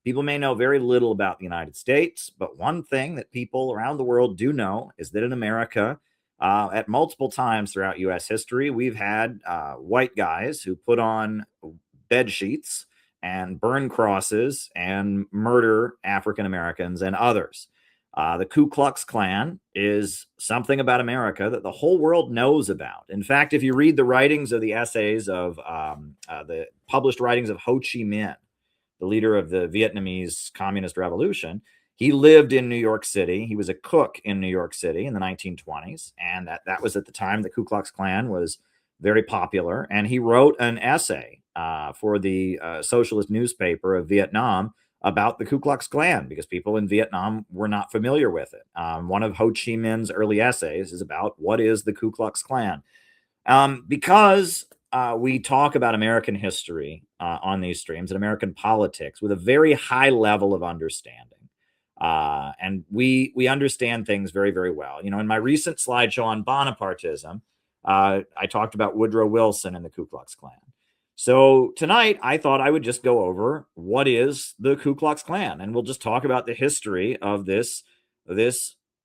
People may know very little about the United States, but one thing that people around the world do know is that in America, at multiple times throughout U.S. history, we've had white guys who put on bed sheets and burn crosses and murder African Americans and others. The Ku Klux Klan is something about America that the whole world knows about. In fact, if you read the writings of the essays of the published writings of Ho Chi Minh, the leader of the Vietnamese Communist Revolution, he lived in New York City. He was a cook in New York City in the 1920s. And that was at the time the Ku Klux Klan was very popular. And he wrote an essay for the socialist newspaper of Vietnam about the Ku Klux Klan because people in Vietnam were not familiar with it. One of Ho Chi Minh's early essays is about what is the Ku Klux Klan. Because we talk about American history on these streams and American politics with a very high level of understanding. And we understand things very, very well. You know, in my recent slideshow on Bonapartism, I talked about Woodrow Wilson and the Ku Klux Klan. So tonight, I thought I would just go over what is the Ku Klux Klan, and we'll just talk about the history of this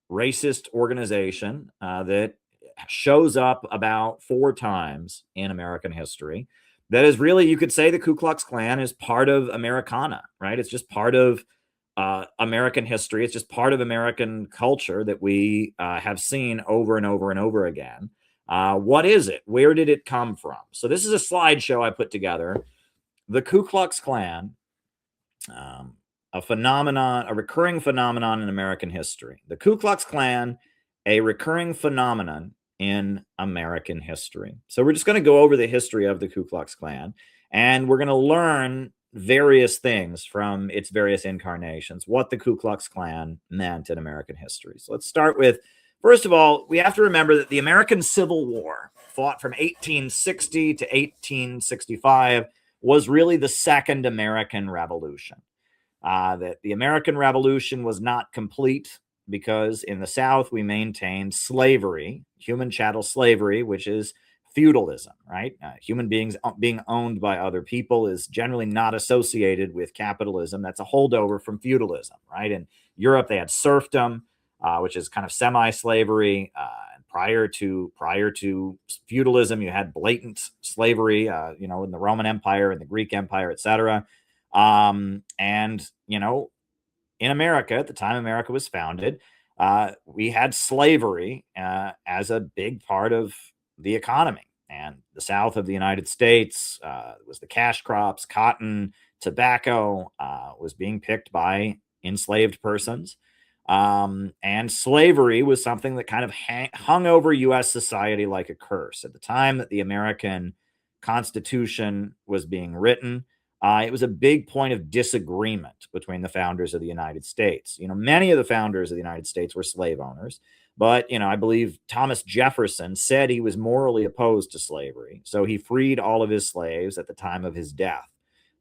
racist organization that shows up about 4 times in American history. That is really, you could say the Ku Klux Klan is part of Americana, right? It's just part of American history. It's just part of American culture that we have seen over and over and over again. What is it? Where did it come from? So this is a slideshow I put together. The Ku Klux Klan, a phenomenon, a recurring phenomenon in American history. The Ku Klux Klan, a recurring phenomenon in American history. So we're just going to go over the history of the Ku Klux Klan, and we're going to learn various things from its various incarnations, what the Ku Klux Klan meant in American history. So let's start with, first of all, we have to remember that the American Civil War, fought from 1860 to 1865, was really the second American Revolution. That the American Revolution was not complete because in the South we maintained slavery, human chattel slavery, which is feudalism, right? Human beings being owned by other people is generally not associated with capitalism. That's a holdover from feudalism, right? In Europe, they had serfdom, which is kind of semi-slavery. Prior to feudalism, you had blatant slavery, in the Roman Empire and the Greek Empire, etc. And in America, at the time America was founded, we had slavery as a big part of the economy. And the South of the United States was the cash crops, cotton, tobacco was being picked by enslaved persons. And slavery was something that kind of hung over U.S. society like a curse. At the time that the American Constitution was being written, it was a big point of disagreement between the founders of the United States. Many of the founders of the United States were slave owners, but, I believe Thomas Jefferson said he was morally opposed to slavery. So he freed all of his slaves at the time of his death.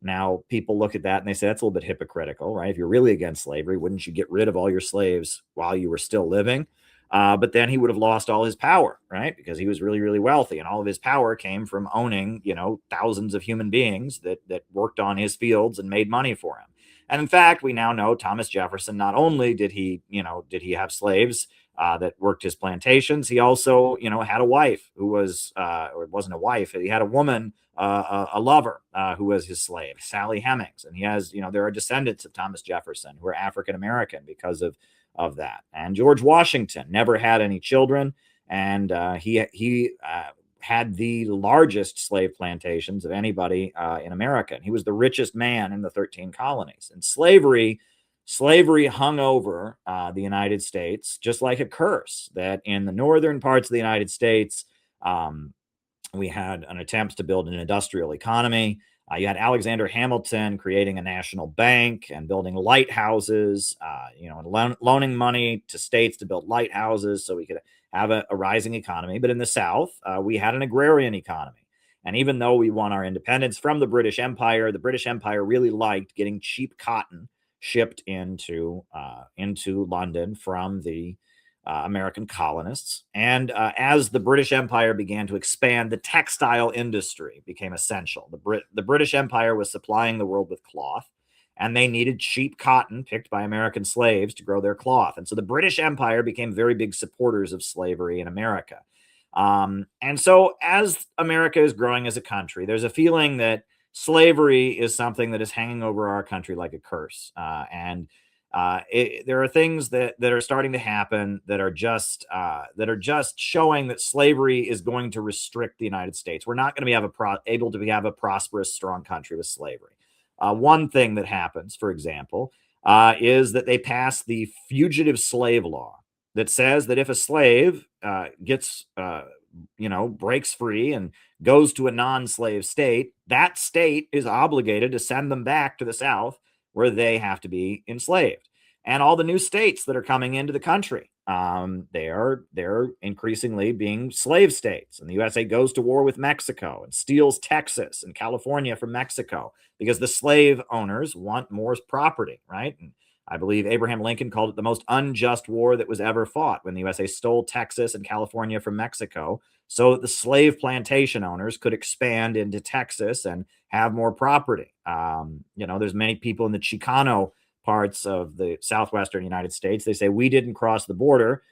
Now, people look at that and they say that's a little bit hypocritical, right? If you're really against slavery, wouldn't you get rid of all your slaves while you were still living? But then he would have lost all his power, right? Because he was really, really wealthy, and all of his power came from owning, thousands of human beings that worked on his fields and made money for him. And in fact, we now know Thomas Jefferson, not only did he have slaves that worked his plantations, he also, had a wife who was, or it wasn't a wife, he had a woman, a lover who was his slave, Sally Hemings. And he has, there are descendants of Thomas Jefferson who are African American because of that. And George Washington never had any children, and he had the largest slave plantations of anybody in America. And he was the richest man in the 13 colonies. And slavery hung over the United States just like a curse, that in the northern parts of the United States, we had an attempt to build an industrial economy. You had Alexander Hamilton creating a national bank and building lighthouses, and loaning money to states to build lighthouses so we could have a rising economy. But in the South, we had an agrarian economy. And even though we won our independence from the British Empire really liked getting cheap cotton shipped into London from the American colonists. And as the British Empire began to expand, the textile industry became essential. The British Empire was supplying the world with cloth, and they needed cheap cotton picked by American slaves to grow their cloth. And so the British Empire became very big supporters of slavery in America. And so as America is growing as a country, there's a feeling that slavery is something that is hanging over our country like a curse. There are things that are starting to happen that are just showing that slavery is going to restrict the United States. We're not going to be able to have a prosperous, strong country with slavery. One thing that happens, for example, is that they pass the fugitive slave law that says that if a slave breaks free and goes to a non-slave state, that state is obligated to send them back to the South where they have to be enslaved. And all the new states that are coming into the country, they're increasingly being slave states. And the USA goes to war with Mexico and steals Texas and California from Mexico because the slave owners want more property, right? And I believe Abraham Lincoln called it the most unjust war that was ever fought when the USA stole Texas and California from Mexico so that the slave plantation owners could expand into Texas and have more property. There's many people in the Chicano parts of the southwestern United States. They say we didn't cross the border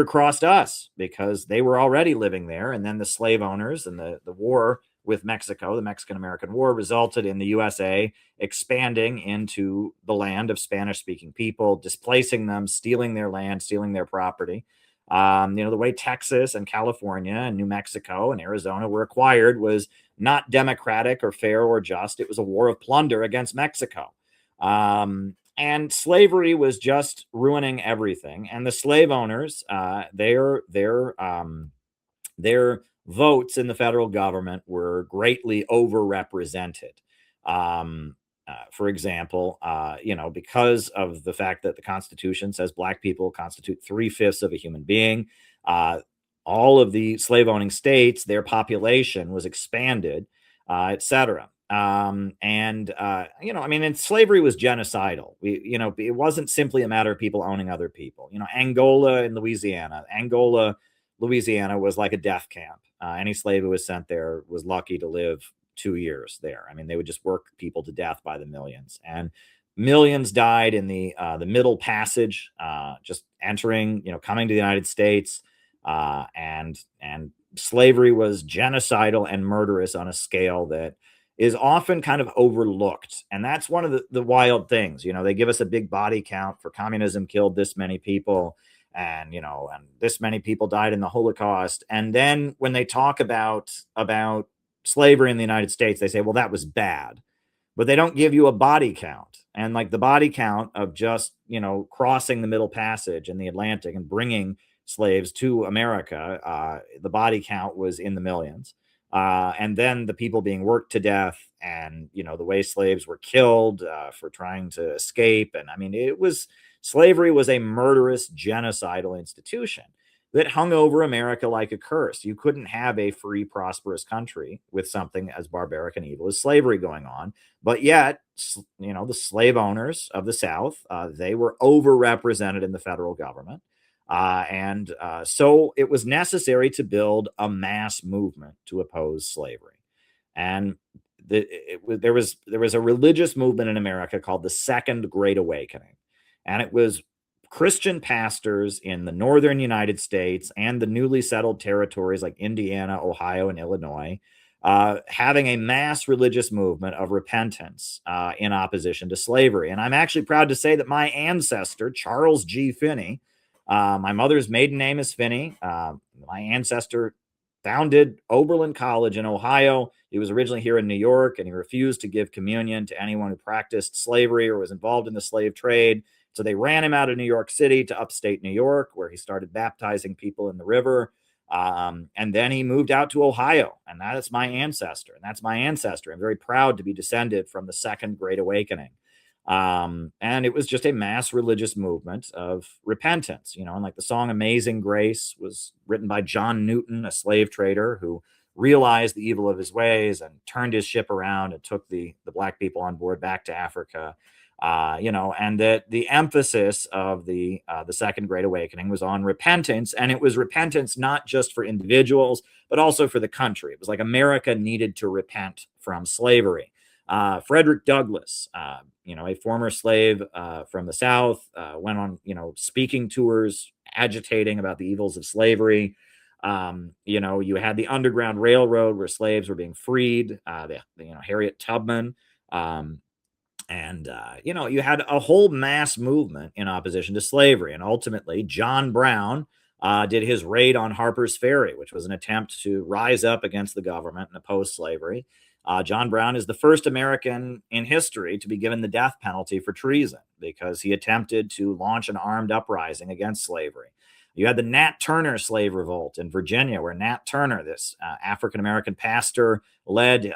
crossed us because they were already living there. And then the slave owners and the war with Mexico, the Mexican-American War, resulted in the USA expanding into the land of Spanish-speaking people, displacing them, stealing their land, stealing their property. The way Texas and California and New Mexico and Arizona were acquired was not democratic or fair or just. It was a war of plunder against Mexico. And slavery was just ruining everything. And the slave owners, their votes in the federal government were greatly overrepresented. For example, because of the fact that the Constitution says Black people constitute 3/5 of a human being, all of the slave owning states, their population was expanded, etc. And slavery was genocidal. It wasn't simply a matter of people owning other people. Angola and Louisiana was like a death camp. Any slave who was sent there was lucky to live 2 years there. I mean, they would just work people to death by the millions, and millions died in the Middle Passage, just entering, coming to the United States, and slavery was genocidal and murderous on a scale that is often kind of overlooked. And that's one of the wild things. They give us a big body count for communism killed this many people, and this many people died in the Holocaust. And then when they talk about slavery in the United States, they say, well, that was bad, but they don't give you a body count. And like the body count of just, crossing the Middle Passage in the Atlantic and bringing slaves to America, the body count was in the millions. And then the people being worked to death, and the way slaves were killed for trying to escape. And I mean, slavery was a murderous, genocidal institution that hung over America like a curse. You couldn't have a free, prosperous country with something as barbaric and evil as slavery going on. But yet, the slave owners of the South, they were overrepresented in the federal government. So it was necessary to build a mass movement to oppose slavery. And there was a religious movement in America called the Second Great Awakening. And it was Christian pastors in the northern United States and the newly settled territories like Indiana, Ohio, and Illinois, having a mass religious movement of repentance in opposition to slavery. And I'm actually proud to say that my ancestor, Charles G. Finney, my mother's maiden name is Finney. My ancestor founded Oberlin College in Ohio. He was originally here in New York, and he refused to give communion to anyone who practiced slavery or was involved in the slave trade. So they ran him out of New York City to upstate New York, where he started baptizing people in the river. And then he moved out to Ohio, and that is my ancestor. And that's my ancestor. I'm very proud to be descended from the Second Great Awakening. And it was just a mass religious movement of repentance, and like the song Amazing Grace was written by John Newton, a slave trader who realized the evil of his ways and turned his ship around and took the Black people on board back to Africa. And that the emphasis of the Second Great Awakening was on repentance, and it was repentance not just for individuals, but also for the country. It was like America needed to repent from slavery. Frederick Douglass, a former slave from the South, went on, speaking tours agitating about the evils of slavery. You had the Underground Railroad where slaves were being freed. Harriet Tubman. You had a whole mass movement in opposition to slavery. And ultimately, John Brown did his raid on Harper's Ferry, which was an attempt to rise up against the government and oppose slavery. John Brown is the first American in history to be given the death penalty for treason because he attempted to launch an armed uprising against slavery. You had the Nat Turner slave revolt in Virginia, where Nat Turner, this African-American pastor, led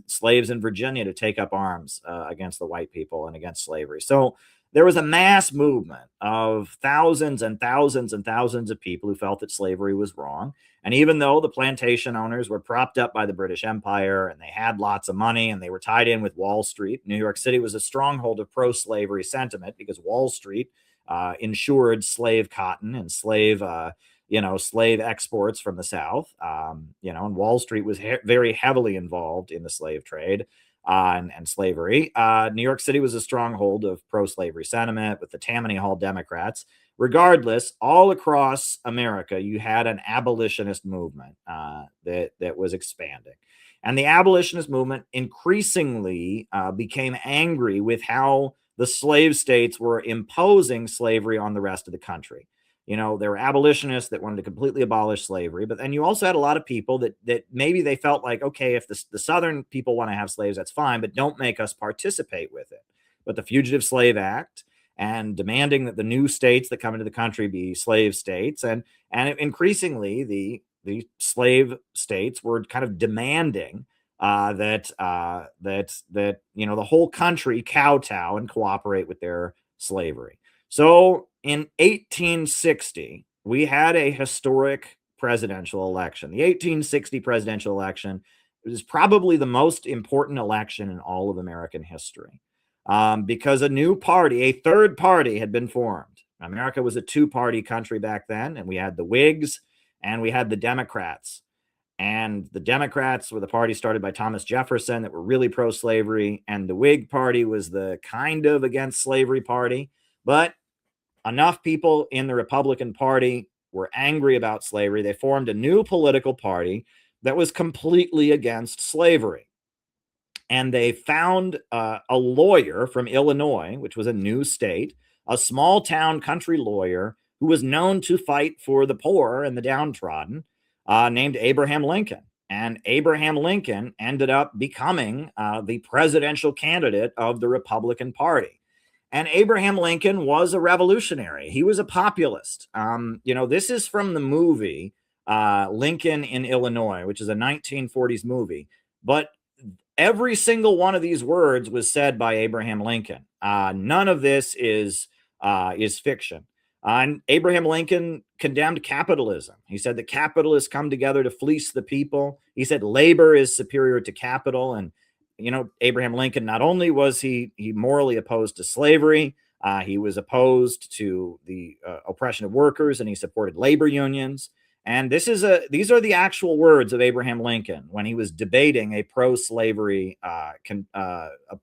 slaves in Virginia to take up arms against the white people and against slavery. So there was a mass movement of thousands and thousands and thousands of people who felt that slavery was wrong. And even though the plantation owners were propped up by the British Empire and they had lots of money and they were tied in with Wall Street, New York City was a stronghold of pro-slavery sentiment because Wall Street insured slave cotton and slave exports from the South. And Wall Street was very heavily involved in the slave trade and slavery. New York City was a stronghold of pro-slavery sentiment with the Tammany Hall Democrats. Regardless, all across America, you had an abolitionist movement that was expanding. And the abolitionist movement increasingly became angry with how the slave states were imposing slavery on the rest of the country. There were abolitionists that wanted to completely abolish slavery, but then you also had a lot of people that maybe they felt like, okay, if the Southern people want to have slaves, that's fine, but don't make us participate with it. But the Fugitive Slave Act and demanding that the new states that come into the country be slave states, and increasingly the slave states were kind of demanding that the whole country kowtow and cooperate with their slavery. So in 1860, we had a historic presidential election. The 1860 presidential election was probably the most important election in all of American history because a new party, a third party, had been formed. America was a two-party country back then, and we had the Whigs and we had the Democrats. And the Democrats were the party started by Thomas Jefferson that were really pro-slavery, and the Whig Party was the kind of against slavery party. But enough people in the Republican Party were angry about slavery. They formed a new political party that was completely against slavery. And they found a lawyer from Illinois, which was a new state, a small town country lawyer who was known to fight for the poor and the downtrodden, named Abraham Lincoln. And Abraham Lincoln ended up becoming the presidential candidate of the Republican Party. And Abraham Lincoln was a revolutionary. He was a populist. This is from the movie Lincoln in Illinois, which is a 1940s movie. But every single one of these words was said by Abraham Lincoln. None of this is fiction. And Abraham Lincoln condemned capitalism. He said that capitalists come together to fleece the people. He said labor is superior to capital. And, Abraham Lincoln, not only was he morally opposed to slavery, he was opposed to the oppression of workers, and he supported labor unions. And these are the actual words of Abraham Lincoln when he was debating a pro-slavery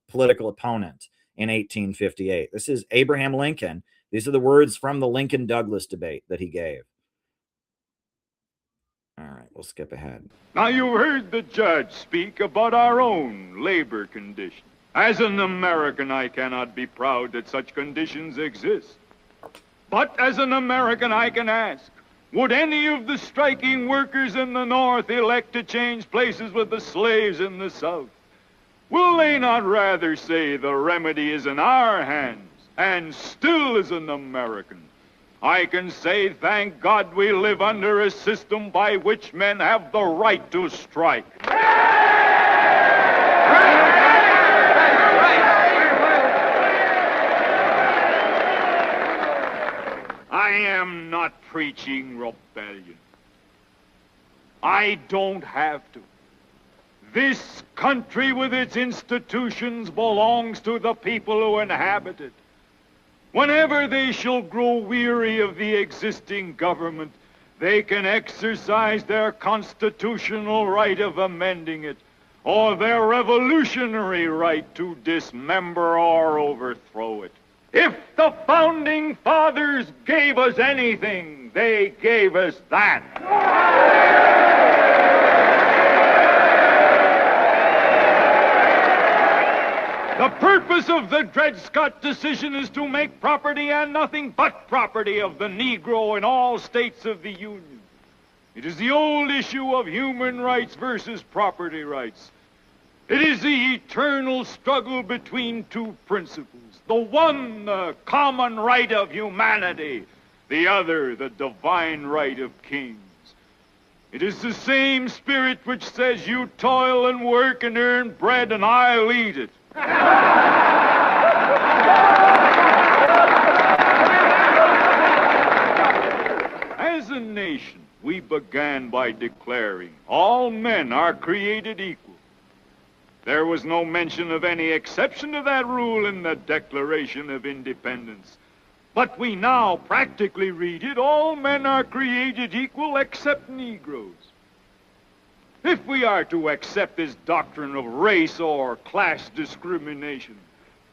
political opponent in 1858. This is Abraham Lincoln. These are the words from the Lincoln-Douglas debate that he gave. All right, we'll skip ahead. Now, you heard the judge speak about our own labor condition. As an American, I cannot be proud that such conditions exist. But as an American, I can ask, would any of the striking workers in the North elect to change places with the slaves in the South? Will they not rather say the remedy is in our hands? And still, as an American, I can say, thank God we live under a system by which men have the right to strike. I am not preaching rebellion. I don't have to. This country with its institutions belongs to the people who inhabit it. Whenever they shall grow weary of the existing government, they can exercise their constitutional right of amending it, or their revolutionary right to dismember or overthrow it. If the Founding Fathers gave us anything, they gave us that. The purpose of the Dred Scott decision is to make property and nothing but property of the Negro in all states of the Union. It is the old issue of human rights versus property rights. It is the eternal struggle between two principles. The one, the common right of humanity. The other, the divine right of kings. It is the same spirit which says, you toil and work and earn bread and I'll eat it. As a nation, we began by declaring all men are created equal. There was no mention of any exception to that rule in the Declaration of Independence. But we now practically read it, all men are created equal except Negroes. If we are to accept this doctrine of race or class discrimination,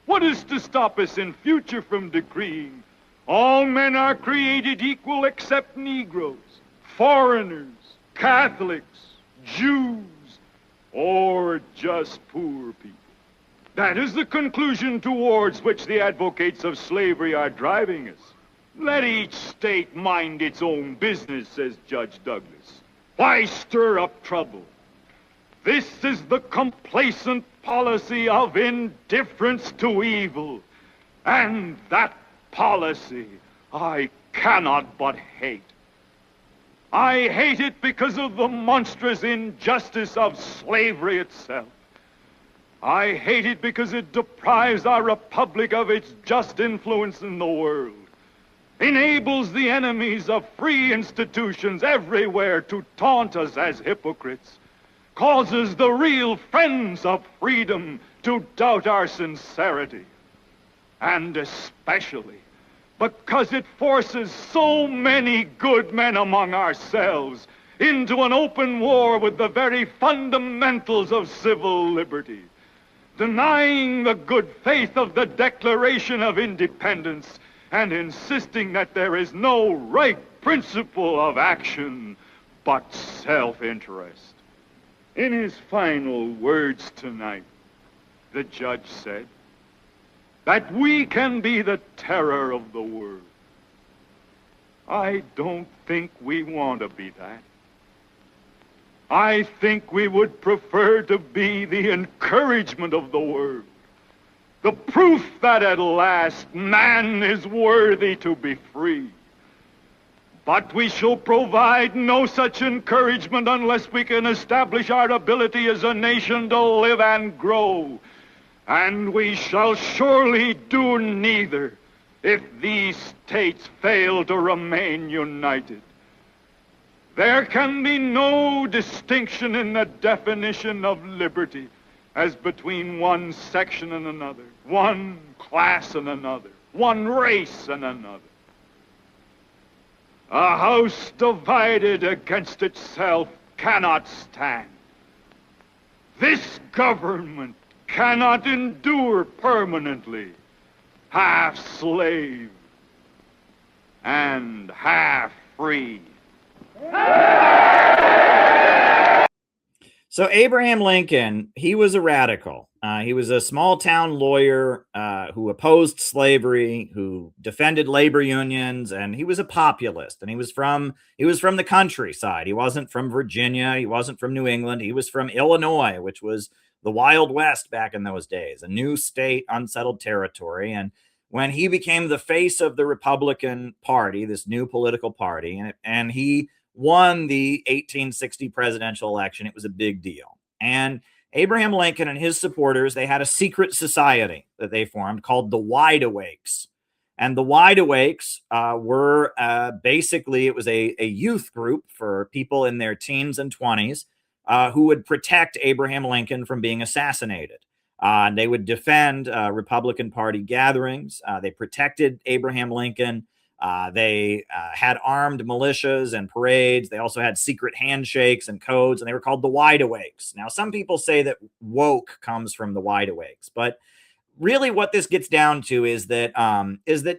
what is to stop us in future from decreeing all men are created equal except Negroes, foreigners, Catholics, Jews, or just poor people? That is the conclusion towards which the advocates of slavery are driving us. Let each state mind its own business, says Judge Douglas. Why stir up trouble? This is the complacent policy of indifference to evil. And that policy I cannot but hate. I hate it because of the monstrous injustice of slavery itself. I hate it because it deprives our republic of its just influence in the world, enables the enemies of free institutions everywhere to taunt us as hypocrites, causes the real friends of freedom to doubt our sincerity, and especially because it forces so many good men among ourselves into an open war with the very fundamentals of civil liberty, denying the good faith of the Declaration of Independence and insisting that there is no right principle of action but self-interest. In his final words tonight, the judge said that we can be the terror of the world. I don't think we want to be that. I think we would prefer to be the encouragement of the world, the proof that at last man is worthy to be free. But we shall provide no such encouragement unless we can establish our ability as a nation to live and grow. And we shall surely do neither if these states fail to remain united. There can be no distinction in the definition of liberty as between one section and another, one class and another, one race and another. A house divided against itself cannot stand. This government cannot endure permanently, half slave and half free. So Abraham Lincoln, he was a radical. He was a small town lawyer who opposed slavery, who defended labor unions, and he was a populist. And he was from the countryside. He wasn't from Virginia. He wasn't from New England. He was from Illinois, which was the Wild West back in those days, a new state, unsettled territory. And when he became the face of the Republican Party, this new political party, and he won the 1860 presidential election, it was a big deal. And Abraham Lincoln and his supporters, they had a secret society that they formed called the Wide Awakes. And the Wide Awakes were basically, it was a youth group for people in their teens and 20s who would protect Abraham Lincoln from being assassinated. They would defend Republican Party gatherings. They protected Abraham Lincoln They had armed militias and parades. They also had secret handshakes and codes, and they were called the Wide Awakes. Now, some people say that woke comes from the Wide Awakes, but really what this gets down to is that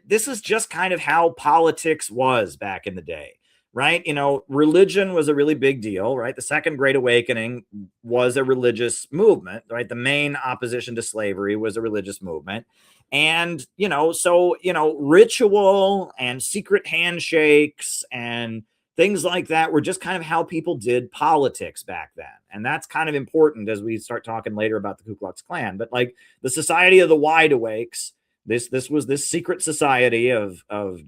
this is just kind of how politics was back in the day, right? Religion was a really big deal, right? The Second Great Awakening was a religious movement, right? The main opposition to slavery was a religious movement. And, ritual and secret handshakes and things like that were just kind of how people did politics back then. And that's kind of important as we start talking later about the Ku Klux Klan. But like the Society of the Wide Awakes, this was this secret society of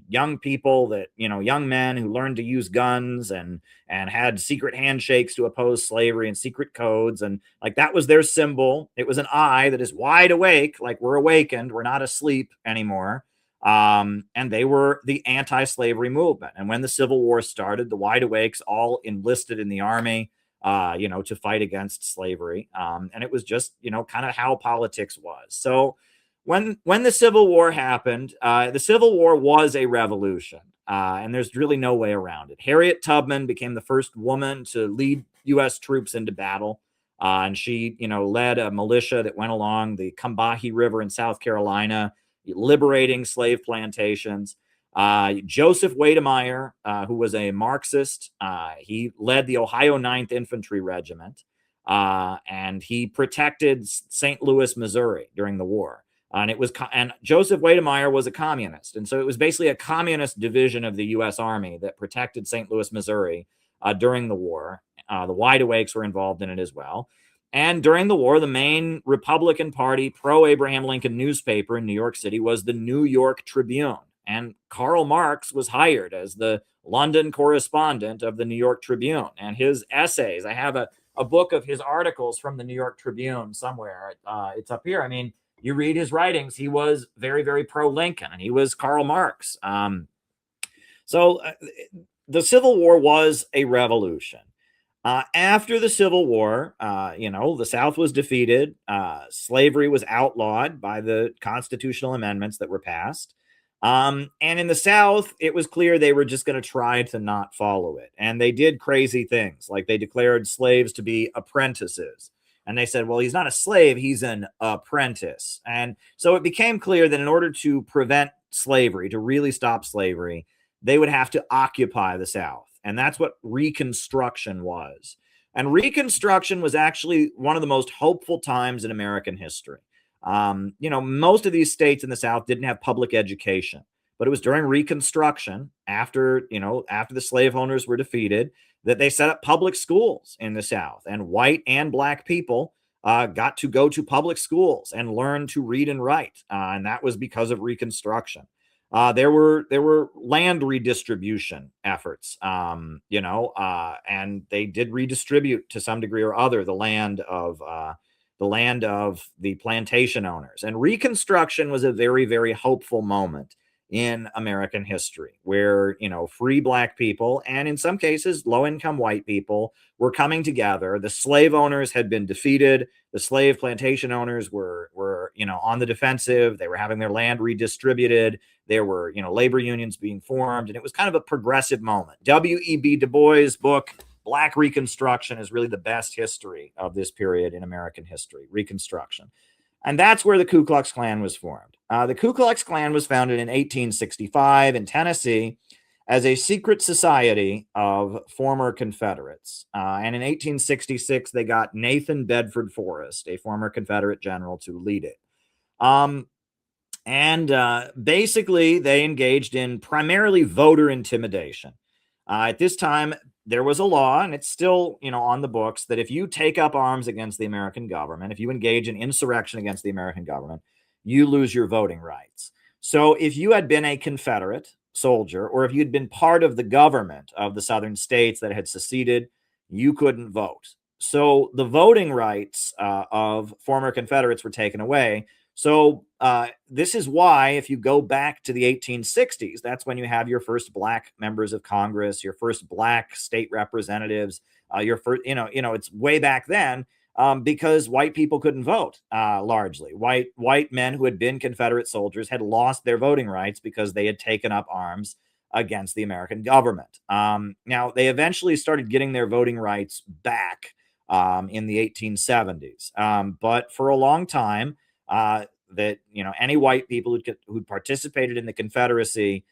young people that, young men who learned to use guns and had secret handshakes to oppose slavery and secret codes. And like that was their symbol. It was an eye that is wide awake, like we're awakened, we're not asleep anymore. And they were the anti-slavery movement. And when the Civil War started, the Wide Awakes all enlisted in the army, to fight against slavery. And it was just, kind of how politics was. So when the Civil War happened, the Civil War was a revolution, and there's really no way around it. Harriet Tubman became the first woman to lead U.S. troops into battle, and she, led a militia that went along the Combahee River in South Carolina, liberating slave plantations. Joseph Wademeyer, who was a Marxist, he led the Ohio 9th Infantry Regiment, and he protected St. Louis, Missouri during the war. And Joseph Wademeyer was a communist. And so it was basically a communist division of the U.S. Army that protected St. Louis, Missouri during the war. The Wide Awakes were involved in it as well. And during the war, the main Republican Party pro-Abraham Lincoln newspaper in New York City was the New York Tribune. And Karl Marx was hired as the London correspondent of the New York Tribune. And his essays, I have a book of his articles from the New York Tribune somewhere. It's up here. I mean, you read his writings, he was very, very pro-Lincoln, and he was Karl Marx. So the Civil War was a revolution. After the Civil War, the South was defeated. Slavery was outlawed by the constitutional amendments that were passed. And in the South, it was clear they were just going to try to not follow it. And they did crazy things, like they declared slaves to be apprentices. And they said, well, he's not a slave, he's an apprentice. And so it became clear that in order to prevent slavery, to really stop slavery, they would have to occupy the South. And that's what Reconstruction was. And Reconstruction was actually one of the most hopeful times in American history. Most of these states in the South didn't have public education, but it was during Reconstruction, after the slave owners were defeated, that they set up public schools in the South, and white and black people got to go to public schools and learn to read and write. And that was because of Reconstruction. There were land redistribution efforts, and they did redistribute to some degree or other the land of the plantation owners. And Reconstruction was a very, very hopeful moment in American history, where, free black people, and in some cases, low-income white people, were coming together. The slave owners had been defeated. The slave plantation owners were on the defensive. They were having their land redistributed. There were, labor unions being formed, and it was kind of a progressive moment. W.E.B. Du Bois' book, Black Reconstruction, is really the best history of this period in American history, Reconstruction. And that's where the Ku Klux Klan was formed. The Ku Klux Klan was founded in 1865 in Tennessee as a secret society of former Confederates. And in 1866, they got Nathan Bedford Forrest, a former Confederate general, to lead it. Basically, they engaged in primarily voter intimidation. At this time, there was a law, and it's still, on the books, that if you take up arms against the American government, if you engage in insurrection against the American government, you lose your voting rights. So if you had been a Confederate soldier, or if you'd been part of the government of the southern states that had seceded, you couldn't vote. So the voting rights of former Confederates were taken away. So this is why, if you go back to the 1860s, that's when you have your first black members of Congress, your first black state representatives, your first, it's way back then. because white people couldn't vote. Largely, white men who had been Confederate soldiers had lost their voting rights because they had taken up arms against the American government. Now, they eventually started getting their voting rights back in the 1870s, but for a long time, that any white people who'd participated in the Confederacy,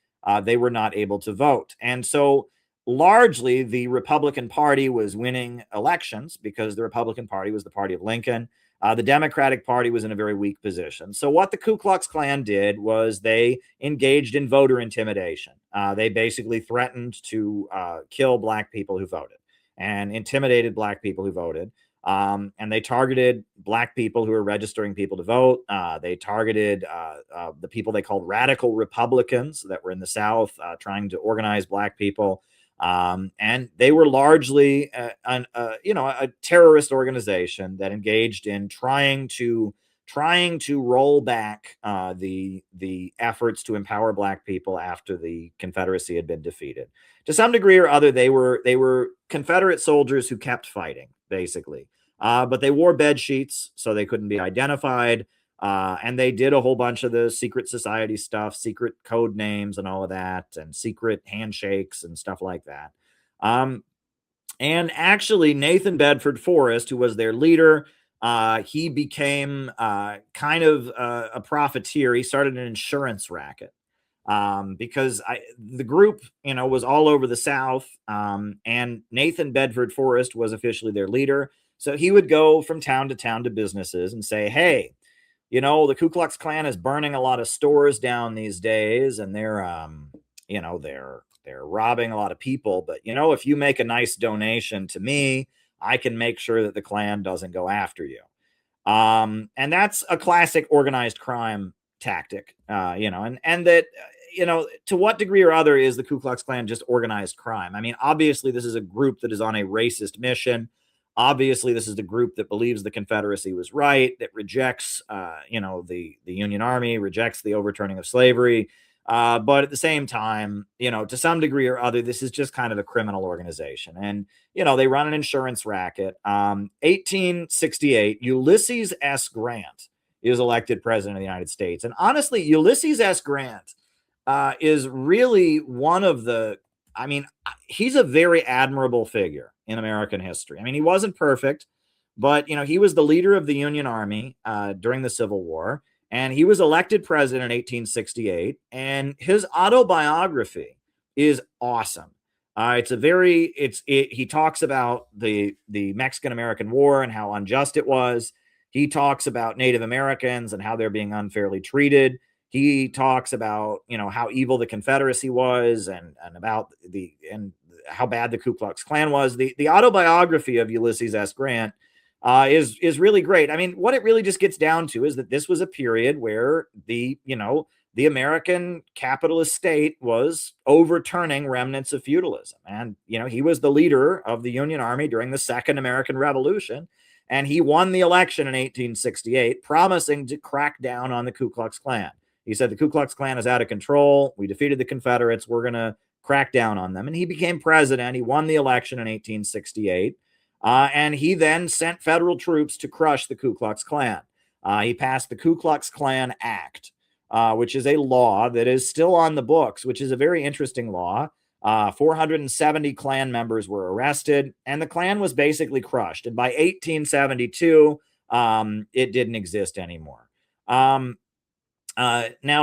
they were not able to vote, and so largely the Republican Party was winning elections because the Republican Party was the party of Lincoln. The Democratic Party was in a very weak position. So what the Ku Klux Klan did was they engaged in voter intimidation. They basically threatened to kill black people who voted and intimidated black people who voted. And they targeted black people who were registering people to vote. They targeted the people they called radical Republicans that were in the South, trying to organize black people. And they were largely a terrorist organization that engaged in trying to roll back the efforts to empower black people after the Confederacy had been defeated. To some degree or other, they were Confederate soldiers who kept fighting, basically. But they wore bed sheets so they couldn't be identified. And they did a whole bunch of the secret society stuff, secret code names and all of that, and secret handshakes and stuff like that. And actually, Nathan Bedford Forrest, who was their leader, he became kind of a profiteer. He started an insurance racket because the group, was all over the South, and Nathan Bedford Forrest was officially their leader. So he would go from town to businesses and say, hey, the Ku Klux Klan is burning a lot of stores down these days, and they're robbing a lot of people. But, if you make a nice donation to me, I can make sure that the Klan doesn't go after you. And that's a classic organized crime tactic, and that, to what degree or other is the Ku Klux Klan just organized crime? I mean, obviously, this is a group that is on a racist mission. Obviously, this is the group that believes the Confederacy was right, that rejects, the Union Army, rejects the overturning of slavery. But at the same time, to some degree or other, this is just kind of a criminal organization. And, they run an insurance racket. 1868, Ulysses S. Grant is elected president of the United States. And honestly, Ulysses S. Grant is really one of the, he's a very admirable figure in American history. I mean, he wasn't perfect, but, he was the leader of the Union Army during the Civil War, and he was elected president in 1868, and his autobiography is awesome. He talks about the Mexican-American War and how unjust it was. He talks about Native Americans and how they're being unfairly treated. He talks about, how evil the Confederacy was and how bad the Ku Klux Klan was. The autobiography of Ulysses S. Grant is really great. I mean, what it really just gets down to is that this was a period where the American capitalist state was overturning remnants of feudalism. And, he was the leader of the Union Army during the Second American Revolution. And he won the election in 1868, promising to crack down on the Ku Klux Klan. He said, the Ku Klux Klan is out of control. We defeated the Confederates. We're going to crack down on them. And he became president. He won the election in 1868. And he then sent federal troops to crush the Ku Klux Klan. He passed the Ku Klux Klan Act, which is a law that is still on the books, which is a very interesting law. 470 Klan members were arrested, and the Klan was basically crushed. And by 1872, it didn't exist anymore. Now,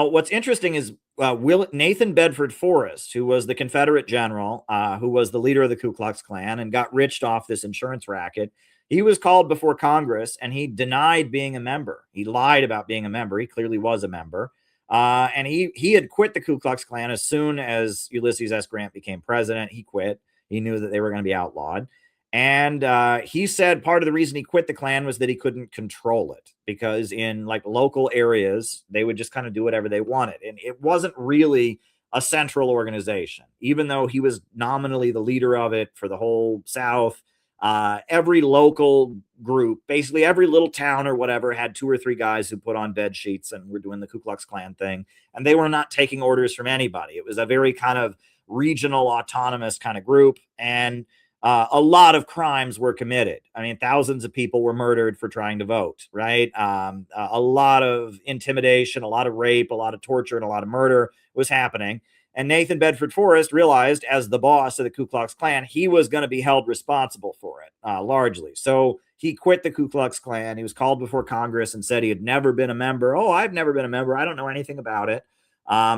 what's interesting is Nathan Bedford Forrest, who was the Confederate general, who was the leader of the Ku Klux Klan and got rich off this insurance racket. He was called before Congress, and he denied being a member. He lied about being a member. He clearly was a member. And he had quit the Ku Klux Klan as soon as Ulysses S. Grant became president. He quit. He knew that they were going to be outlawed. And he said part of the reason he quit the Klan was that he couldn't control it, because in local areas, they would just kind of do whatever they wanted. And it wasn't really a central organization, even though he was nominally the leader of it for the whole South. Every local group, basically every little town or whatever, had 2 or 3 guys who put on bed sheets and were doing the Ku Klux Klan thing. And they were not taking orders from anybody. It was a very kind of regional autonomous kind of group. And a lot of crimes were committed. I mean, thousands of people were murdered for trying to vote, right? A lot of intimidation, a lot of rape, a lot of torture, and a lot of murder was happening. And Nathan Bedford Forrest realized, as the boss of the Ku Klux Klan, he was going to be held responsible for it, largely. So he quit the Ku Klux Klan. He was called before Congress and said he had never been a member. Oh, I've never been a member. I don't know anything about it.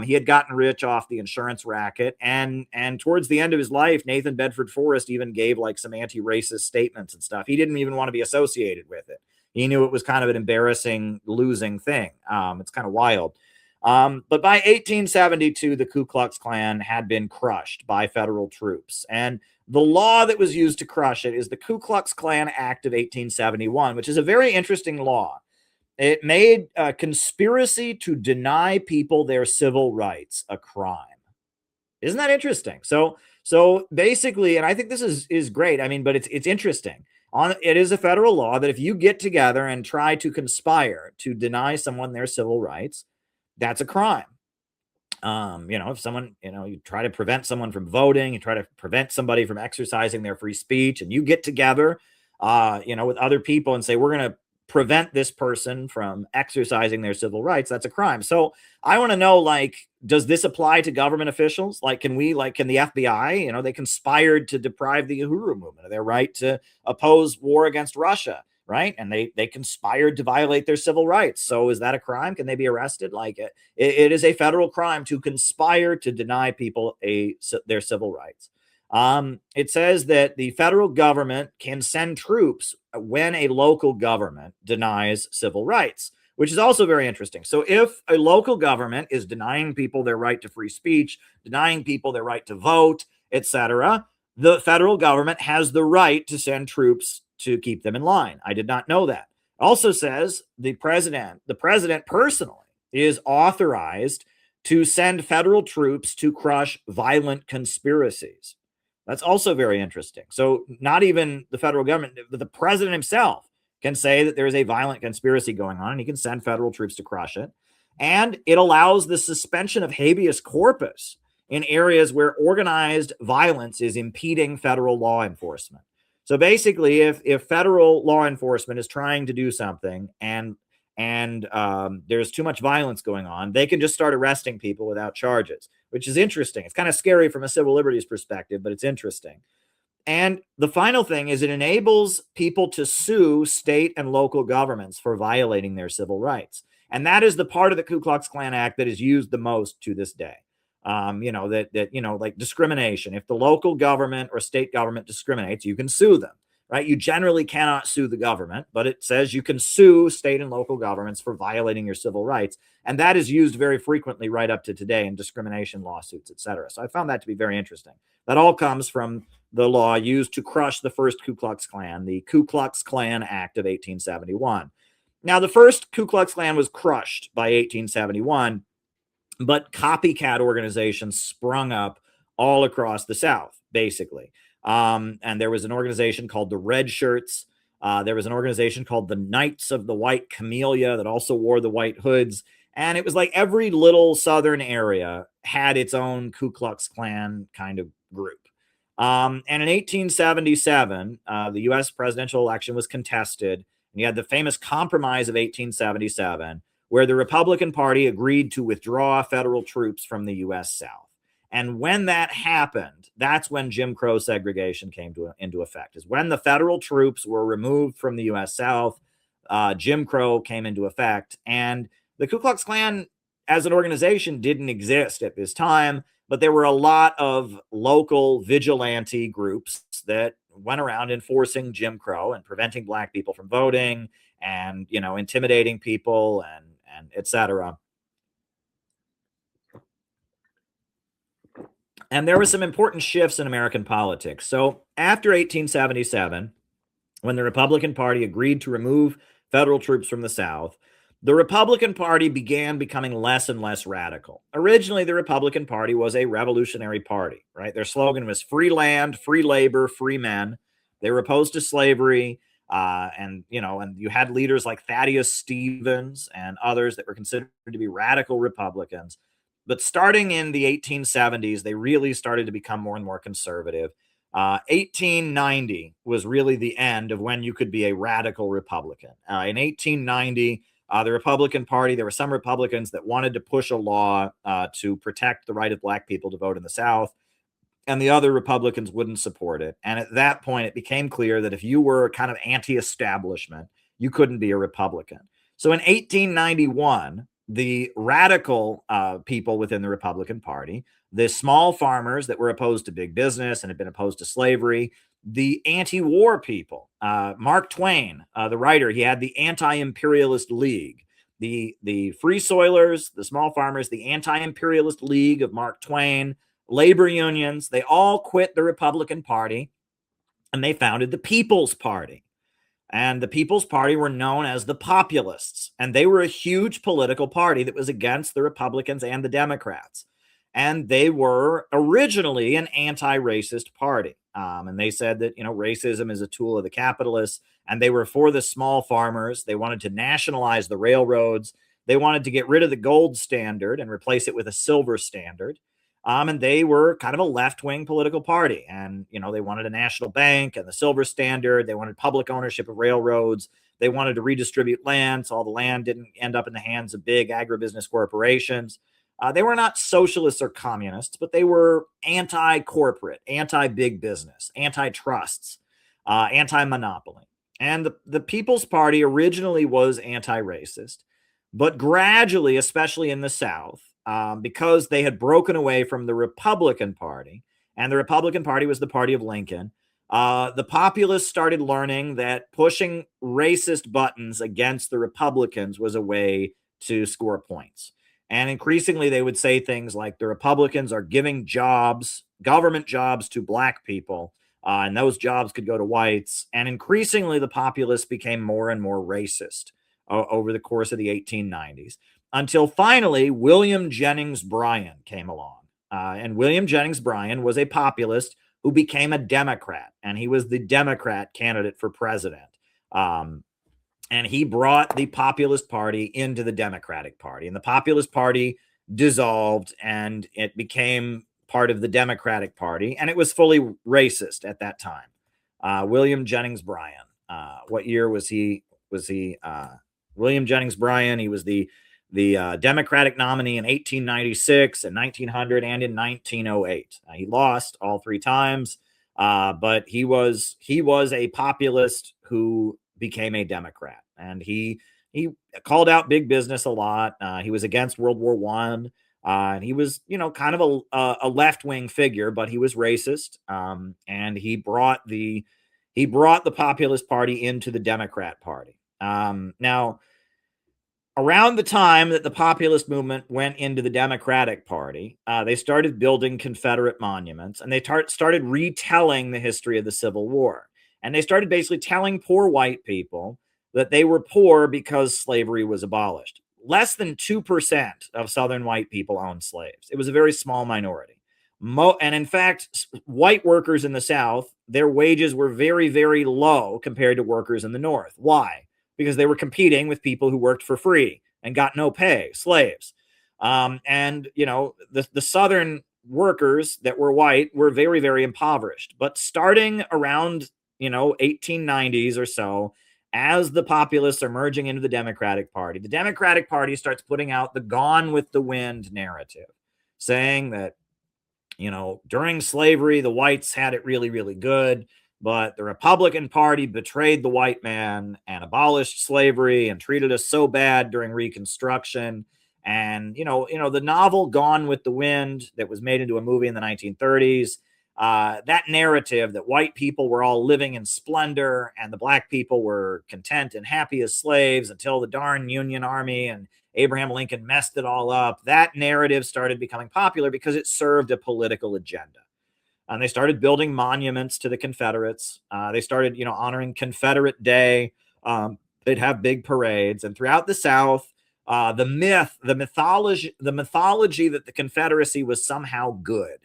He had gotten rich off the insurance racket, and towards the end of his life, Nathan Bedford Forrest even gave like some anti-racist statements and stuff. He didn't even want to be associated with it. He knew it was kind of an embarrassing, losing thing. It's kind of wild. But by 1872, the Ku Klux Klan had been crushed by federal troops, and the law that was used to crush it is the Ku Klux Klan Act of 1871, which is a very interesting law. It made a conspiracy to deny people their civil rights a crime. Isn't that interesting? So basically, and I think this is great. I mean, but it's interesting. It is a federal law that if you get together and try to conspire to deny someone their civil rights, that's a crime. If someone, you try to prevent someone from voting, you try to prevent somebody from exercising their free speech, and you get together, with other people and say, we're going to prevent this person from exercising their civil rights, that's a crime. So I want to know, like, does this apply to government officials? Like, can the FBI, they conspired to deprive the Uhuru movement of their right to oppose war against Russia, right? And they conspired to violate their civil rights. So is that a crime? Can they be arrested? Like, it is a federal crime to conspire to deny people their civil rights. It says that the federal government can send troops when a local government denies civil rights, which is also very interesting. So if a local government is denying people their right to free speech, denying people their right to vote, etc., the federal government has the right to send troops to keep them in line. I did not know that. It also says the president personally is authorized to send federal troops to crush violent conspiracies. That's also very interesting. So not even the federal government, but the president himself can say that there is a violent conspiracy going on, and he can send federal troops to crush it. And it allows the suspension of habeas corpus in areas where organized violence is impeding federal law enforcement. So basically, if federal law enforcement is trying to do something and there's too much violence going on, they can just start arresting people without charges, which is interesting. It's kind of scary from a civil liberties perspective, but it's interesting. And the final thing is it enables people to sue state and local governments for violating their civil rights. And that is the part of the Ku Klux Klan Act that is used the most to this day. Like discrimination. If the local government or state government discriminates, you can sue them, right? You generally cannot sue the government, but it says you can sue state and local governments for violating your civil rights. And that is used very frequently right up to today in discrimination lawsuits, et cetera. So I found that to be very interesting. That all comes from the law used to crush the first Ku Klux Klan, the Ku Klux Klan Act of 1871. Now, the first Ku Klux Klan was crushed by 1871, but copycat organizations sprung up all across the South, basically. And there was an organization called the Red Shirts. There was an organization called the Knights of the White Camellia that also wore the white hoods. And it was like every little Southern area had its own Ku Klux Klan kind of group. And in 1877, the U.S. presidential election was contested. And you had the famous Compromise of 1877, where the Republican Party agreed to withdraw federal troops from the U.S. South. And when that happened, that's when Jim Crow segregation came into effect. Is when the federal troops were removed from the U.S. South, Jim Crow came into effect. And the Ku Klux Klan as an organization didn't exist at this time, but there were a lot of local vigilante groups that went around enforcing Jim Crow and preventing black people from voting and, intimidating people and et cetera. And there were some important shifts in American politics. So after 1877, when the Republican Party agreed to remove federal troops from the South, the Republican Party began becoming less and less radical. Originally, the Republican Party was a revolutionary party, right? Their slogan was free land, free labor, free men. They were opposed to slavery. And you had leaders like Thaddeus Stevens and others that were considered to be radical Republicans. But starting in the 1870s, they really started to become more and more conservative. 1890 was really the end of when you could be a radical Republican. In 1890, the Republican Party, there were some Republicans that wanted to push a law to protect the right of black people to vote in the South, and the other Republicans wouldn't support it. And at that point, it became clear that if you were kind of anti-establishment, you couldn't be a Republican. So in 1891, the radical people within the Republican Party, the small farmers that were opposed to big business and had been opposed to slavery, the anti-war people, Mark Twain, the writer, he had the Anti-Imperialist League, the Free Soilers, the small farmers, the Anti-Imperialist League of Mark Twain, labor unions, they all quit the Republican Party and they founded the People's Party. And the People's Party were known as the Populists, and they were a huge political party that was against the Republicans and the Democrats. And they were originally an anti-racist party. And they said that, racism is a tool of the capitalists, and they were for the small farmers. They wanted to nationalize the railroads. They wanted to get rid of the gold standard and replace it with a silver standard. And they were kind of a left-wing political party. And, they wanted a national bank and the silver standard. They wanted public ownership of railroads. They wanted to redistribute land so all the land didn't end up in the hands of big agribusiness corporations. They were not socialists or communists, but they were anti-corporate, anti-big business, anti-trusts, anti-monopoly. And the People's Party originally was anti-racist, but gradually, especially in the South, because they had broken away from the Republican Party, and the Republican Party was the party of Lincoln, the populists started learning that pushing racist buttons against the Republicans was a way to score points. And increasingly, they would say things like the Republicans are giving jobs, government jobs, to black people, and those jobs could go to whites. And increasingly, the populists became more and more racist over the course of the 1890s, until finally William Jennings Bryan came along. And William Jennings Bryan was a populist who became a Democrat, and he was the Democrat candidate for president. And he brought the Populist Party into the Democratic Party, and the Populist Party dissolved and it became part of the Democratic Party, and it was fully racist at that time. William Jennings Bryan, what year was he? William Jennings Bryan, he was the Democratic nominee in 1896, in 1900, and in 1908. He lost all three times, but he was a populist who became a Democrat, and he called out big business a lot. He was against World War I, and he was kind of a left-wing figure, but he was racist, and he brought the Populist Party into the Democrat Party. Now, around the time that the populist movement went into the Democratic Party, they started building Confederate monuments, and they started retelling the history of the Civil War. And they started basically telling poor white people that they were poor because slavery was abolished. Less than 2% of Southern white people owned slaves. It was a very small minority. And in fact, white workers in the South, their wages were very, very low compared to workers in the North. Why? Because they were competing with people who worked for free and got no pay, slaves. And the Southern workers that were white were very, very impoverished. But starting around 1890s or so, as the populists are merging into the Democratic Party starts putting out the Gone with the Wind narrative, saying that during slavery the whites had it really, really good, but the Republican Party betrayed the white man and abolished slavery and treated us so bad during Reconstruction. And the novel Gone with the Wind that was made into a movie in the 1930s, that narrative that white people were all living in splendor and the black people were content and happy as slaves until the darn Union Army and Abraham Lincoln messed it all up, that narrative started becoming popular because it served a political agenda. And they started building monuments to the Confederates. They started, honoring Confederate Day. They'd have big parades, and throughout the South, the mythology that the Confederacy was somehow good,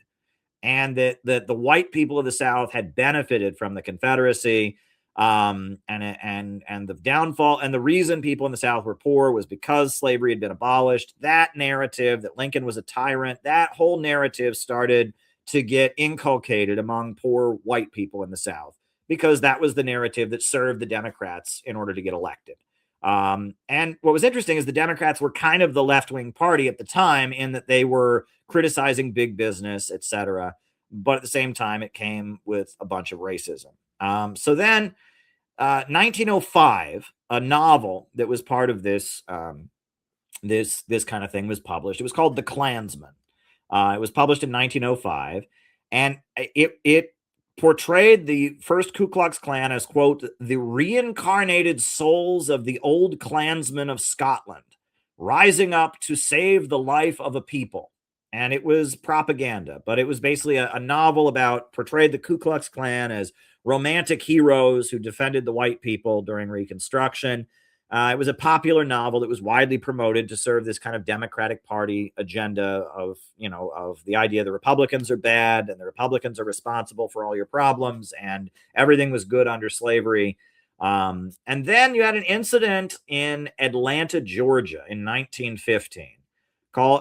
and that the white people of the South had benefited from the Confederacy, and the downfall, and the reason people in the South were poor was because slavery had been abolished. That narrative that Lincoln was a tyrant, that whole narrative started to get inculcated among poor white people in the South, because that was the narrative that served the Democrats in order to get elected. And what was interesting is the Democrats were kind of the left-wing party at the time, in that they were criticizing big business, etc. But at the same time, it came with a bunch of racism. So then 1905, a novel that was part of this this kind of thing was published. It was called The Klansman. It was published in 1905, and it portrayed the first Ku Klux Klan as, quote, the reincarnated souls of the old Klansmen of Scotland, rising up to save the life of a people. And it was propaganda, but it was basically a novel about, portrayed the Ku Klux Klan as romantic heroes who defended the white people during Reconstruction. It was a popular novel that was widely promoted to serve this kind of Democratic Party agenda of, of the idea the Republicans are bad and the Republicans are responsible for all your problems and everything was good under slavery. And then you had an incident in Atlanta, Georgia in 1915.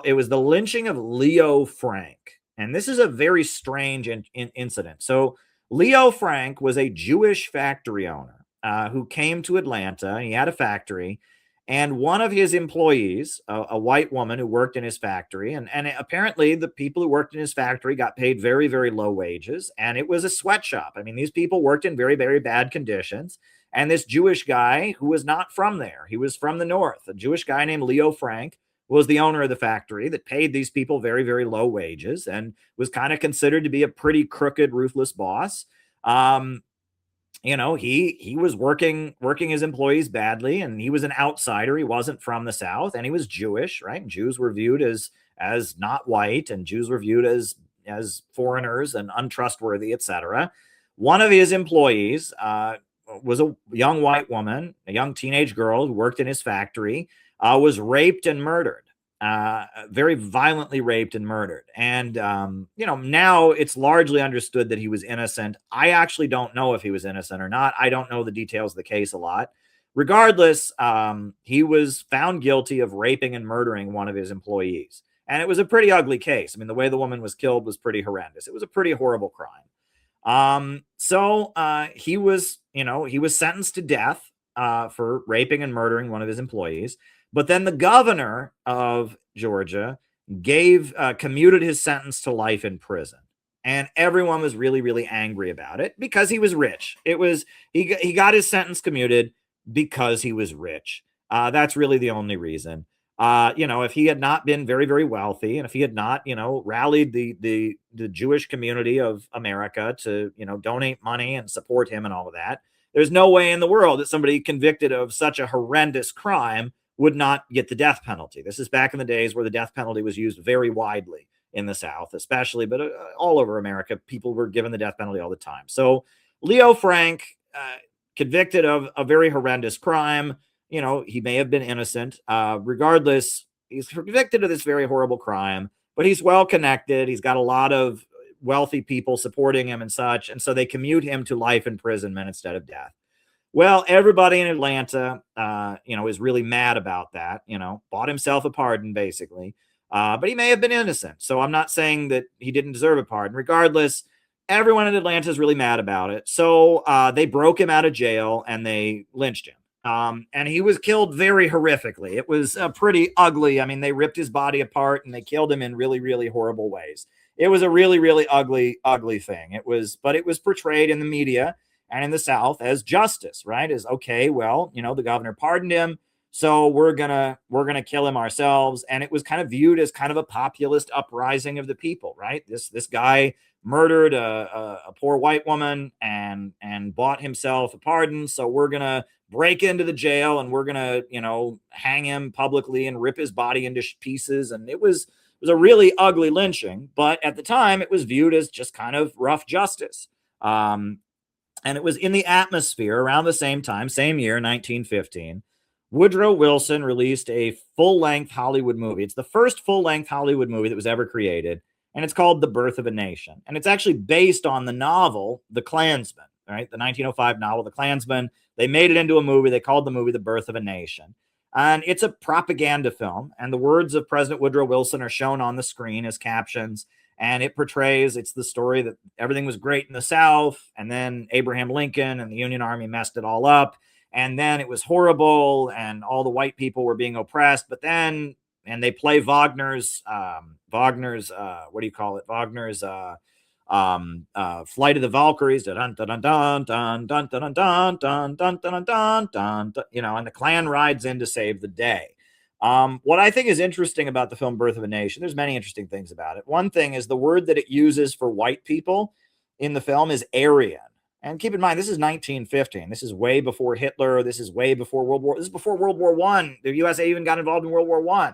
It was the lynching of Leo Frank. And this is a very strange incident. So Leo Frank was a Jewish factory owner who came to Atlanta, and he had a factory, and one of his employees, a white woman who worked in his factory, and apparently the people who worked in his factory got paid very, very low wages, and it was a sweatshop. I mean, these people worked in very, very bad conditions, and this Jewish guy, who was not from there, he was from the North, a Jewish guy named Leo Frank, was the owner of the factory that paid these people very, very low wages and was kind of considered to be a pretty crooked, ruthless boss. He was working his employees badly, and he was an outsider. He wasn't from the South, and he was Jewish, right? And Jews were viewed as not white, and Jews were viewed as foreigners and untrustworthy, etc. One of his employees was a young white woman, a young teenage girl who worked in his factory, was raped and murdered. Very violently raped and murdered. And, now it's largely understood that he was innocent. I actually don't know if he was innocent or not. I don't know the details of the case a lot. Regardless, he was found guilty of raping and murdering one of his employees. And it was a pretty ugly case. I mean, the way the woman was killed was pretty horrendous. It was a pretty horrible crime. So he was sentenced to death for raping and murdering one of his employees. But then the governor of Georgia commuted his sentence to life in prison. And everyone was really, really angry about it because he was rich. He got his sentence commuted because he was rich. That's really the only reason. If he had not been very, very wealthy, and if he had not, rallied the Jewish community of America to, donate money and support him and all of that, there's no way in the world that somebody convicted of such a horrendous crime would not get the death penalty. This is back in the days where the death penalty was used very widely in the South, especially, but all over America, people were given the death penalty all the time. So Leo Frank, convicted of a very horrendous crime, he may have been innocent. Regardless, he's convicted of this very horrible crime, but he's well connected. He's got a lot of wealthy people supporting him and such. And so they commute him to life imprisonment instead of death. Well, everybody in Atlanta, is really mad about that, bought himself a pardon, basically. But he may have been innocent. So I'm not saying that he didn't deserve a pardon. Regardless, everyone in Atlanta is really mad about it. So they broke him out of jail and they lynched him. And he was killed very horrifically. It was pretty ugly. I mean, they ripped his body apart and they killed him in really, really horrible ways. It was a really, really ugly, ugly thing. But it was portrayed in the media and in the South as justice, right? As, okay, well, the governor pardoned him, so we're gonna kill him ourselves. And it was kind of viewed as kind of a populist uprising of the people, right? This guy murdered a poor white woman and bought himself a pardon, so we're gonna break into the jail and we're gonna hang him publicly and rip his body into pieces. And it was a really ugly lynching, but at the time it was viewed as just kind of rough justice. And it was in the atmosphere around the same time, same year, 1915. Woodrow Wilson released a full-length Hollywood movie. It's the first full-length Hollywood movie that was ever created, and it's called The Birth of a Nation. And it's actually based on the novel, The Klansman, right? The 1905 novel, The Klansman. They made it into a movie. They called the movie The Birth of a Nation. And it's a propaganda film. And the words of President Woodrow Wilson are shown on the screen as captions. And it portrays, it's the story that everything was great in the South. And then Abraham Lincoln and the Union Army messed it all up. And then it was horrible and all the white people were being oppressed. But then, and they play Wagner's, what do you call it? Wagner's, Flight of the Valkyries, dun dun dun dun dun dun dun dun dun dun dun dun dun, you know, and the Klan rides in to save the day. What I think is interesting about the film Birth of a Nation, there's many interesting things about it. One thing is the word that it uses for white people in the film is Aryan. And keep in mind, this is 1915. This is way before Hitler. This is way before this is before World War I. The USA even got involved in World War I,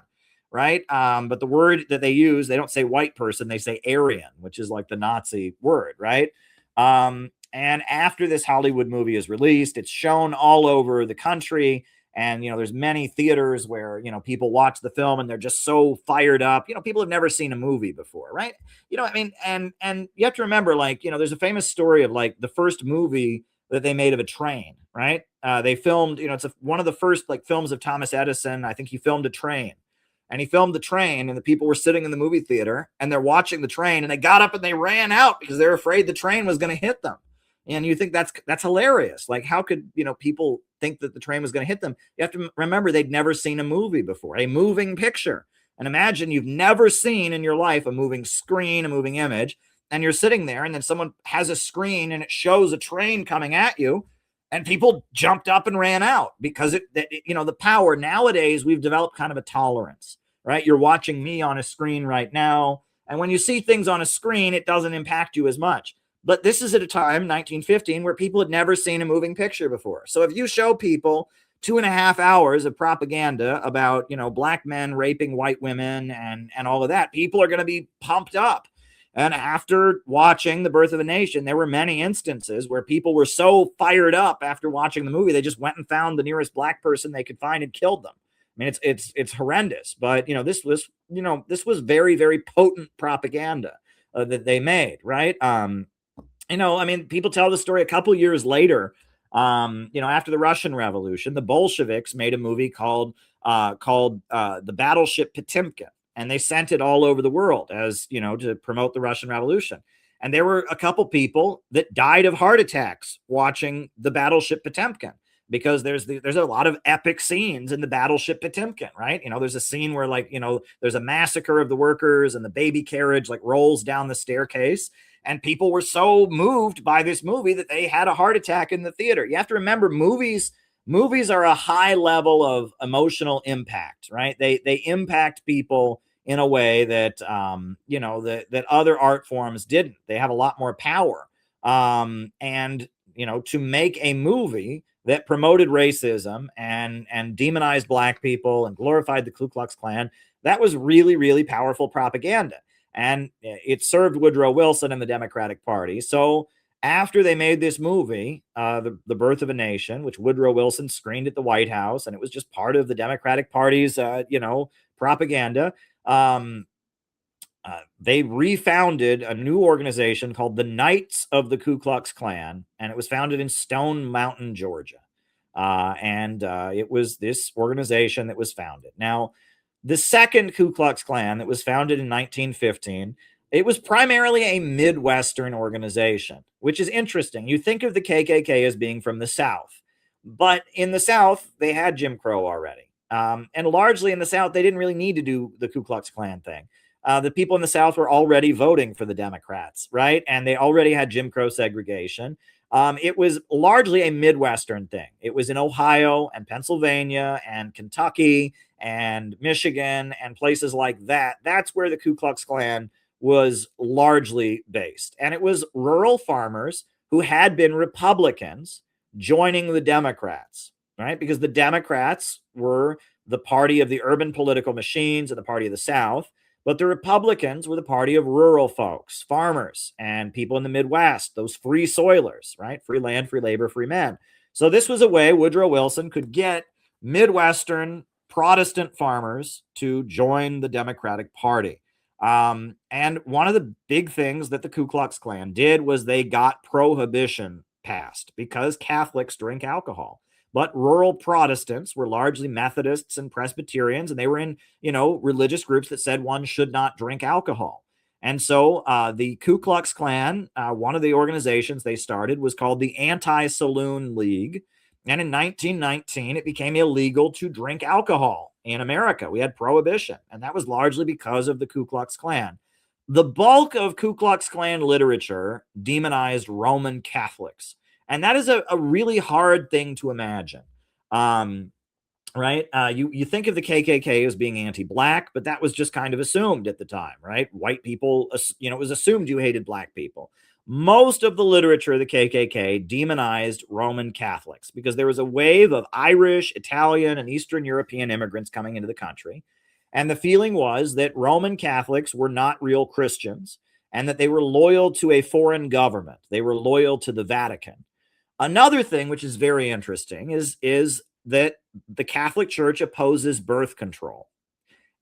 right? But the word that they use, they don't say white person, they say Aryan, which is like the Nazi word, right? And after this Hollywood movie is released, it's shown all over the country. And, you know, there's many theaters where, you know, people watch the film and they're just so fired up. You know, people have never seen a movie before, right? You know, I mean, and you have to remember, like, you know, there's a famous story of like the first movie that they made of a train, right? They filmed, you know, it's one of the first like films of Thomas Edison. I think he filmed a train. And he filmed the train, and the people were sitting in the movie theater and they're watching the train, and they got up and they ran out because they're afraid the train was going to hit them. And you think that's hilarious. Like, how could, you know, people think that the train was going to hit them? You have to remember they'd never seen a movie before, a moving picture. And imagine you've never seen in your life a moving screen, a moving image, and you're sitting there and then someone has a screen and it shows a train coming at you, and people jumped up and ran out because you know, the power. Nowadays, we've developed kind of a tolerance, right? You're watching me on a screen right now. And when you see things on a screen, it doesn't impact you as much. But this is at a time, 1915, where people had never seen a moving picture before. So if you show people 2.5 hours of propaganda about, you know, black men raping white women and all of that, people are going to be pumped up. And after watching The Birth of a Nation, there were many instances where people were so fired up after watching the movie, they just went and found the nearest black person they could find and killed them. I mean, it's horrendous. But, you know, this was very, very potent propaganda that they made, right? You know, I mean, people tell the story a couple years later, you know, after the Russian Revolution, the Bolsheviks made a movie called The Battleship Potemkin, and they sent it all over the world as, you know, to promote the Russian Revolution. And there were a couple people that died of heart attacks watching the Battleship Potemkin, because there's a lot of epic scenes in the Battleship Potemkin, right? You know, there's a scene where, like, you know, there's a massacre of the workers and the baby carriage like rolls down the staircase. And people were so moved by this movie that they had a heart attack in the theater. You have to remember, movies are a high level of emotional impact, right? They impact people in a way that, you know, that other art forms didn't. They have a lot more power. And, you know, to make a movie that promoted racism and demonized black people and glorified the Ku Klux Klan, that was really, really powerful propaganda. And it served Woodrow Wilson and the Democratic Party. So after they made this movie, the Birth of a Nation, which Woodrow Wilson screened at the White House, and it was just part of the Democratic Party's, you know, propaganda, they refounded a new organization called the Knights of the Ku Klux Klan, and it was founded in Stone Mountain, Georgia. It was this organization that was founded. Now, the second Ku Klux Klan that was founded in 1915, it was primarily a Midwestern organization, which is interesting. You think of the KKK as being from the South, but in the South, they had Jim Crow already. And largely in the South, they didn't really need to do the Ku Klux Klan thing. The people in the South were already voting for the Democrats, right? And they already had Jim Crow segregation. It was largely a Midwestern thing. It was in Ohio and Pennsylvania and Kentucky and Michigan and places like that. That's where the Ku Klux Klan was largely based. And it was rural farmers who had been Republicans joining the Democrats, right? Because the Democrats were the party of the urban political machines and the party of the South. But the Republicans were the party of rural folks, farmers, and people in the Midwest, those free soilers, right? Free land, free labor, free men. So this was a way Woodrow Wilson could get Midwestern Protestant farmers to join the Democratic Party. And one of the big things that the Ku Klux Klan did was they got prohibition passed because Catholics drink alcohol. but rural Protestants were largely Methodists and Presbyterians, and they were in, religious groups that said one should not drink alcohol. And so the Ku Klux Klan, one of the organizations they started was called the Anti-Saloon League. And in 1919, it became illegal to drink alcohol in America. We had prohibition, and that was largely because of the Ku Klux Klan. The bulk of Ku Klux Klan literature demonized Roman Catholics. And that is a really hard thing to imagine. Right? You think of the KKK as being anti-black, but that was just kind of assumed at the time, right? White people, it was assumed you hated black people. Most of the literature of the KKK demonized Roman Catholics because there was a wave of Irish, Italian, and Eastern European immigrants coming into the country. And the feeling was that Roman Catholics were not real Christians and that they were loyal to a foreign government. They were loyal to the Vatican. Another thing which is very interesting is that the Catholic Church opposes birth control.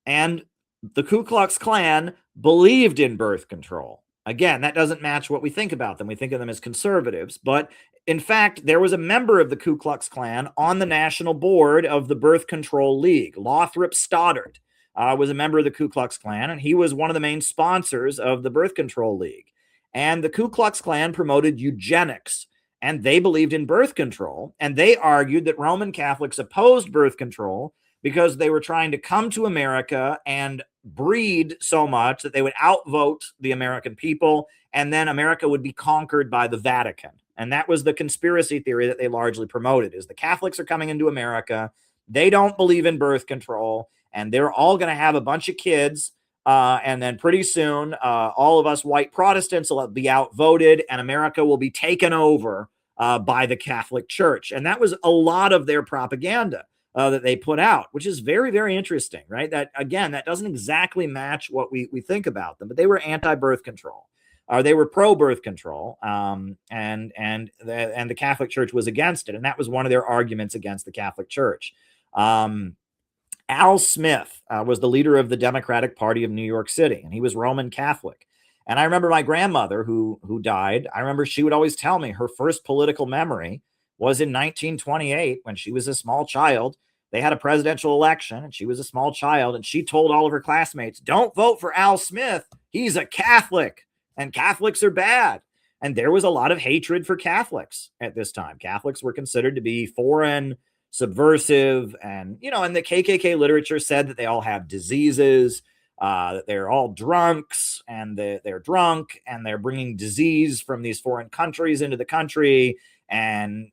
And the Ku Klux Klan believed in birth control. Again, that doesn't match what we think about them. We think of them as conservatives. But in fact, there was a member of the Ku Klux Klan on the national board of the Birth Control League. Lothrop Stoddard was a member of the Ku Klux Klan, and he was one of the main sponsors of the Birth Control League. And the Ku Klux Klan promoted eugenics, and they believed in birth control. And they argued that Roman Catholics opposed birth control because they were trying to come to America and breed so much that they would outvote the American people, and then America would be conquered by the Vatican. And that was the conspiracy theory that they largely promoted, is the Catholics are coming into America, they don't believe in birth control, and they're all going to have a bunch of kids, and then pretty soon all of us white Protestants will be outvoted, and America will be taken over by the Catholic Church. And that was a lot of their propaganda that they put out, which is very, very interesting, right? That, again, that doesn't exactly match what we think about them, but they were anti-birth control, or they were pro-birth control, and the Catholic Church was against it, and that was one of their arguments against the Catholic Church. Al Smith was the leader of the Democratic Party of New York City, and he was Roman Catholic. And I remember my grandmother who died, I remember she would always tell me her first political memory was in 1928 when she was a small child. They had a presidential election and she was a small child, and she told all of her classmates, don't vote for Al Smith. He's a Catholic and Catholics are bad. And there was a lot of hatred for Catholics at this time. Catholics were considered to be foreign, subversive, and, and the KKK literature said that they all have diseases, that they're all drunks, and they're drunk and they're bringing disease from these foreign countries into the country. And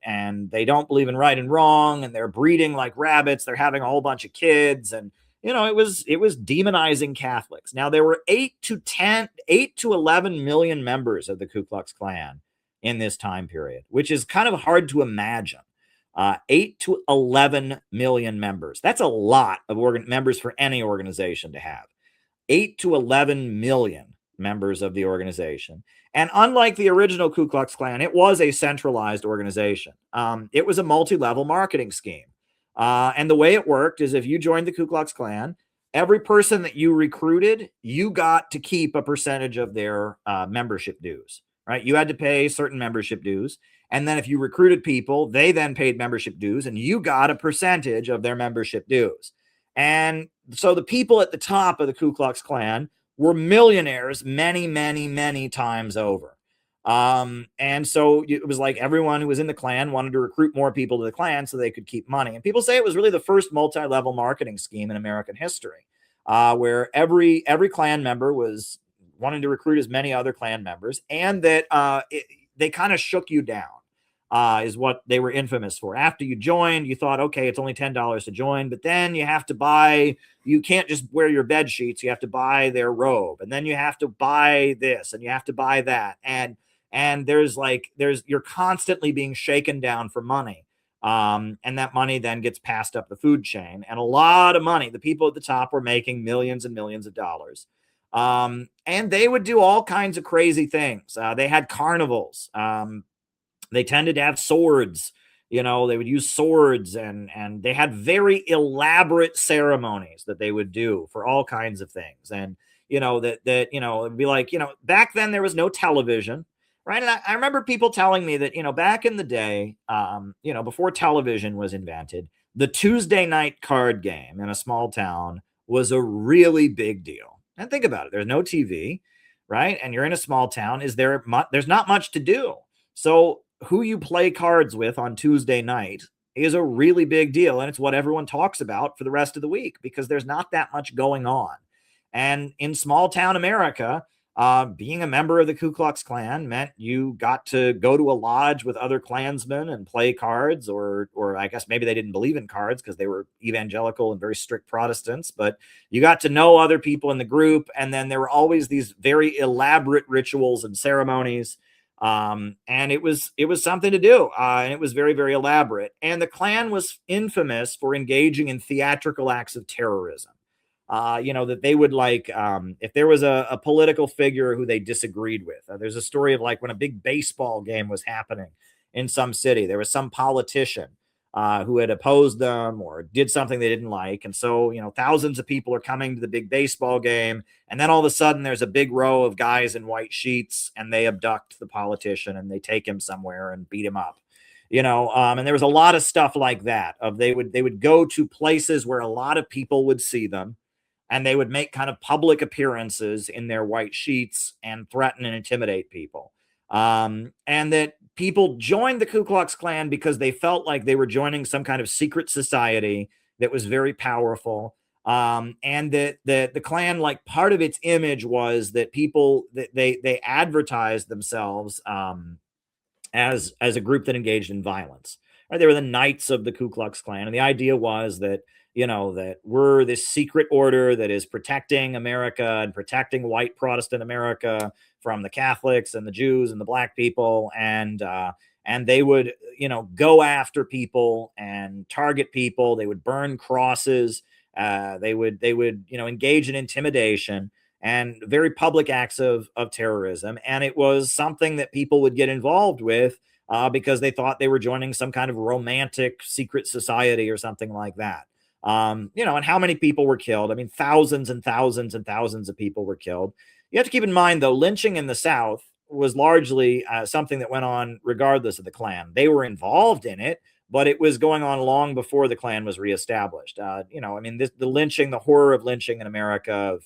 they don't believe in right and wrong, and they're breeding like rabbits. They're having a whole bunch of kids, and it was demonizing Catholics. Now there were 8 to 11 million members of the Ku Klux Klan in this time period, which is kind of hard to imagine. 8 to 11 million members. That's a lot of members for any organization to have. 8 to 11 million members of the organization. And unlike the original Ku Klux Klan, it was a centralized organization. It was a multi-level marketing scheme. And the way it worked is if you joined the Ku Klux Klan, every person that you recruited, you got to keep a percentage of their membership dues, right? You had to pay certain membership dues. And then if you recruited people, they then paid membership dues, and you got a percentage of their membership dues. And so the people at the top of the Ku Klux Klan were millionaires many, many, many times over. And so it was like everyone who was in the Klan wanted to recruit more people to the Klan so they could keep money. And people say it was really the first multi-level marketing scheme in American history, where every Klan member was wanting to recruit as many other Klan members, and that they kind of shook you down. Is what they were infamous for. After you joined, you thought, okay, it's only $10 to join, but then you have to you can't just wear your bed sheets. You have to buy their robe, and then you have to buy this, and you have to buy that. And you're constantly being shaken down for money. And that money then gets passed up the food chain, and a lot of money. The people at the top were making millions and millions of dollars. And they would do all kinds of crazy things. They had carnivals. They tended to have swords, they would use swords, and they had very elaborate ceremonies that they would do for all kinds of things. And, it'd be like, back then there was no television, right? And I remember people telling me that, back in the day, before television was invented, the Tuesday night card game in a small town was a really big deal. And think about it. There's no TV, right? And you're in a small town. There's not much to do. So who you play cards with on Tuesday night is a really big deal. And it's what everyone talks about for the rest of the week because there's not that much going on. And in small town America, being a member of the Ku Klux Klan meant you got to go to a lodge with other Klansmen and play cards, or I guess maybe they didn't believe in cards because they were evangelical and very strict Protestants, but you got to know other people in the group. And then there were always these very elaborate rituals and ceremonies. And it was something to do. And it was very, very elaborate. And the Klan was infamous for engaging in theatrical acts of terrorism. That they would if there was a political figure who they disagreed with. There's a story of when a big baseball game was happening in some city, there was some politician who had opposed them or did something they didn't like. And so, thousands of people are coming to the big baseball game. And then all of a sudden there's a big row of guys in white sheets and they abduct the politician and they take him somewhere and beat him up. And there was a lot of stuff like that they would go to places where a lot of people would see them. And they would make kind of public appearances in their white sheets and threaten and intimidate people. And that people joined the Ku Klux Klan because they felt like they were joining some kind of secret society that was very powerful. And that the Klan, part of its image was that people that they advertised themselves as a group that engaged in violence. Right? They were the Knights of the Ku Klux Klan, and the idea was that that we're this secret order that is protecting America and protecting white Protestant America from the Catholics and the Jews and the black people. And they would, go after people and target people. They would burn crosses. They would, engage in intimidation and very public acts of terrorism. And it was something that people would get involved with because they thought they were joining some kind of romantic secret society or something like that. And how many people were killed? I mean, thousands and thousands and thousands of people were killed. You have to keep in mind, though, lynching in the South was largely something that went on regardless of the Klan. They were involved in it, but it was going on long before the Klan was reestablished. The lynching, the horror of lynching in America, of,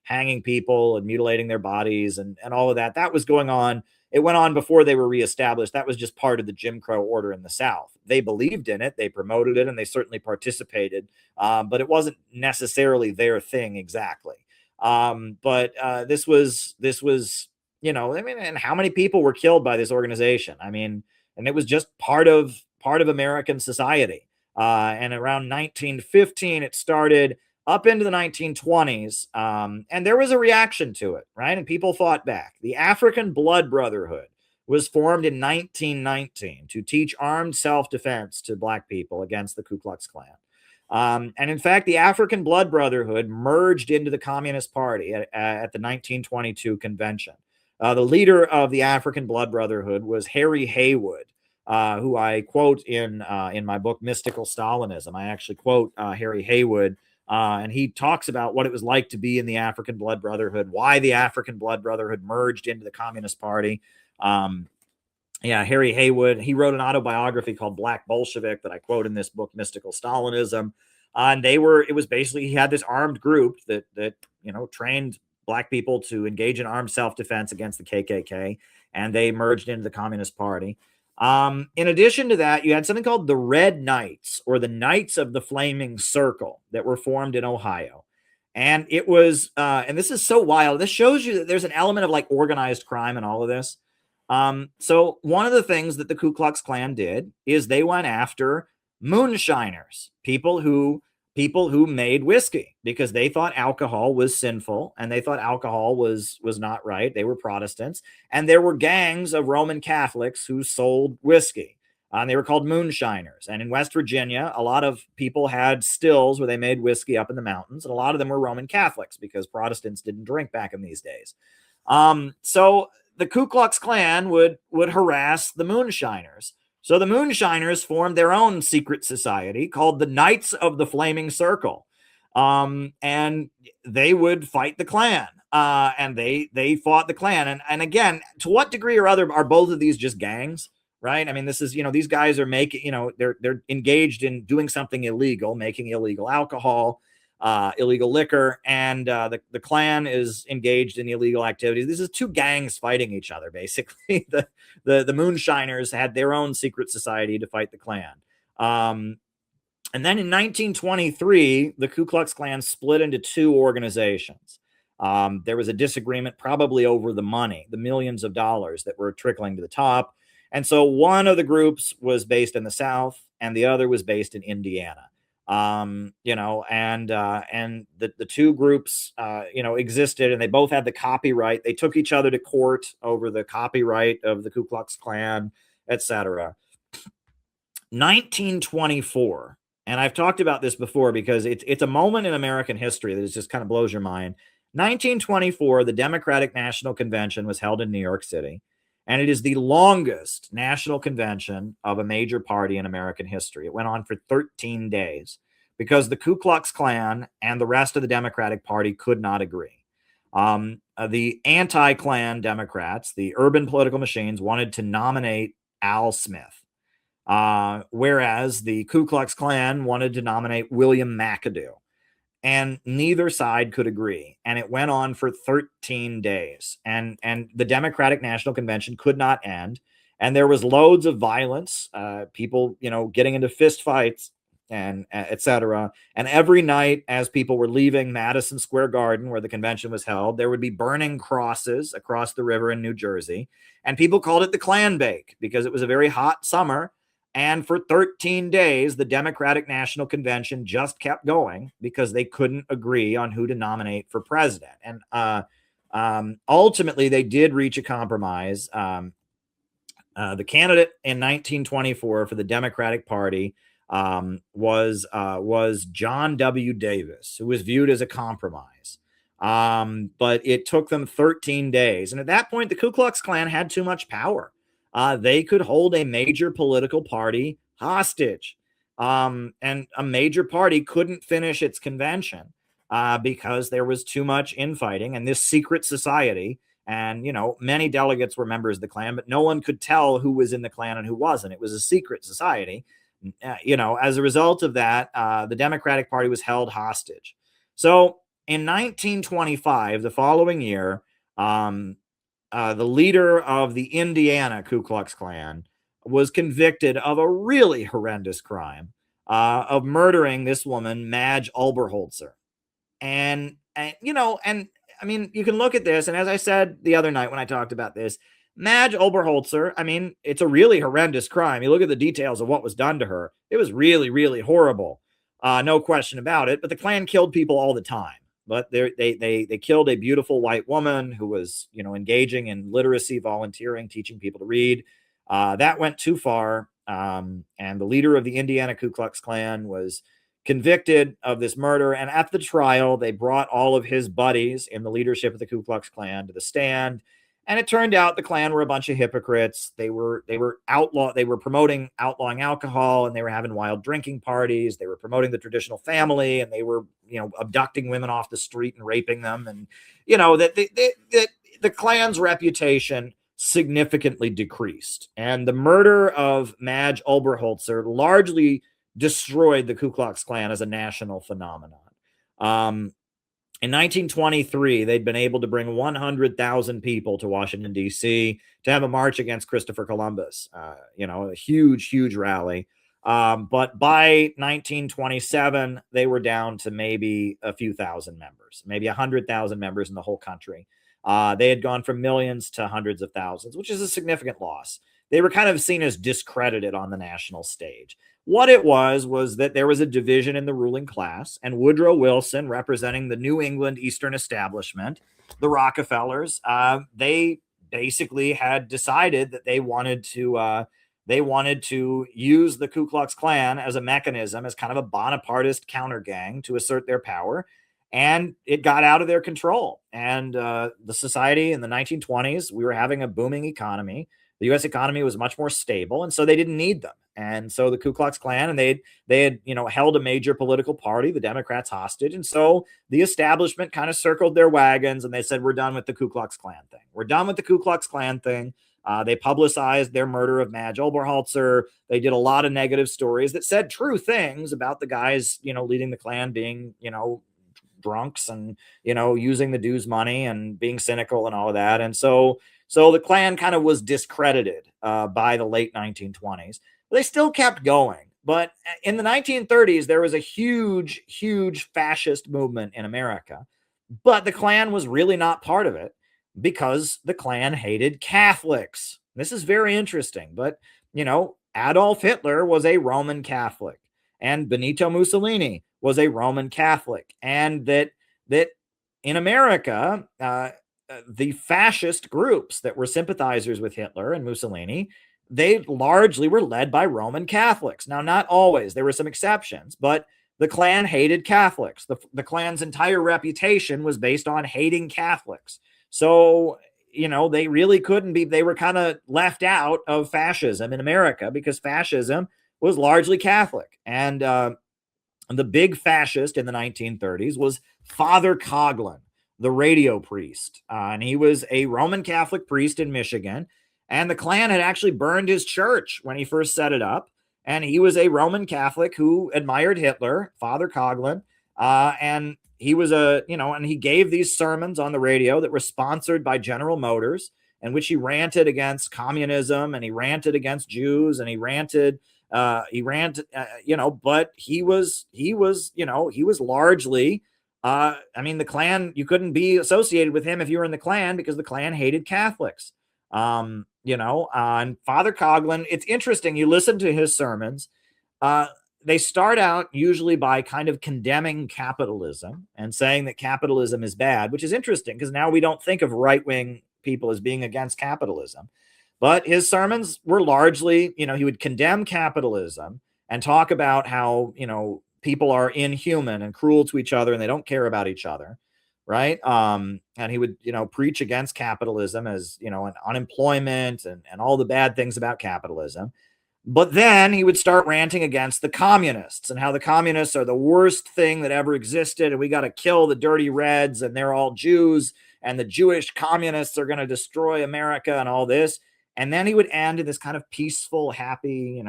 hanging people and mutilating their bodies and all of that, that was going on. It went on before they were reestablished. That was just part of the Jim Crow order in the South. They believed in it, they promoted it, and they certainly participated, but it wasn't necessarily their thing exactly. But this was, and how many people were killed by this organization? And it was just part of American society. And around 1915, it started up into the 1920s, and there was a reaction to it, right? And people fought back. The African Blood Brotherhood was formed in 1919 to teach armed self-defense to black people against the Ku Klux Klan. And in fact, the African Blood Brotherhood merged into the Communist Party at the 1922 convention. The leader of the African Blood Brotherhood was Harry Haywood, who I quote in my book, Mystical Stalinism. I actually quote Harry Haywood, and he talks about what it was like to be in the African Blood Brotherhood, why the African Blood Brotherhood merged into the Communist Party. Harry Haywood, he wrote an autobiography called Black Bolshevik that I quote in this book, Mystical Stalinism. And it was basically, he had this armed group that trained black people to engage in armed self-defense against the KKK, and they merged into the Communist Party. In addition to that, you had something called the Red Knights, or the Knights of the Flaming Circle, that were formed in Ohio. And it was, and this is so wild. This shows you that there's an element of organized crime in all of this. So one of the things that the Ku Klux Klan did is they went after moonshiners, people who made whiskey, because they thought alcohol was sinful and they thought alcohol was not right. They were Protestants, and there were gangs of Roman Catholics who sold whiskey. They were called moonshiners. And in West Virginia, a lot of people had stills where they made whiskey up in the mountains, and a lot of them were Roman Catholics because Protestants didn't drink back in these days. So the Ku Klux Klan would harass the moonshiners. So the moonshiners formed their own secret society called the Knights of the Flaming Circle. And they would fight the Klan. and they fought the Klan. And again, to what degree or other are both of these just gangs? Right. I mean, this is, these guys are making, they're engaged in doing something illegal, making illegal alcohol, illegal liquor, and the Klan is engaged in illegal activities. This is two gangs fighting each other, basically. The Moonshiners had their own secret society to fight the Klan. And then in 1923, the Ku Klux Klan split into two organizations. There was a disagreement, probably over the money, the millions of dollars that were trickling to the top. And so one of the groups was based in the South and the other was based in Indiana. And the two groups, existed, and they both had the copyright. They took each other to court over the copyright of the Ku Klux Klan, etc. 1924, and I've talked about this before because it's a moment in American history that just kind of blows your mind. 1924, the Democratic National Convention was held in New York City. And it is the longest national convention of a major party in American history. It went on for 13 days because the Ku Klux Klan and the rest of the Democratic Party could not agree. The anti-Klan Democrats, the urban political machines, wanted to nominate Al Smith, whereas the Ku Klux Klan wanted to nominate William McAdoo. And neither side could agree. And it went on for 13 days. And the Democratic National Convention could not end. And there was loads of violence, people, getting into fist fights and et cetera. And every night as people were leaving Madison Square Garden, where the convention was held, there would be burning crosses across the river in New Jersey. And people called it the Klan Bake because it was a very hot summer. And for 13 days, the Democratic National Convention just kept going because they couldn't agree on who to nominate for president. And ultimately, they did reach a compromise. The candidate in 1924 for the Democratic Party was John W. Davis, who was viewed as a compromise. But it took them 13 days. And at that point, the Ku Klux Klan had too much power. They could hold a major political party hostage. And a major party couldn't finish its convention because there was too much infighting and this secret society. And, many delegates were members of the Klan, but no one could tell who was in the Klan and who wasn't. It was a secret society. As a result of that, the Democratic Party was held hostage. So in 1925, the following year, the leader of the Indiana Ku Klux Klan was convicted of a really horrendous crime of murdering this woman, Madge Oberholzer. And I mean, you can look at this, and as I said the other night when I talked about this, Madge Oberholzer, I mean, it's a really horrendous crime. You look at the details of what was done to her. It was really, really horrible. No question about it. But the Klan killed people all the time. But they killed a beautiful white woman who was, engaging in literacy, volunteering, teaching people to read. That went too far. And the leader of the Indiana Ku Klux Klan was convicted of this murder. And at the trial, they brought all of his buddies in the leadership of the Ku Klux Klan to the stand. And it turned out the Klan were a bunch of hypocrites. They were promoting outlawing alcohol, and they were having wild drinking parties. They were promoting the traditional family, and they were, abducting women off the street and raping them. And, that the Klan's reputation significantly decreased. And the murder of Madge Oberholzer largely destroyed the Ku Klux Klan as a national phenomenon. In 1923, they'd been able to bring 100,000 people to Washington, D.C. to have a march against Christopher Columbus, a huge, huge rally. But by 1927, they were down to maybe a few thousand members, maybe 100,000 members in the whole country. They had gone from millions to hundreds of thousands, which is a significant loss. They were kind of seen as discredited on the national stage. What it was that there was a division in the ruling class, and Woodrow Wilson, representing the New England Eastern establishment, the Rockefellers, they basically had decided that they wanted to use the Ku Klux Klan as a mechanism, as kind of a Bonapartist counter gang to assert their power. And it got out of their control. And the society in the 1920s, we were having a booming economy. The U.S. economy was much more stable, and so they didn't need them. And so the Ku Klux Klan, and they had, held a major political party, the Democrats, hostage. And so the establishment kind of circled their wagons and they said, we're done with the Ku Klux Klan thing. We're done with the Ku Klux Klan thing. They publicized their murder of Madge Oberholzer. They did a lot of negative stories that said true things about the guys, leading the Klan being, drunks and, using the dues money and being cynical and all of that. And so the Klan kind of was discredited by the late 1920s. They still kept going. But in the 1930s, there was a huge, huge fascist movement in America. But the Klan was really not part of it because the Klan hated Catholics. This is very interesting. But, Adolf Hitler was a Roman Catholic and Benito Mussolini was a Roman Catholic. And that in America, the fascist groups that were sympathizers with Hitler and Mussolini, they largely were led by Roman Catholics. Now, not always. There were some exceptions, but the Klan hated Catholics. The Klan's entire reputation was based on hating Catholics. So, they really couldn't be, they were kind of left out of fascism in America because fascism was largely Catholic. And the big fascist in the 1930s was Father Coughlin, the radio priest. And he was a Roman Catholic priest in Michigan. And the Klan had actually burned his church when he first set it up. And he was a Roman Catholic who admired Hitler, Father Coughlin. And he was and he gave these sermons on the radio that were sponsored by General Motors, in which he ranted against communism and he ranted against Jews and he ranted, but he was largely, the Klan, you couldn't be associated with him if you were in the Klan because the Klan hated Catholics. And Father Coughlin, it's interesting. You listen to his sermons. They start out usually by kind of condemning capitalism and saying that capitalism is bad, which is interesting because now we don't think of right-wing people as being against capitalism. But his sermons were largely, he would condemn capitalism and talk about how, people are inhuman and cruel to each other and they don't care about each other. Right. And he would, preach against capitalism as, and unemployment and all the bad things about capitalism. But then he would start ranting against the communists and how the communists are the worst thing that ever existed. And we got to kill the dirty Reds and they're all Jews and the Jewish communists are going to destroy America and all this. And then he would end in this kind of peaceful, happy,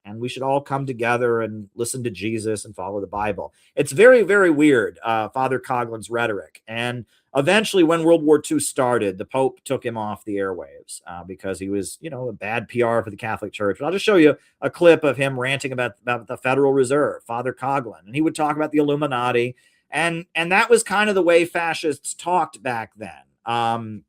and we should all come together and listen to Jesus and follow the Bible. It's very, very weird, Father Coughlin's rhetoric. And eventually, when World War II started, the Pope took him off the airwaves because he was, a bad PR for the Catholic Church. But I'll just show you a clip of him ranting about the Federal Reserve, Father Coughlin. And he would talk about the Illuminati. And that was kind of the way fascists talked back then,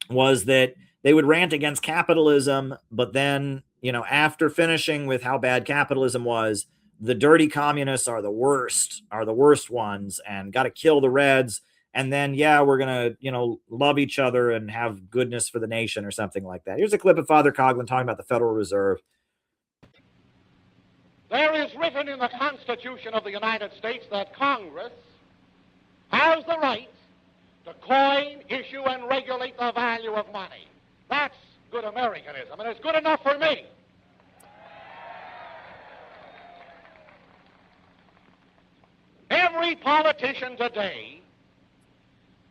was that they would rant against capitalism, but then, after finishing with how bad capitalism was, the dirty communists are the worst ones and got to kill the Reds. And then, we're going to, love each other and have goodness for the nation or something like that. Here's a clip of Father Coughlin talking about the Federal Reserve. There is written in the Constitution of the United States that Congress has the right to coin, issue, and regulate the value of money. That's good Americanism, and it's good enough for me. Every politician today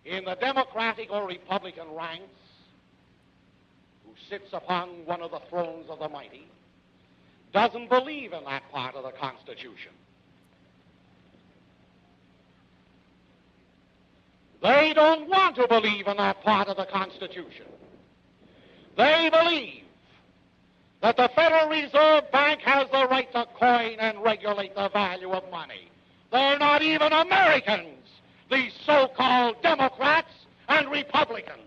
in the Democratic or Republican ranks who sits upon one of the thrones of the mighty doesn't believe in that part of the Constitution. They don't want to believe in that part of the Constitution. They believe that the Federal Reserve Bank has the right to coin and regulate the value of money. They're not even Americans, these so-called Democrats and Republicans.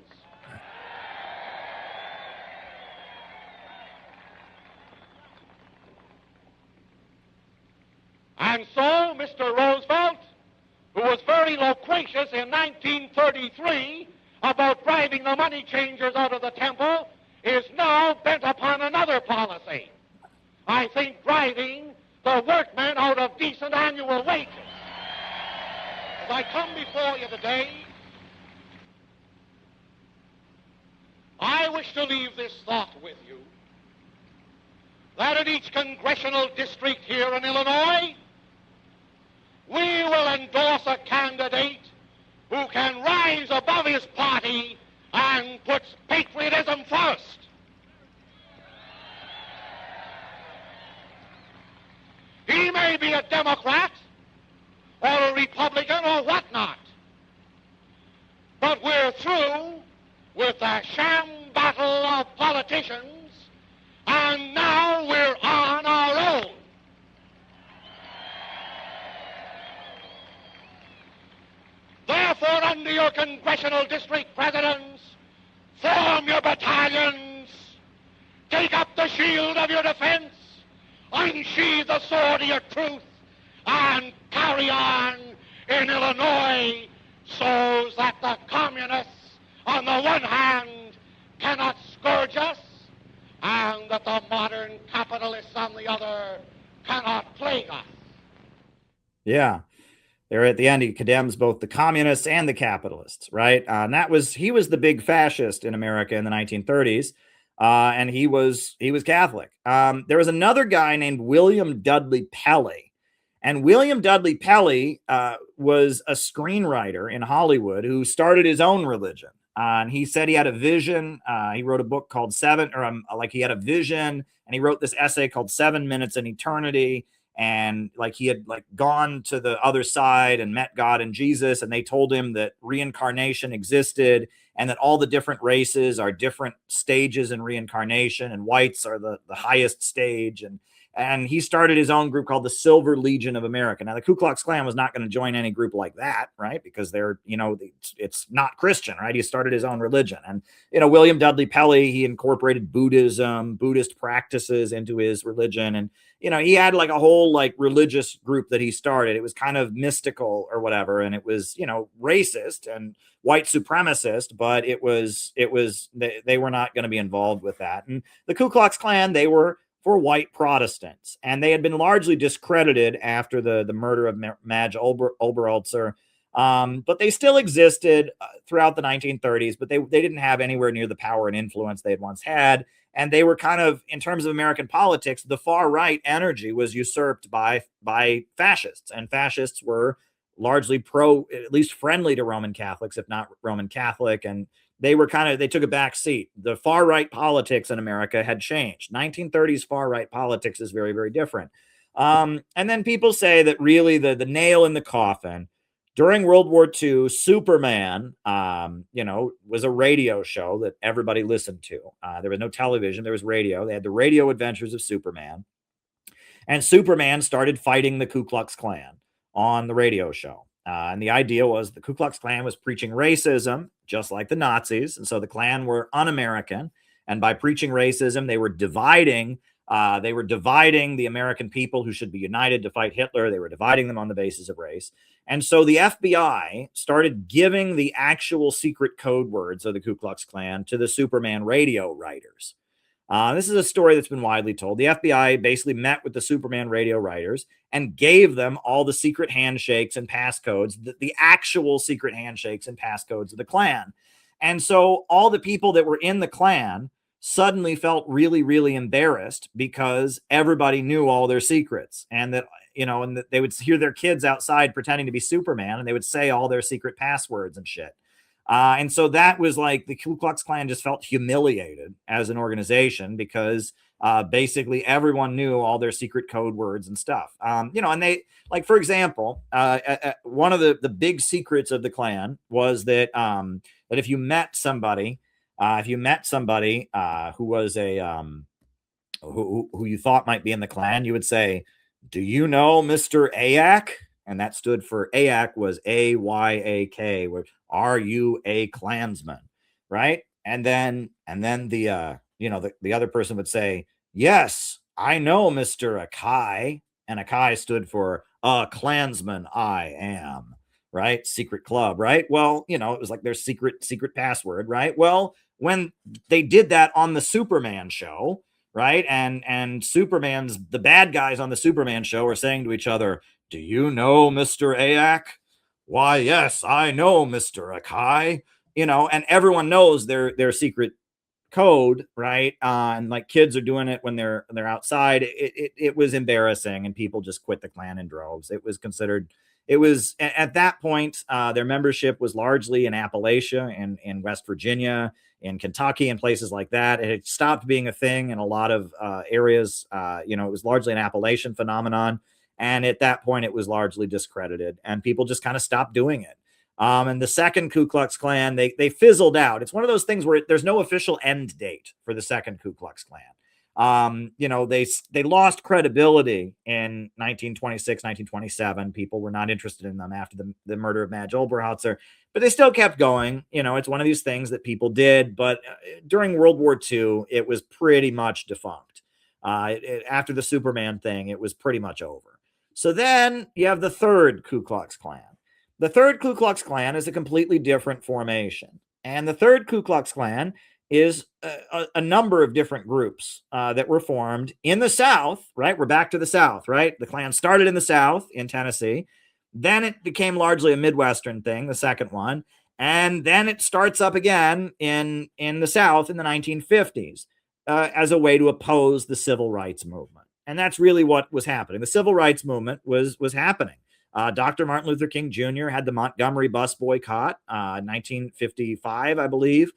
And so Mr. Roosevelt, who was very loquacious in 1933 about driving the money changers out of the temple, is now bent upon another policy. I think driving the workmen out of decent annual wages. As I come before you today, I wish to leave this thought with you. that in each congressional district here in Illinois, we will endorse a candidate who can rise above his party and puts patriotism first. He may be a Democrat or a Republican or whatnot, but we're through with the sham battle of politicians, and now we're on our own. Therefore, under your congressional district presidents, form your battalions, take up the shield of your defense, unsheathe the sword of your truth, and carry on in Illinois so that the communists, on the one hand, cannot scourge us, and that the modern capitalists, on the other, cannot plague us. Yeah. There at the end, he condemns both the communists and the capitalists, right? And he was the big fascist in America in the 1930s, and he was Catholic. There was another guy named William Dudley Pelley, and William Dudley Pelley was a screenwriter in Hollywood who started his own religion. And he said he had a vision. He wrote a book called he had a vision, and he wrote this essay called 7 Minutes in Eternity. And like he had gone to the other side and met God and Jesus, and they told him that reincarnation existed and that all the different races are different stages in reincarnation, and whites are the highest stage. And he started his own group called the Silver Legion of America. Now, the Ku Klux Klan was not going to join any group like that, right? Because it's not Christian, right? He started his own religion. And, William Dudley Pelley, he incorporated Buddhism, Buddhist practices into his religion. And, he had a whole religious group that he started. It was kind of mystical or whatever. And it was, racist and white supremacist, but they were not going to be involved with that. And the Ku Klux Klan, they were for white Protestants, and they had been largely discredited after the murder of Madge Oberholzer, but they still existed throughout the 1930s, but they didn't have anywhere near the power and influence they had once had, and they were kind of, in terms of American politics, the far-right energy was usurped by fascists, and fascists were largely at least friendly to Roman Catholics, if not Roman Catholic, and they took a back seat. The far right politics in America had changed. 1930s far right politics is very, very different. And then people say that really the nail in the coffin during World War II, Superman, was a radio show that everybody listened to. There was no television, there was radio. They had the radio adventures of Superman. And Superman started fighting the Ku Klux Klan on the radio show. And the idea was the Ku Klux Klan was preaching racism, just like the Nazis. And so the Klan were un-American. And by preaching racism, they were dividing the American people who should be united to fight Hitler. They were dividing them on the basis of race. And so the FBI started giving the actual secret code words of the Ku Klux Klan to the Superman radio writers. This is a story that's been widely told. The FBI basically met with the Superman radio writers and gave them all the secret handshakes and passcodes, the actual secret handshakes and passcodes of the Klan. And so all the people that were in the Klan suddenly felt really, really embarrassed because everybody knew all their secrets, and that they would hear their kids outside pretending to be Superman, and they would say all their secret passwords and shit. And so that was the Ku Klux Klan just felt humiliated as an organization because basically everyone knew all their secret code words and stuff. And they, for example, one of the big secrets of the Klan was that if you met somebody, who was who you thought might be in the Klan, you would say, "Do you know Mr. Ayak?" And that stood for AYAK was AYAK, where are you a Klansman, right? And then the other person would say, "Yes, I know Mr. Akai," and Akai stood for a Klansman I am, right? Secret club, right? Well, it was like their secret password, right? Well, when they did that on the Superman show, right? And the bad guys on the Superman show are saying to each other, "Do you know Mr. Ayak?" "Why, yes, I know Mr. Akai." And everyone knows their secret code, right? And like kids are doing it when they're outside. It was embarrassing, and people just quit the Klan in droves. It was considered. It was at that point, their membership was largely in Appalachia and in West Virginia, in Kentucky, and places like that. It had stopped being a thing in a lot of areas. It was largely an Appalachian phenomenon, and at that point, it was largely discredited, and people just kind of stopped doing it. And the second Ku Klux Klan, they fizzled out. It's one of those things where there's no official end date for the second Ku Klux Klan. They lost credibility in 1926, 1927. People were not interested in them after the murder of Madge Oberholzer, but they still kept going. It's one of these things that people did. But during World War II, it was pretty much defunct. After the Superman thing, it was pretty much over. So then you have the third Ku Klux Klan. The third Ku Klux Klan is a completely different formation. And the third Ku Klux Klan is a number of different groups that were formed in the South, right? We're back to the South, right? The Klan started in the South in Tennessee. Then it became largely a Midwestern thing, the second one. And then it starts up again in the South in the 1950s as a way to oppose the civil rights movement. And that's really what was happening. The civil rights movement was happening. Dr. Martin Luther King Jr. had the Montgomery bus boycott, 1955, I believe.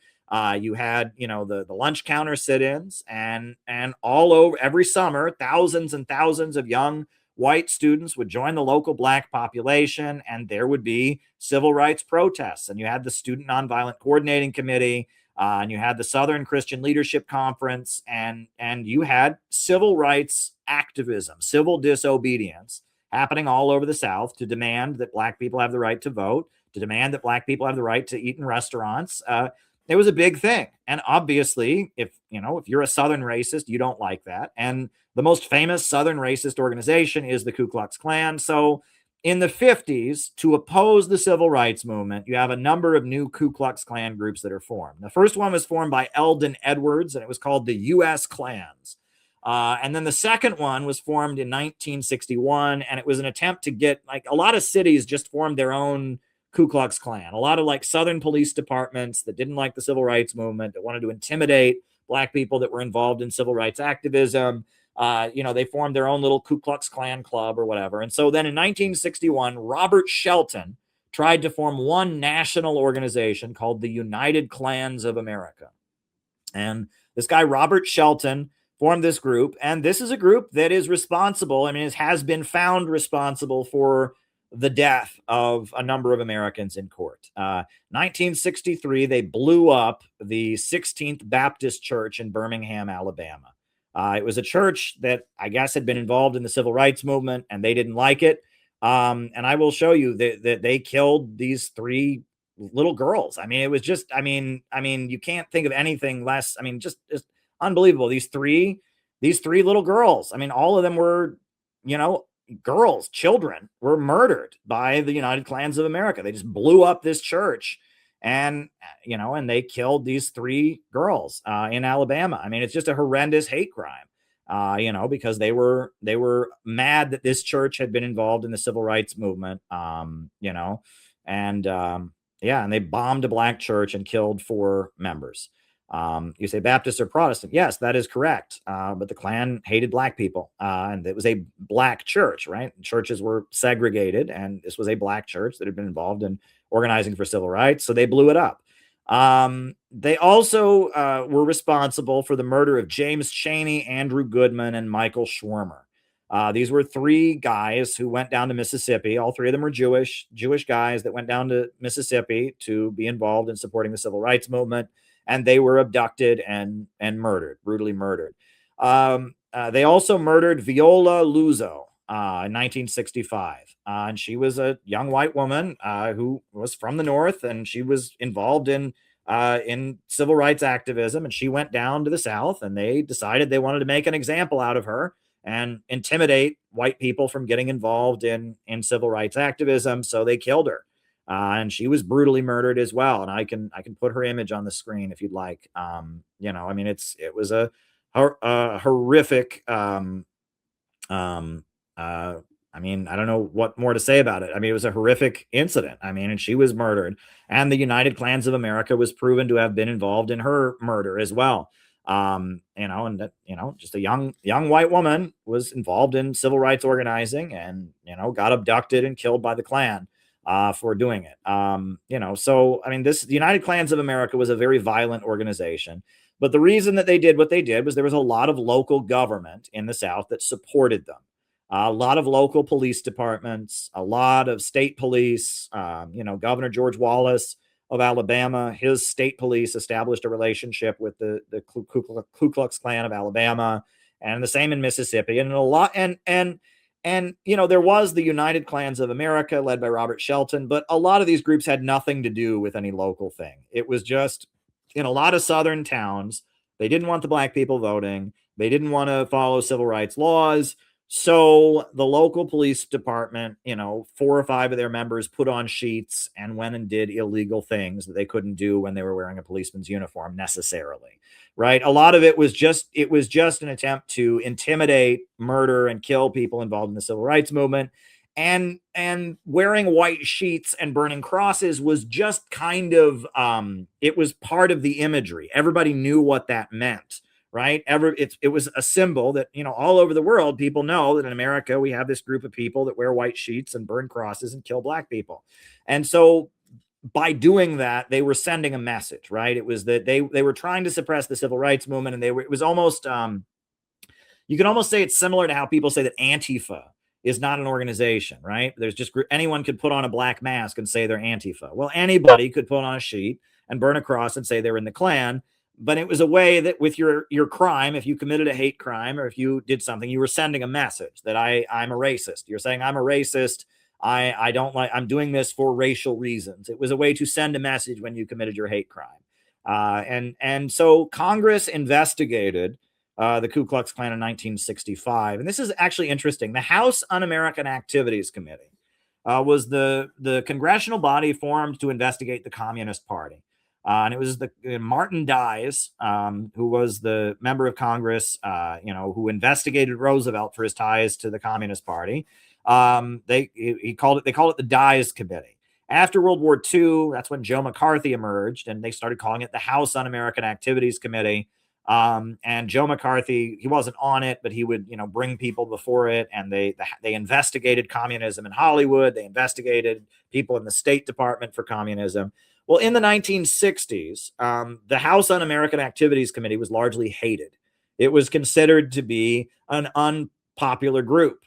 You had, the lunch counter sit-ins, and all over every summer, thousands and thousands of young white students would join the local black population, and there would be civil rights protests. And you had the Student Nonviolent Coordinating Committee, and you had the Southern Christian Leadership Conference, and you had civil rights activism, civil disobedience happening all over the South to demand that black people have the right to vote, to demand that black people have the right to eat in restaurants. It was a big thing. And obviously, if you're a Southern racist, you don't like that. And the most famous Southern racist organization is the Ku Klux Klan. So in the 50s, to oppose the civil rights movement, you have a number of new Ku Klux Klan groups that are formed. The first one was formed by Eldon Edwards, and it was called the U.S. Klans. And then the second one was formed in 1961, and it was an attempt to get, like, a lot of cities just formed their own Ku Klux Klan. A lot of like Southern police departments that didn't like the civil rights movement, that wanted to intimidate black people that were involved in civil rights activism. They formed their own little Ku Klux Klan club or whatever. And so then in 1961, Robert Shelton tried to form one national organization called the United Klans of America. And this guy, Robert Shelton, formed this group. And this is a group that is responsible. It has been found responsible for the death of a number of Americans in court. 1963, they blew up the 16th Baptist Church in Birmingham, Alabama. It was a church that I guess had been involved in the civil rights movement, and they didn't like it. And I will show you that they killed these three little girls. It was just, you can't think of anything less. Just unbelievable. These three little girls. All of them were, girls, children were murdered by the United Klans of America. They just blew up this church, and they killed these three girls in Alabama. It's just a horrendous hate crime, because they were mad that this church had been involved in the civil rights movement, and they bombed a black church and killed 4 members. You say Baptist or Protestant? Yes, that is correct. But the Klan hated black people, and it was a black church, right? Churches were segregated, and this was a black church that had been involved in organizing for civil rights, so they blew it up. They also were responsible for the murder of James Chaney, Andrew Goodman, and Michael Schwermer. These were 3 guys who went down to Mississippi. All 3 of them were Jewish guys that went down to Mississippi to be involved in supporting the civil rights movement. And they were abducted and murdered, brutally murdered. They also murdered Viola Luzo in 1965. And she was a young white woman who was from the North, and she was involved in civil rights activism. And she went down to the South, and they decided they wanted to make an example out of her and intimidate white people from getting involved in civil rights activism. So they killed her. And she was brutally murdered as well. And I can put her image on the screen if you'd like. It was a horrific I mean, I don't know what more to say about it. I mean, it was a horrific incident. I mean, and she was murdered, and the United Klans of America was proven to have been involved in her murder as well. And that, just a young white woman was involved in civil rights organizing, and got abducted and killed by the Klan for doing it. So I mean, the United Klans of America was a very violent organization. But the reason that they did what they did was there was a lot of local government in the South that supported them. A lot of local police departments, a lot of state police. Governor George Wallace of Alabama, his state police established a relationship with the Ku Klux Klan of Alabama, and the same in Mississippi, and a lot and there was the United Klans of America led by Robert Shelton, but a lot of these groups had nothing to do with any local thing. It was just in a lot of southern towns, they didn't want the black people voting. They didn't want to follow civil rights laws. So the local police department, 4 or 5 of their members put on sheets and went and did illegal things that they couldn't do when they were wearing a policeman's uniform necessarily, right? A lot of it was just an attempt to intimidate, murder, and kill people involved in the civil rights movement. And wearing white sheets and burning crosses was just kind of it was part of the imagery. Everybody knew what that meant, right? It was a symbol that, all over the world, people know that in America, we have this group of people that wear white sheets and burn crosses and kill black people. And so by doing that, they were sending a message, right? It was that they were trying to suppress the civil rights movement. And it was almost, you can almost say it's similar to how people say that Antifa is not an organization, right? There's just anyone could put on a black mask and say they're Antifa. Well, anybody could put on a sheet and burn a cross and say they're in the Klan. But it was a way that with your crime, if you committed a hate crime or if you did something, you were sending a message that I'm a racist. You're saying I'm a racist. I don't like, I'm doing this for racial reasons. It was a way to send a message when you committed your hate crime. And so Congress investigated the Ku Klux Klan in 1965. And this is actually interesting. The House Un-American Activities Committee was the congressional body formed to investigate the Communist Party. And it was Martin Dies, who was the member of Congress, who investigated Roosevelt for his ties to the Communist Party. They called it the Dies Committee. After World War II, that's when Joe McCarthy emerged, and they started calling it the House Un-American Activities Committee. And Joe McCarthy, he wasn't on it, but he would, bring people before it. And they investigated communism in Hollywood. They investigated people in the State Department for communism. Well, in the 1960s, the House Un-American Activities Committee was largely hated. It was considered to be an unpopular group.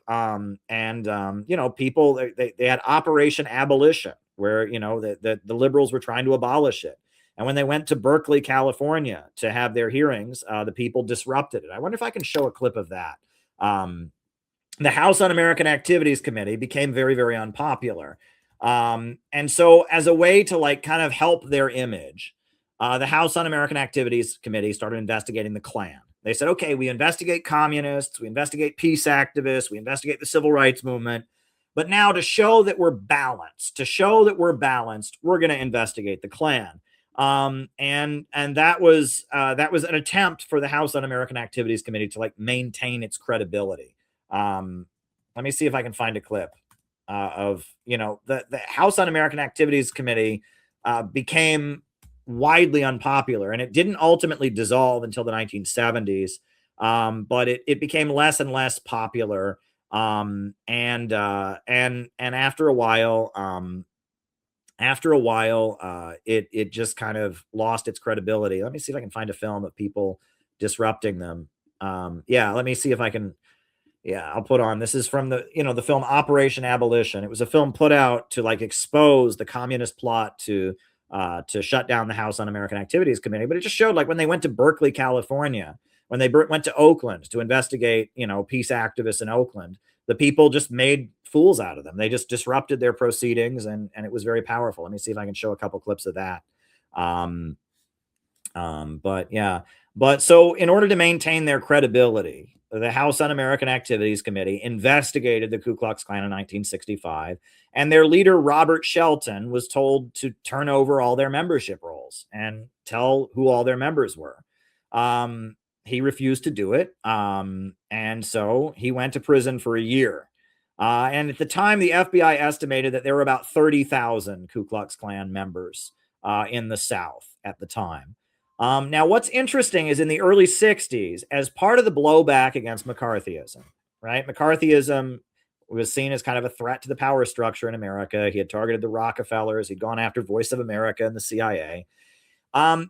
People, they had Operation Abolition, where, the liberals were trying to abolish it. And when they went to Berkeley, California to have their hearings, the people disrupted it. I wonder if I can show a clip of that. The House Un-American Activities Committee became very, very unpopular. And so as a way to kind of help their image, the House Un-American Activities Committee started investigating the Klan. They said, okay, we investigate communists, we investigate peace activists, we investigate the civil rights movement. But now to show that we're balanced, we're going to investigate the Klan. And that was an attempt for the House Un-American Activities Committee to maintain its credibility. Let me see if I can find a clip of the House Un-American Activities Committee became widely unpopular, and it didn't ultimately dissolve until the 1970s. But it became less and less popular. And after a while, it just kind of lost its credibility. Let me see if I can find a film of people disrupting them. Let me see if I can. Yeah, I'll put on. This is from the film Operation Abolition. It was a film put out to expose the communist plot to shut down the House Un-American Activities Committee. But it just showed when they went to Berkeley, California, when they went to Oakland to investigate, peace activists in Oakland, the people just made fools out of them. They just disrupted their proceedings, and it was very powerful. Let me see if I can show a couple clips of that. But so in order to maintain their credibility, the House Un-American Activities Committee investigated the Ku Klux Klan in 1965, and their leader, Robert Shelton, was told to turn over all their membership rolls and tell who all their members were. He refused to do it, and so he went to prison for a year. And at the time, the FBI estimated that there were about 30,000 Ku Klux Klan members in the South at the time. Now, what's interesting is in the early 60s, as part of the blowback against McCarthyism, right? McCarthyism was seen as kind of a threat to the power structure in America. He had targeted the Rockefellers. He'd gone after Voice of America and the CIA.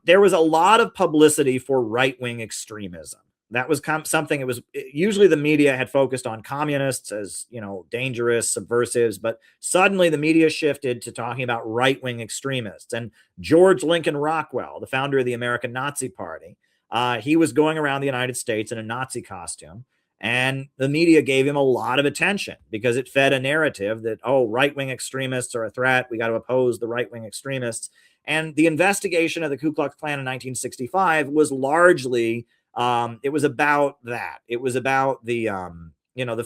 There was a lot of publicity for right-wing extremism. That was something, it was usually the media had focused on communists as, dangerous subversives, but suddenly the media shifted to talking about right-wing extremists. And George Lincoln Rockwell, the founder of the American Nazi Party, he was going around the United States in a Nazi costume, and the media gave him a lot of attention because it fed a narrative that, right-wing extremists are a threat. We got to oppose the right-wing extremists. And the investigation of the Ku Klux Klan in 1965 was largely it was about that. It was about the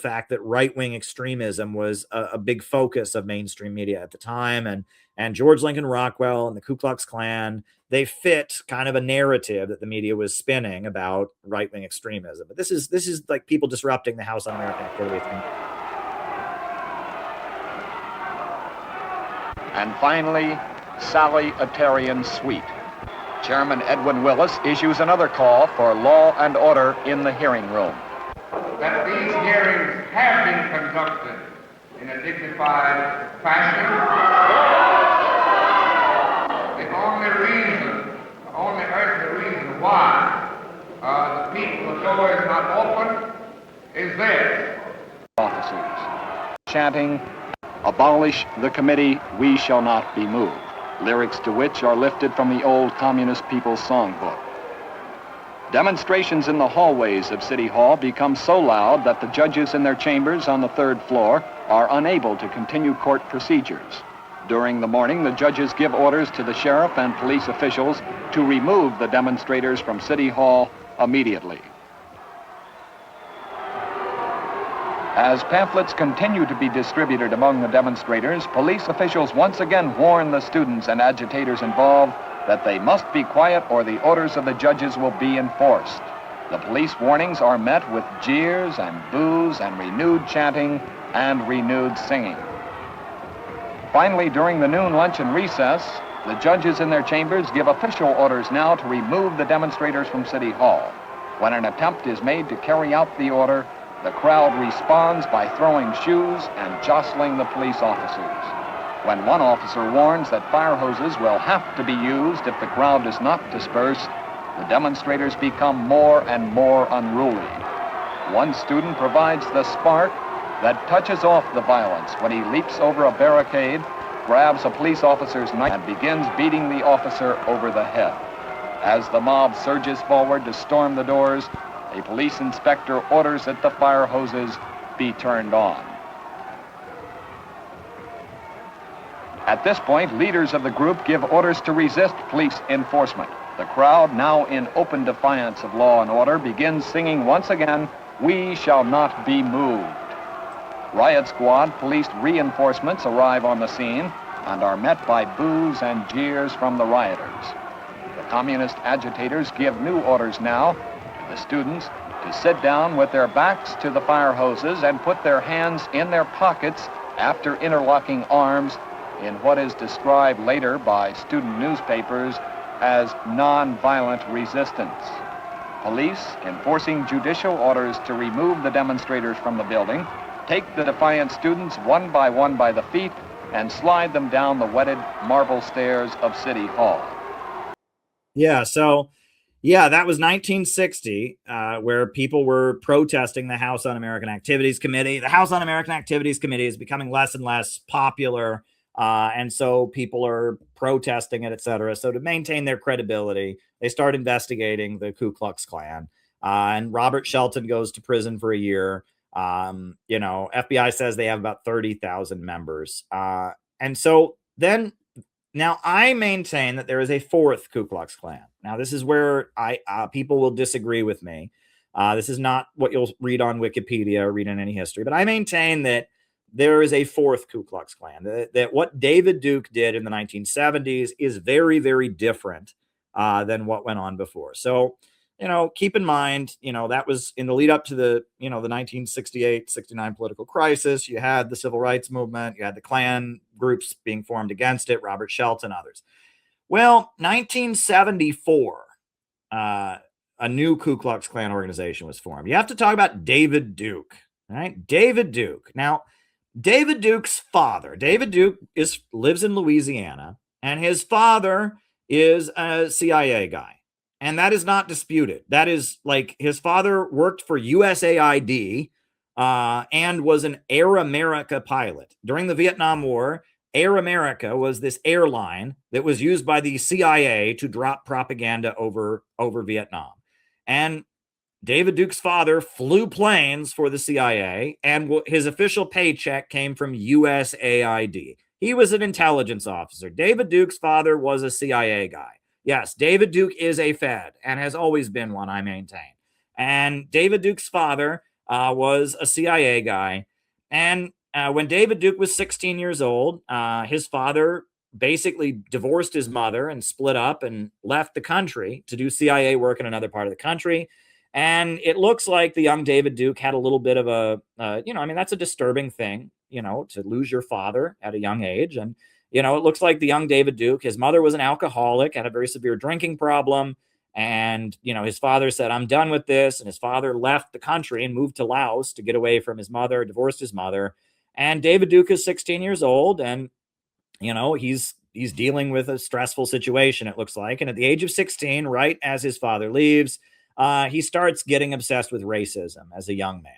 fact that right-wing extremism was a big focus of mainstream media at the time. And George Lincoln Rockwell and the Ku Klux Klan, they fit kind of a narrative that the media was spinning about right-wing extremism. But this is like people disrupting the House Un-American Activity thing. And finally, salutarian suite. Chairman Edwin Willis issues another call for law and order in the hearing room. That these hearings have been conducted in a dignified fashion. The only earthly reason why the people's door is not open is this. Officers chanting, "Abolish the committee, we shall not be moved," lyrics to which are lifted from the old Communist People's Songbook. Demonstrations in the hallways of City Hall become so loud that the judges in their chambers on the third floor are unable to continue court procedures. During the morning, the judges give orders to the sheriff and police officials to remove the demonstrators from City Hall immediately. As pamphlets continue to be distributed among the demonstrators, police officials once again warn the students and agitators involved that they must be quiet or the orders of the judges will be enforced. The police warnings are met with jeers and boos and renewed chanting and renewed singing. Finally, during the noon lunch and recess, the judges in their chambers give official orders now to remove the demonstrators from City Hall. When an attempt is made to carry out the order, the crowd responds by throwing shoes and jostling the police officers. When one officer warns that fire hoses will have to be used if the crowd does not disperse, the demonstrators become more and more unruly. One student provides the spark that touches off the violence when he leaps over a barricade, grabs a police officer's knife, and begins beating the officer over the head. As the mob surges forward to storm the doors, a police inspector orders that the fire hoses be turned on. At this point, leaders of the group give orders to resist police enforcement. The crowd, now in open defiance of law and order, begins singing once again, "We shall not be moved." Riot squad police reinforcements arrive on the scene and are met by boos and jeers from the rioters. The communist agitators give new orders now to the students to sit down with their backs to the fire hoses and put their hands in their pockets after interlocking arms in what is described later by student newspapers as non-violent resistance. Police, enforcing judicial orders to remove the demonstrators from the building, take the defiant students one by the feet and slide them down the wetted marble stairs of City Hall. That was 1960, where people were protesting the House Un-American Activities Committee. The House Un-American Activities Committee is becoming less and less popular, and so people are protesting it, etc. So to maintain their credibility, they start investigating the Ku Klux Klan, and Robert Shelton goes to prison for a year. FBI says they have about 30,000 members. And so then now I maintain that there is a fourth Ku Klux Klan. Now, this is where people will disagree with me. This is not what you'll read on Wikipedia or read in any history, but I maintain that there is a fourth Ku Klux Klan, that what David Duke did in the 1970s is very, very different than what went on before. So keep in mind, that was in the lead up to the 1968-69 political crisis. You had the civil rights movement. You had the Klan groups being formed against it, Robert Shelton, others. Well, 1974, a new Ku Klux Klan organization was formed. You have to talk about David Duke, right? David Duke. Now, David Duke's father, David Duke lives in Louisiana, and his father is a CIA guy. And that is not disputed. That is like his father worked for USAID and was an Air America pilot. During the Vietnam War, Air America was this airline that was used by the CIA to drop propaganda over Vietnam. And David Duke's father flew planes for the CIA, and his official paycheck came from USAID. He was an intelligence officer. David Duke's father was a CIA guy. Yes, David Duke is a Fed and has always been one, I maintain. And David Duke's father was a CIA guy. And when David Duke was 16 years old, his father basically divorced his mother and split up and left the country to do CIA work in another part of the country. And it looks like the young David Duke had a little bit of that's a disturbing thing, to lose your father at a young age. And, it looks like the young David Duke, his mother was an alcoholic, had a very severe drinking problem. And, his father said, I'm done with this. And his father left the country and moved to Laos to get away from his mother, divorced his mother. And David Duke is 16 years old. And, he's dealing with a stressful situation, it looks like. And at the age of 16, right as his father leaves, he starts getting obsessed with racism as a young man.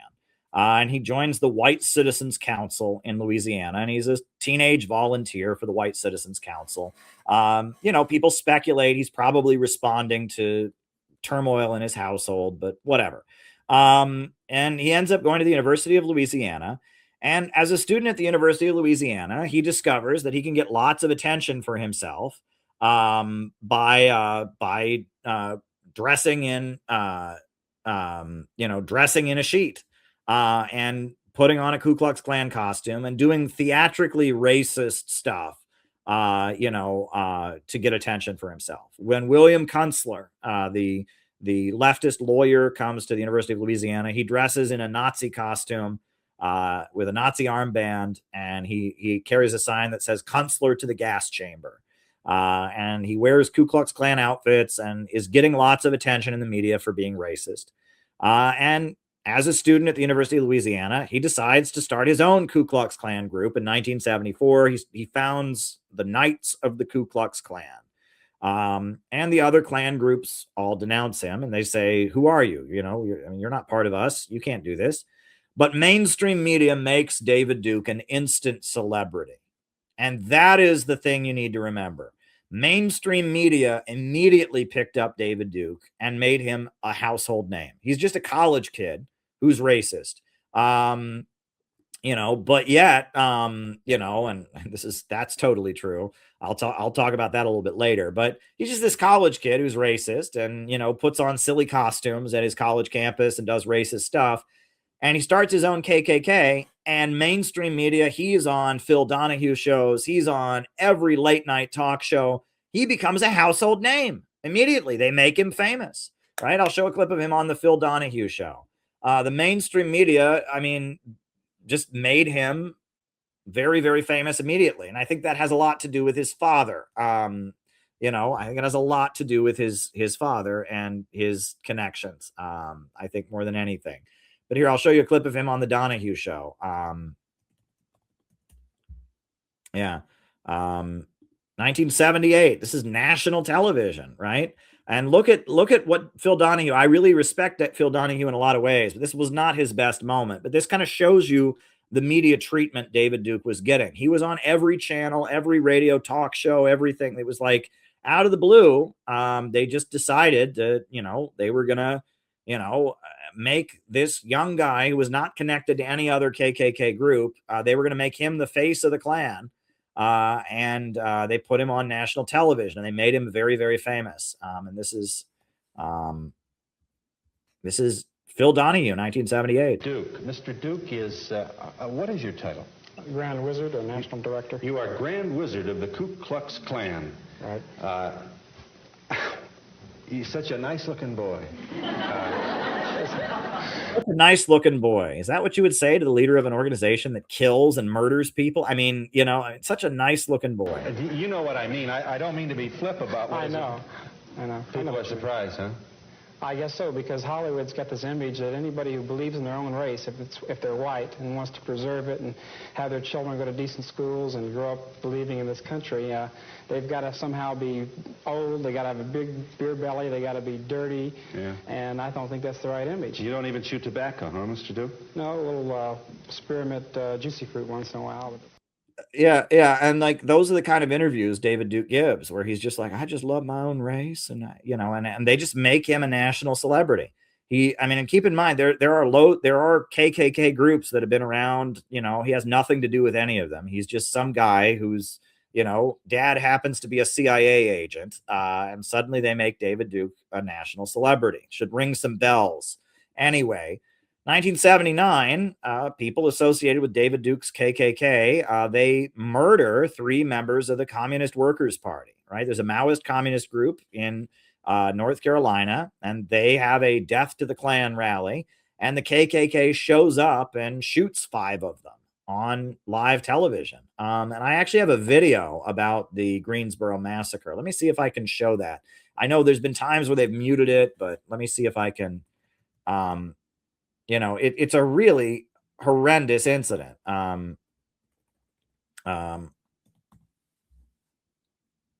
And he joins the White Citizens Council in Louisiana, and he's a teenage volunteer for the White Citizens Council. People speculate he's probably responding to turmoil in his household, but whatever. And he ends up going to the University of Louisiana. And as a student at the University of Louisiana, he discovers that he can get lots of attention for himself by dressing in a sheet and putting on a Ku Klux Klan costume and doing theatrically racist stuff, to get attention for himself. When William Kunstler, the leftist lawyer, comes to the University of Louisiana, he dresses in a Nazi costume with a Nazi armband, and he carries a sign that says "Kunstler to the gas chamber." And he wears Ku Klux Klan outfits and is getting lots of attention in the media for being racist. And as a student at the University of Louisiana, he decides to start his own Ku Klux Klan group in 1974. He founds the Knights of the Ku Klux Klan. And the other Klan groups all denounce him, and they say, "Who are you? You're not part of us. You can't do this." But mainstream media makes David Duke an instant celebrity. And that is the thing you need to remember. Mainstream media immediately picked up David Duke and made him a household name. He's just a college kid who's racist. But yet, and that's totally true. I'll talk about that a little bit later, but he's just this college kid who's racist and, puts on silly costumes at his college campus and does racist stuff. And he starts his own KKK, and mainstream media, he's on Phil Donahue shows. He's on every late night talk show. He becomes a household name immediately. They make him famous, right? I'll show a clip of him on the Phil Donahue show. The mainstream media, just made him very, very famous immediately. And I think that has a lot to do with his father. I think it has a lot to do with his father and his connections, I think, more than anything. But here, I'll show you a clip of him on the Donahue show. 1978. This is national television, right? And look at what Phil Donahue. I really respect that Phil Donahue in a lot of ways, but this was not his best moment. But this kind of shows you the media treatment David Duke was getting. He was on every channel, every radio talk show, everything. It was like out of the blue. They just decided that, they were gonna, make this young guy who was not connected to any other KKK group. They were going to make him the face of the Klan. And they put him on national television, and they made him very, very famous. And this is Phil Donahue, 1978. Duke. Mr. Duke is, what is your title? Grand Wizard or National Director. You are Grand Wizard of the Ku Klux Klan. Right. He's such a nice-looking boy. That's a nice looking boy. Is that what you would say to the leader of an organization that kills and murders people? I mean, you know, such a nice looking boy. You know what I mean. I don't mean to be flip about what I know. People are surprised, huh? I guess so, because Hollywood's got this image that anybody who believes in their own race, if they're white and wants to preserve it and have their children go to decent schools and grow up believing in this country, they've got to somehow be old, they got to have a big beer belly, they got to be dirty, and I don't think that's the right image. You don't even chew tobacco, huh, Mr. Duke? No, a little spearmint juicy fruit once in a while. Yeah, and like those are the kind of interviews David Duke gives, where he's just like, I just love my own race, and you know, and they just make him a national celebrity. I mean, and keep in mind there are KKK groups that have been around. You know, he has nothing to do with any of them. He's just some guy who's, you know, dad happens to be a CIA agent, and suddenly they make David Duke a national celebrity. Should ring some bells. Anyway. 1979, people associated with David Duke's KKK, they murder 3 members of the Communist Workers' Party, right? There's a Maoist communist group in North Carolina, and they have a Death to the Klan rally, and the KKK shows up and shoots 5 of them on live television. And I actually have a video about the Greensboro massacre. Let me see if I can show that. I know there's been times where they've muted it, but let me see if I can... you know, it's a really horrendous incident.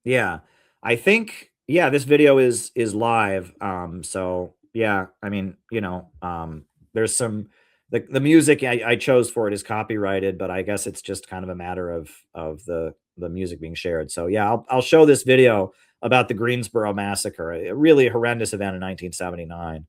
Yeah, I think, this video is live. So yeah, I mean, you know, there's some, the music I chose for it is copyrighted, but I guess it's just kind of a matter of the music being shared. So yeah, I'll show this video about the Greensboro massacre, a really horrendous event in 1979.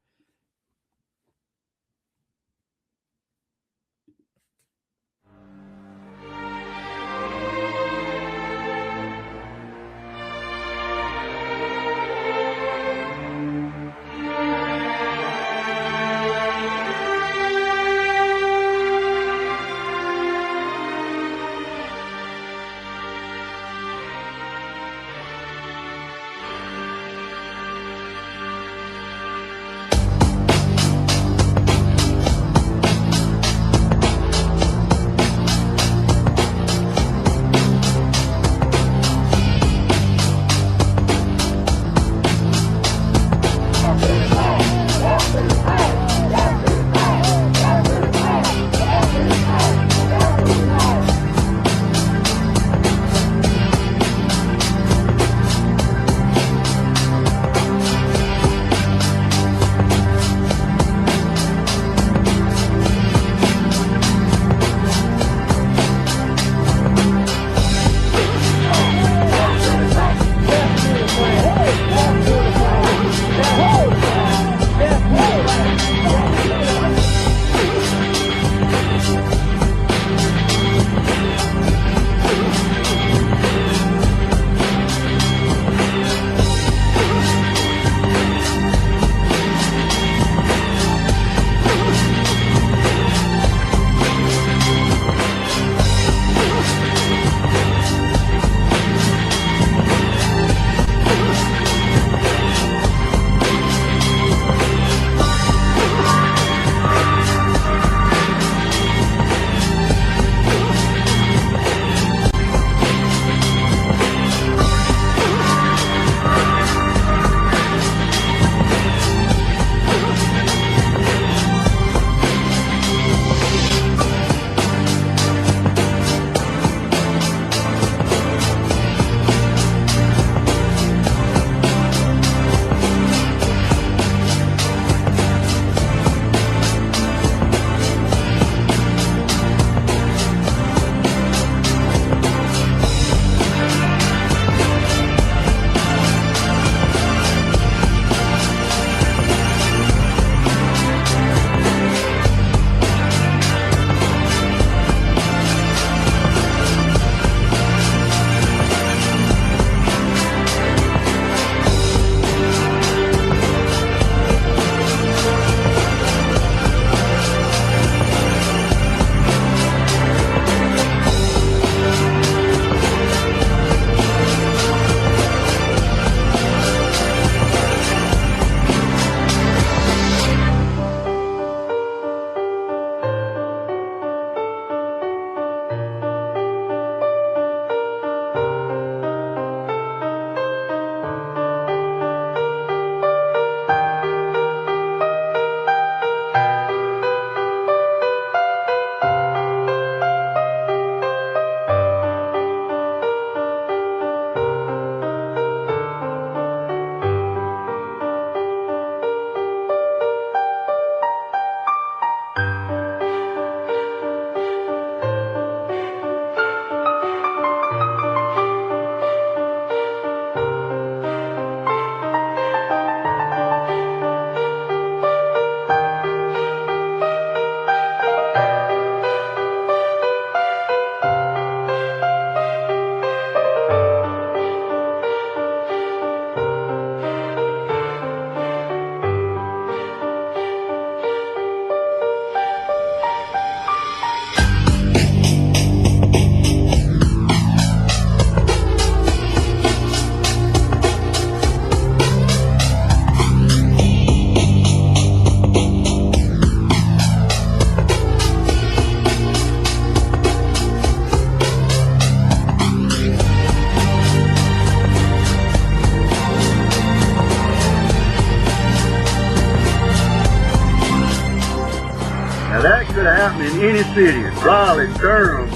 could have happened in any city, Raleigh, Durham,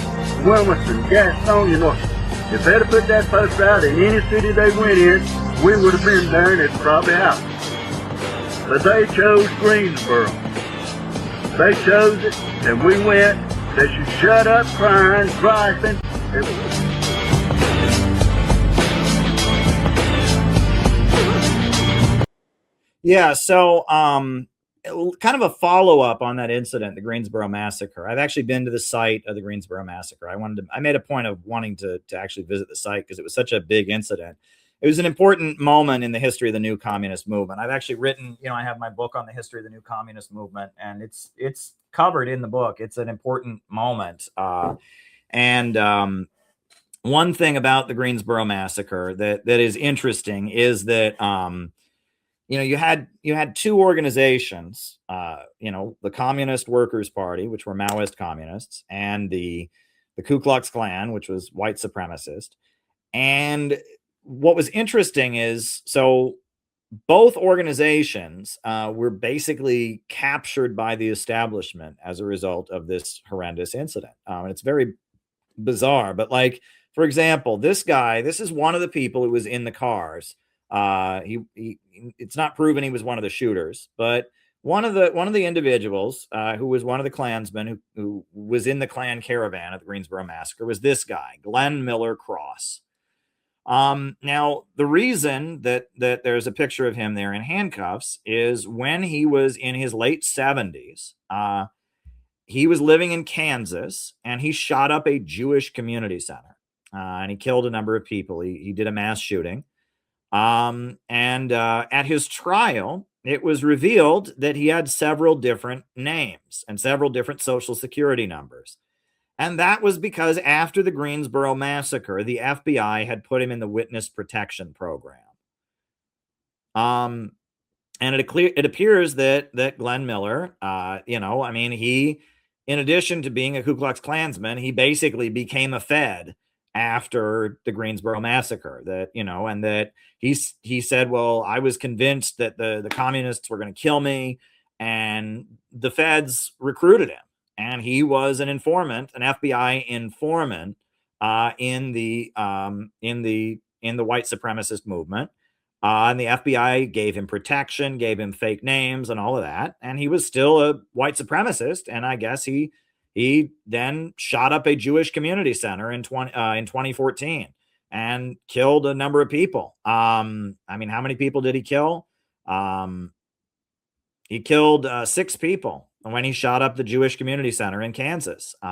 Wilmington, Gastonia, North. If they'd have put that poster out in any city they went in, we would have been there and it probably happened. But they chose Greensboro. They chose it, and we went. They should shut up crying, griping. Yeah, so kind of a follow-up on that incident, the Greensboro Massacre. I've actually been to the site of the Greensboro Massacre. I made a point of wanting to actually visit the site because it was such a big incident. It was an important moment in the history of the new communist movement. I've actually written, I have my book on the history of the new communist movement, and it's covered in the book. It's an important moment. And one thing about the Greensboro Massacre that is interesting is that you had two organizations, the Communist Workers' Party, which were Maoist communists, and the Ku Klux Klan, which was white supremacist. And what was interesting is, so both organizations were basically captured by the establishment as a result of this horrendous incident. And it's very bizarre, but like, for example, this is one of the people who was in the cars. It's not proven he was one of the shooters, but one of the individuals who was one of the Klansmen who was in the Klan caravan at the Greensboro Massacre was this guy, Glenn Miller Cross. Now, the reason that there's a picture of him there in handcuffs is when he was in his late 70s, he was living in Kansas, and he shot up a Jewish community center, and he killed a number of people. He did a mass shooting. And at his trial, it was revealed that he had several different names and several different social security numbers. And that was because after the Greensboro Massacre, the FBI had put him in the witness protection program. And it appears that Glenn Miller, he, in addition to being a Ku Klux Klansman, he basically became a Fed after the Greensboro Massacre. And that he said, well, I was convinced that the communists were going to kill me, and the Feds recruited him. And he was an informant, an FBI informant in the white supremacist movement. And the FBI gave him protection, gave him fake names and all of that. And he was still a white supremacist. And I guess he then shot up a Jewish community center in 2014 and killed a number of people. How many people did he kill? He killed 6 people when he shot up the Jewish community center in Kansas. He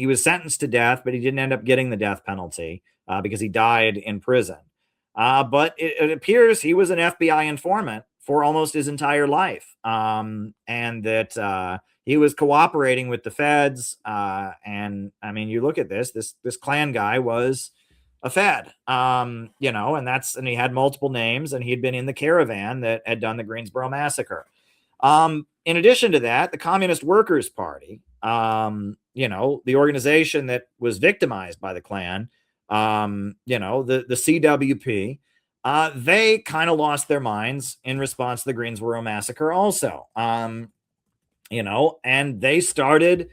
was sentenced to death, but he didn't end up getting the death penalty because he died in prison. But it appears he was an FBI informant for almost his entire life. And that he was cooperating with the Feds. You look at this Klan guy was a Fed, and he had multiple names, and he'd been in the caravan that had done the Greensboro Massacre. In addition to that, the Communist Workers' Party, the organization that was victimized by the Klan, the CWP, they kind of lost their minds in response to the Greensboro Massacre also. And they started,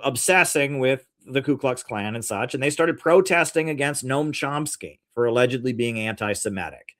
obsessing with the Ku Klux Klan and such, and they started protesting against Noam Chomsky for allegedly being anti-Semitic.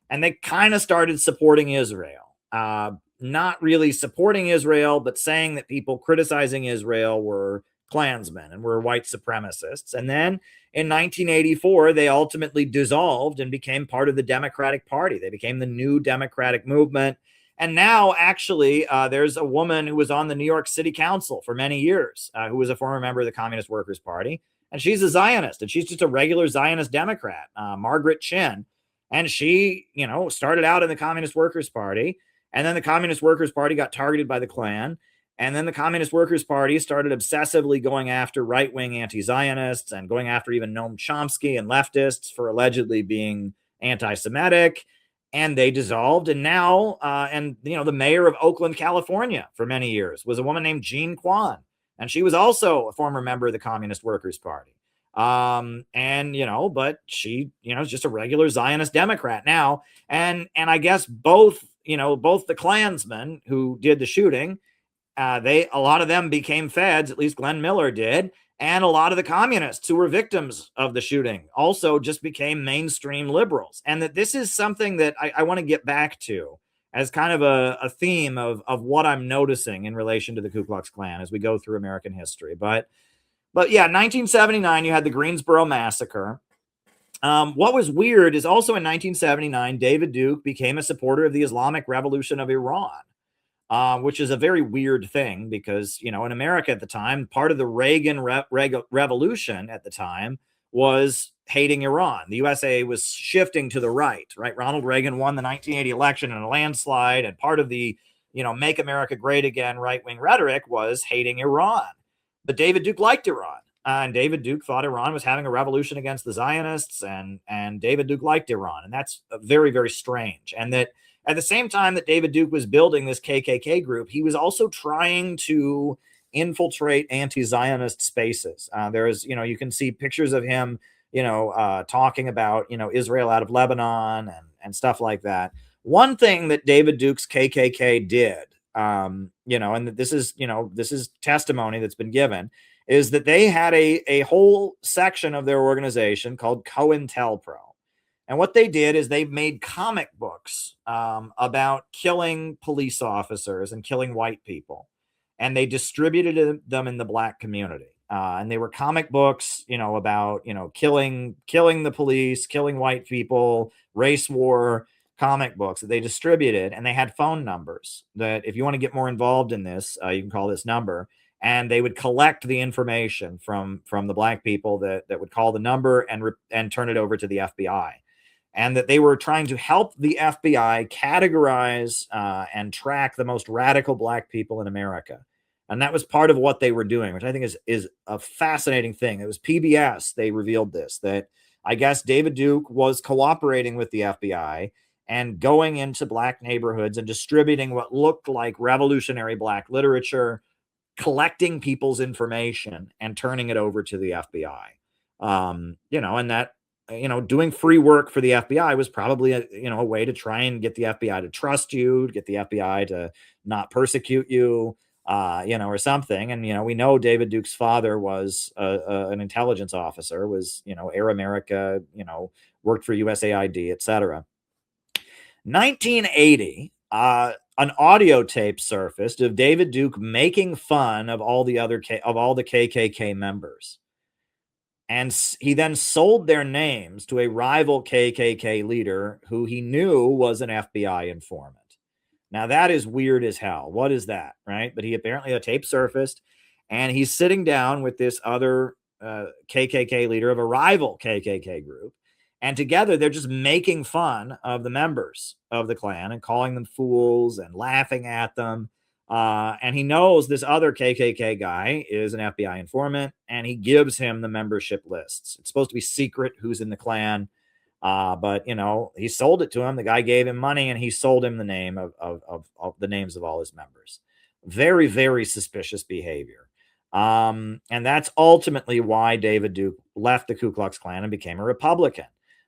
And they kind of started supporting Israel. Not really supporting Israel, but saying that people criticizing Israel were Klansmen and were white supremacists. And then in 1984, they ultimately dissolved and became part of the Democratic Party. They became the New Democratic Movement. And now, actually, there's a woman who was on the New York City Council for many years, who was a former member of the Communist Workers' Party. And she's a Zionist, and she's just a regular Zionist Democrat, Margaret Chin. And she, started out in the Communist Workers' Party. And then the Communist Workers' Party got targeted by the Klan. And then the Communist Workers' Party started obsessively going after right-wing anti-Zionists and going after even Noam Chomsky and leftists for allegedly being anti-Semitic. And they dissolved. And now, the mayor of Oakland, California for many years was a woman named Jean Quan. And she was also a former member of the Communist Workers' Party. And but she is just a regular Zionist Democrat now. And I guess both the Klansmen who did the shooting, a lot of them became feds, at least Glenn Miller did, and a lot of the communists who were victims of the shooting also just became mainstream liberals. And that this is something that I want to get back to as kind of a theme of what I'm noticing in relation to the Ku Klux Klan as we go through American history. But yeah, 1979, you had the Greensboro Massacre. What was weird is also in 1979, David Duke became a supporter of the Islamic Revolution of Iran, which is a very weird thing because, in America at the time, part of the Reagan revolution at the time was hating Iran. The USA was shifting to the right? Ronald Reagan won the 1980 election in a landslide, and part of the, Make America Great Again right-wing rhetoric was hating Iran. But David Duke liked Iran. And David Duke thought Iran was having a revolution against the Zionists, and David Duke liked Iran. And that's very, very strange. And that at the same time that David Duke was building this KKK group, he was also trying to infiltrate anti-Zionist spaces. There is, you can see pictures of him, talking about, Israel out of Lebanon and stuff like that. One thing that David Duke's KKK did, and this is testimony that's been given, is that they had a whole section of their organization called COINTELPRO. And what they did is they made comic books about killing police officers and killing white people. And they distributed them in the Black community. And they were comic books, about, killing the police, killing white people, race war comic books that they distributed. And they had phone numbers that if you want to get more involved in this, you can call this number. And they would collect the information from the Black people that would call the number and turn it over to the FBI. And that they were trying to help the FBI categorize and track the most radical Black people in America. And that was part of what they were doing, which I think is a fascinating thing. It was PBS. They revealed this, that I guess David Duke was cooperating with the FBI and going into Black neighborhoods and distributing what looked like revolutionary Black literature, collecting people's information and turning it over to the FBI. And that, doing free work for the FBI was probably a way to try and get the FBI to trust you, to get the FBI to not persecute you, or something. And, we know David Duke's father was an intelligence officer, was, Air America, worked for USAID, etc. 1980, an audio tape surfaced of David Duke making fun of all the KKK members. And he then sold their names to a rival KKK leader who he knew was an FBI informant. Now, that is weird as hell. What is that, right? But he apparently, a tape surfaced, and he's sitting down with this other KKK leader of a rival KKK group. And together, they're just making fun of the members of the Klan and calling them fools and laughing at them. And he knows this other KKK guy is an FBI informant, and he gives him the membership lists. It's supposed to be secret who's in the Klan, but he sold it to him. The guy gave him money, and he sold him the name of the names of all his members. Very, very suspicious behavior. And that's ultimately why David Duke left the Ku Klux Klan and became a Republican.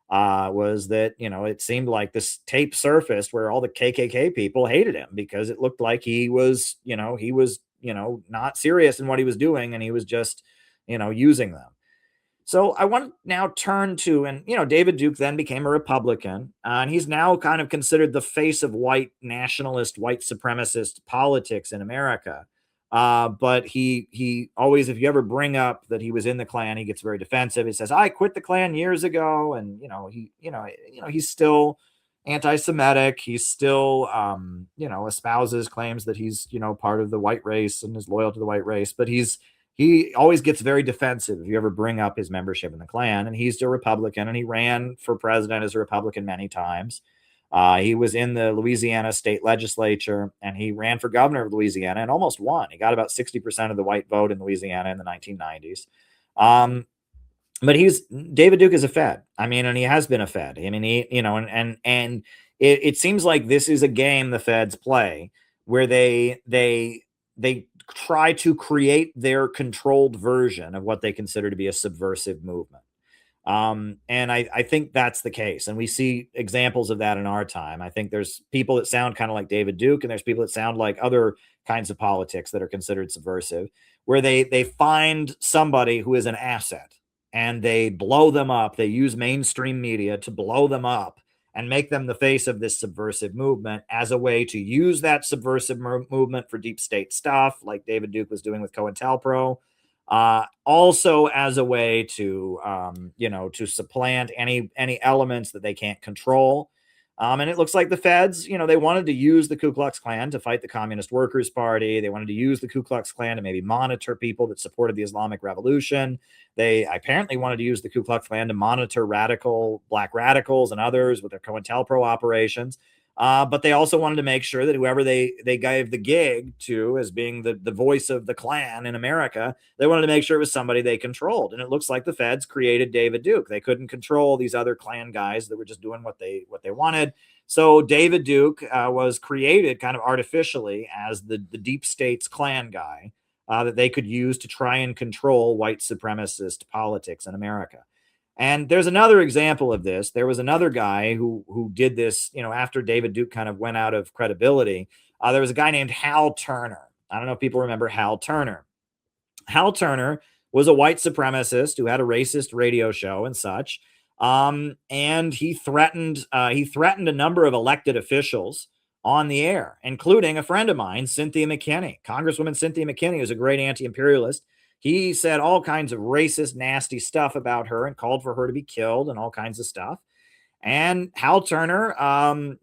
Was that, it seemed like this tape surfaced where all the KKK people hated him because it looked like he was not serious in what he was doing, and he was just, using them. So I want to now turn to, and, David Duke then became a Republican, and he's now kind of considered the face of white nationalist, white supremacist politics in America. But he always, if you ever bring up that he was in the Klan, he gets very defensive. He says, "I quit the Klan years ago," and he's still anti-Semitic. He's still espouses claims that he's part of the white race and is loyal to the white race. But he always gets very defensive if you ever bring up his membership in the Klan. And he's a Republican, and he ran for president as a Republican many times. He was in the Louisiana state legislature, and he ran for governor of Louisiana and almost won. He got about 60% of the white vote in Louisiana in the 1990s. But David Duke is a Fed. I mean, and he has been a Fed. I mean, it seems like this is a game the Feds play where they try to create their controlled version of what they consider to be a subversive movement. And I think that's the case. And we see examples of that in our time. I think there's people that sound kind of like David Duke, and there's people that sound like other kinds of politics that are considered subversive, where they find somebody who is an asset and they blow them up. They use mainstream media to blow them up and make them the face of this subversive movement as a way to use that subversive movement for deep state stuff, like David Duke was doing with COINTELPRO. Also as a way to, to supplant any elements that they can't control. And it looks like the feds, they wanted to use the Ku Klux Klan to fight the Communist Workers' Party. They wanted to use the Ku Klux Klan to maybe monitor people that supported the Islamic Revolution. They apparently wanted to use the Ku Klux Klan to monitor black radicals and others with their COINTELPRO operations. But they also wanted to make sure that whoever they gave the gig to as being the voice of the Klan in America, they wanted to make sure it was somebody they controlled. And it looks like the feds created David Duke. They couldn't control these other Klan guys that were just doing what they wanted. So David Duke was created kind of artificially as the deep state's Klan guy that they could use to try and control white supremacist politics in America. And there's another example of this. There was another guy who did this, after David Duke kind of went out of credibility. There was a guy named Hal Turner. I don't know if people remember Hal Turner. Hal Turner was a white supremacist who had a racist radio show and such. And he threatened a number of elected officials on the air, including a friend of mine, Cynthia McKinney. Congresswoman Cynthia McKinney was a great anti-imperialist. He said all kinds of racist, nasty stuff about her and called for her to be killed and all kinds of stuff. And Hal Turner,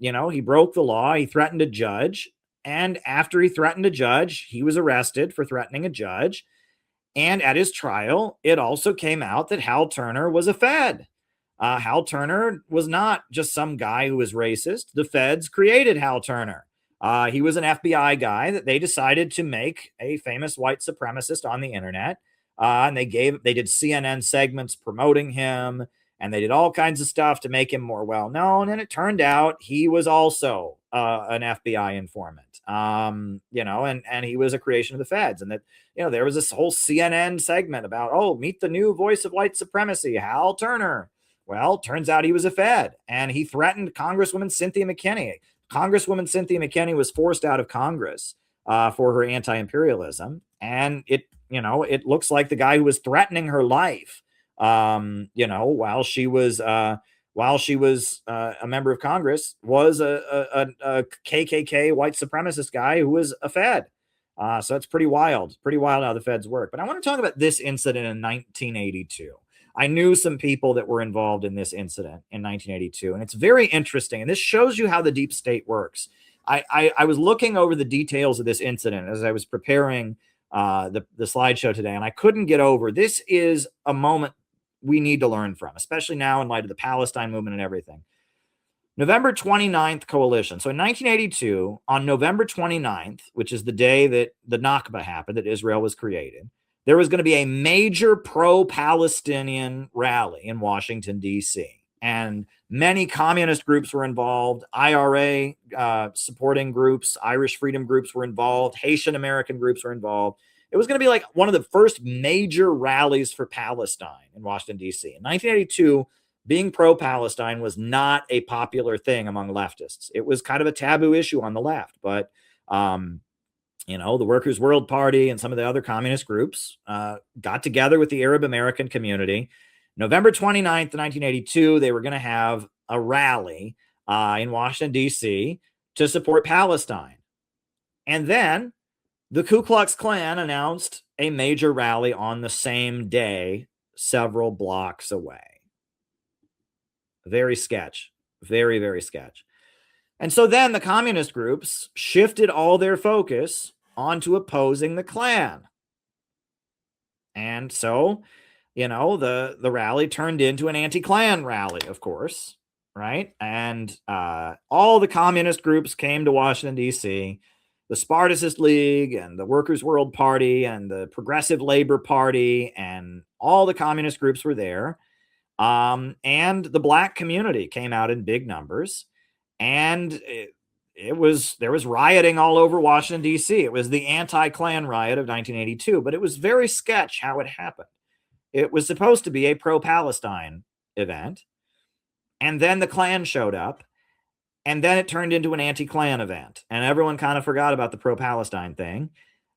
he broke the law. He threatened a judge. And after he threatened a judge, he was arrested for threatening a judge. And at his trial, it also came out that Hal Turner was a Fed. Hal Turner was not just some guy who was racist. The feds created Hal Turner. He was an FBI guy that they decided to make a famous white supremacist on the internet. And they did CNN segments promoting him, and they did all kinds of stuff to make him more well-known. And it turned out he was also an FBI informant, and he was a creation of the feds. And that, there was this whole CNN segment about, meet the new voice of white supremacy, Hal Turner. Well, turns out he was a Fed, and he threatened Congresswoman Cynthia McKinney. Congresswoman Cynthia McKinney was forced out of Congress for her anti-imperialism. And it looks like the guy who was threatening her life, while she was a member of Congress, was a KKK white supremacist guy who was a Fed. So it's pretty wild how the feds work. But I want to talk about this incident in 1982. I knew some people that were involved in this incident in 1982, and it's very interesting. And this shows you how the deep state works. I was looking over the details of this incident as I was preparing the slideshow today, and I couldn't get over. This is a moment we need to learn from, especially now in light of the Palestine movement and everything. November 29th coalition. So in 1982, on November 29th, which is the day that the Nakba happened, that Israel was created, there was going to be a major pro-Palestinian rally in Washington, D.C. And many communist groups were involved. IRA supporting groups, Irish freedom groups were involved. Haitian American groups were involved. It was going to be like one of the first major rallies for Palestine in Washington, D.C. In 1982, being pro-Palestine was not a popular thing among leftists. It was kind of a taboo issue on the left. But the Workers' World Party and some of the other communist groups got together with the Arab American community. November 29th, 1982, they were going to have a rally in Washington, D.C. to support Palestine. And then the Ku Klux Klan announced a major rally on the same day, several blocks away. Very sketch. Very, very sketch. And so then the communist groups shifted all their focus onto opposing the Klan. And so, the rally turned into an anti-Klan rally, of course, right? And all the communist groups came to Washington, D.C., the Spartacist League and the Workers' World Party and the Progressive Labor Party, and all the communist groups were there. And the black community came out in big numbers. And there was rioting all over Washington, D.C. It was the anti-Klan riot of 1982, but it was very sketch how it happened. It was supposed to be a pro-Palestine event, and then the Klan showed up, and then it turned into an anti-Klan event, and everyone kind of forgot about the pro-Palestine thing.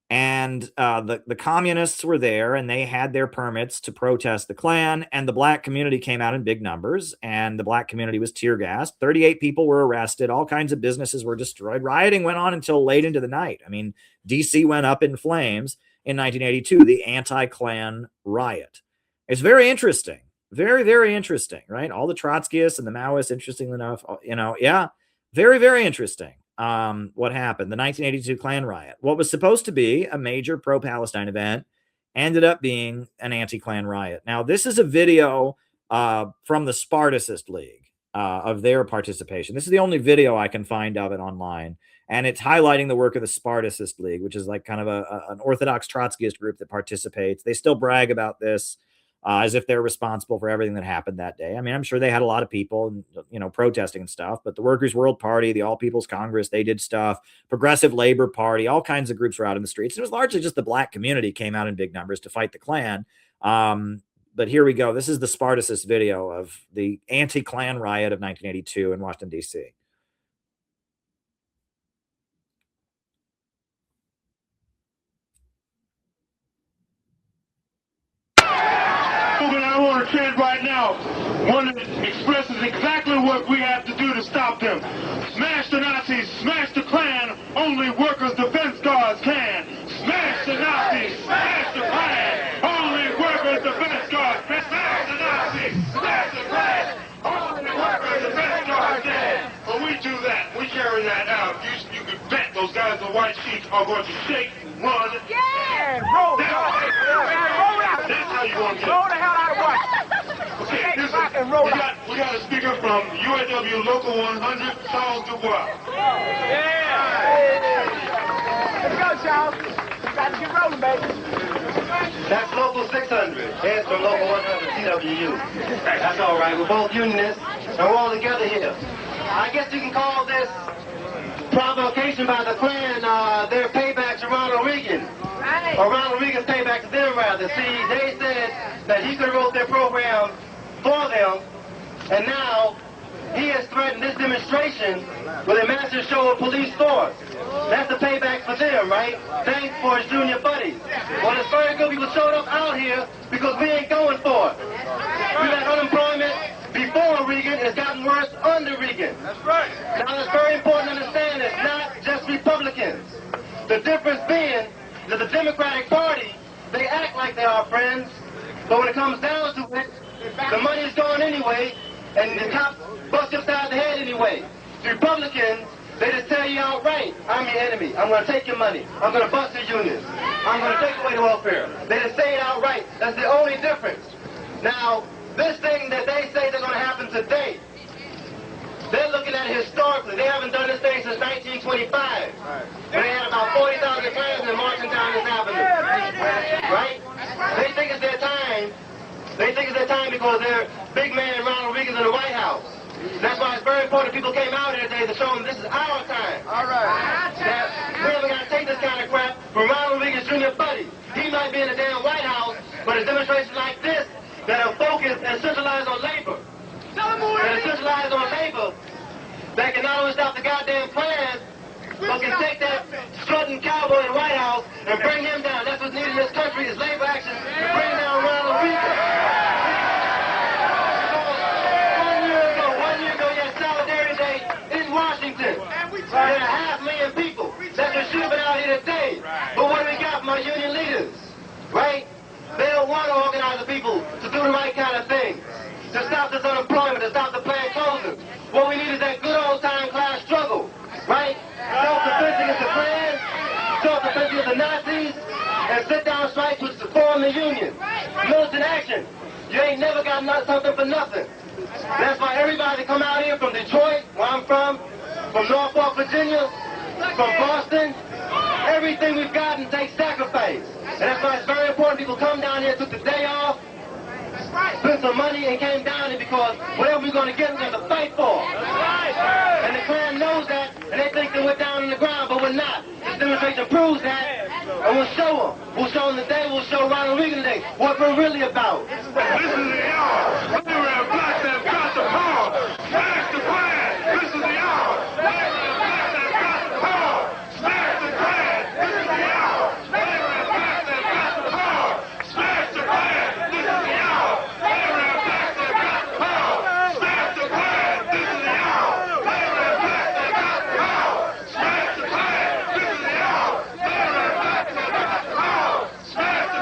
And the communists were there, and they had their permits to protest the Klan, and the black community came out in big numbers, and the black community was tear gassed. 38 people were arrested. All kinds of businesses were destroyed. Rioting went on until late into the night. I mean, D.C. went up in flames in 1982, the anti-Klan riot. It's very interesting. Very, very interesting, right? All the Trotskyists and the Maoists, interestingly enough, yeah, very, very interesting. What happened? The 1982 Klan riot. What was supposed to be a major pro-Palestine event ended up being an anti-Klan riot. Now, this is a video from the Spartacist League of their participation. This is the only video I can find of it online, and it's highlighting the work of the Spartacist League, which is like kind of an Orthodox Trotskyist group that participates. They still brag about this as if they're responsible for everything that happened that day. I mean, I'm sure they had a lot of people, protesting and stuff, but the Workers' World Party, the All People's Congress, they did stuff. Progressive Labor Party, all kinds of groups were out in the streets. It was largely just the black community came out in big numbers to fight the Klan. But here we go. This is the Spartacist video of the anti-Klan riot of 1982 in Washington, D.C. I want to trend right now. One that expresses exactly what we have to do to stop them. Smash the Nazis, smash the Klan, only workers' defense guards can. Smash the Nazis, smash the Klan, only workers' defense guards can. Smash the Nazis, smash the Klan, only workers' defense guards can. When we do that, we carry that out. You can bet those guys in the white sheets are going to shake, run, and roll. That's how you want to get it. Roll the hell out of what? Okay, we got a speaker from UAW Local 100, Charles Dubois. Yeah! Let's go, Charles. Got to get rolling, baby. That's Local 600. Heads from Local 100 CWU. That's all right. We're both unionists, and we're all together here. I guess you can call this provocation by the Klan their payback to Ronald Reagan. Right. Or Ronald Reagan's payback to them, rather. See, they said that he could have wrote their program for them, and now he has threatened this demonstration with a massive show of police force. That's the payback for them, right? Thanks for his junior buddies. Well, it's very good people showed up out here because we ain't going for it. We've had unemployment before Reagan, and it's gotten worse under Reagan. That's right. Now, it's very important to understand it's not just Republicans. The difference being that the Democratic Party, they act like they are friends, but when it comes down to it, the money's gone anyway, and the cops bust you upside the head anyway. The Republicans, they just tell you outright, I'm your enemy. I'm going to take your money. I'm going to bust your unions. I'm going to take away the welfare. They just say it outright. That's the only difference. Now, this thing that they say they're going to happen today, they're looking at it historically. They haven't done this thing since 1925. When they had about 40,000 Klansmen marching down this avenue. Right? They think it's their time. They think it's their time because their big man Ronald Reagan's in the White House. That's why it's very important people came out here today to show them this is our time. All right. That we're never going to take this kind of crap from Ronald Reagan's junior buddy. He might be in the damn White House, but it's demonstrations like this that are focused and centralized on labor. That are centralized on labor that can not only stop the goddamn Klan, but can take that strutting cowboy in the White House and bring him down. That's what's needed in this country is labor action to bring down Ronald Reagan. One year ago, you had Solidarity Day in Washington. There are 500,000 people that should have been out here today. But what do we got from our union leaders? Right? They don't want to organize the people to do the right kind of thing. To stop this unemployment, to stop the plant closing. What we need is that good old-time class struggle. Right? Self-defense against the Klan, self-defense against the Nazis, and sit-down strikes which form the union. Militant action. You ain't never got something for nothing. That's why everybody come out here from Detroit, where I'm from Norfolk, Virginia, from Boston, everything we've gotten takes sacrifice. And that's why it's very important people come down here, took the day off, spent some money, and came down here because whatever we're going to get, we're going to fight for. And the Klan knows that, and they think that And we'll show them. We'll show them today, we'll show Ronald Reagan today what we're really about. This is the hour. Labor and blacks have got the power. Smash the Klan. This is the hour. Labor and blacks have got the power. Smash the Klan. This is the hour. Labor and blacks have got the power. Smash the Klan. This is the hour. Labor and blacks have got the power. Smash the Klan. This is the hour. Labor and blacks have got the power. Smash the Klan. This is the hour. Labor and blacks have got the power. Smash the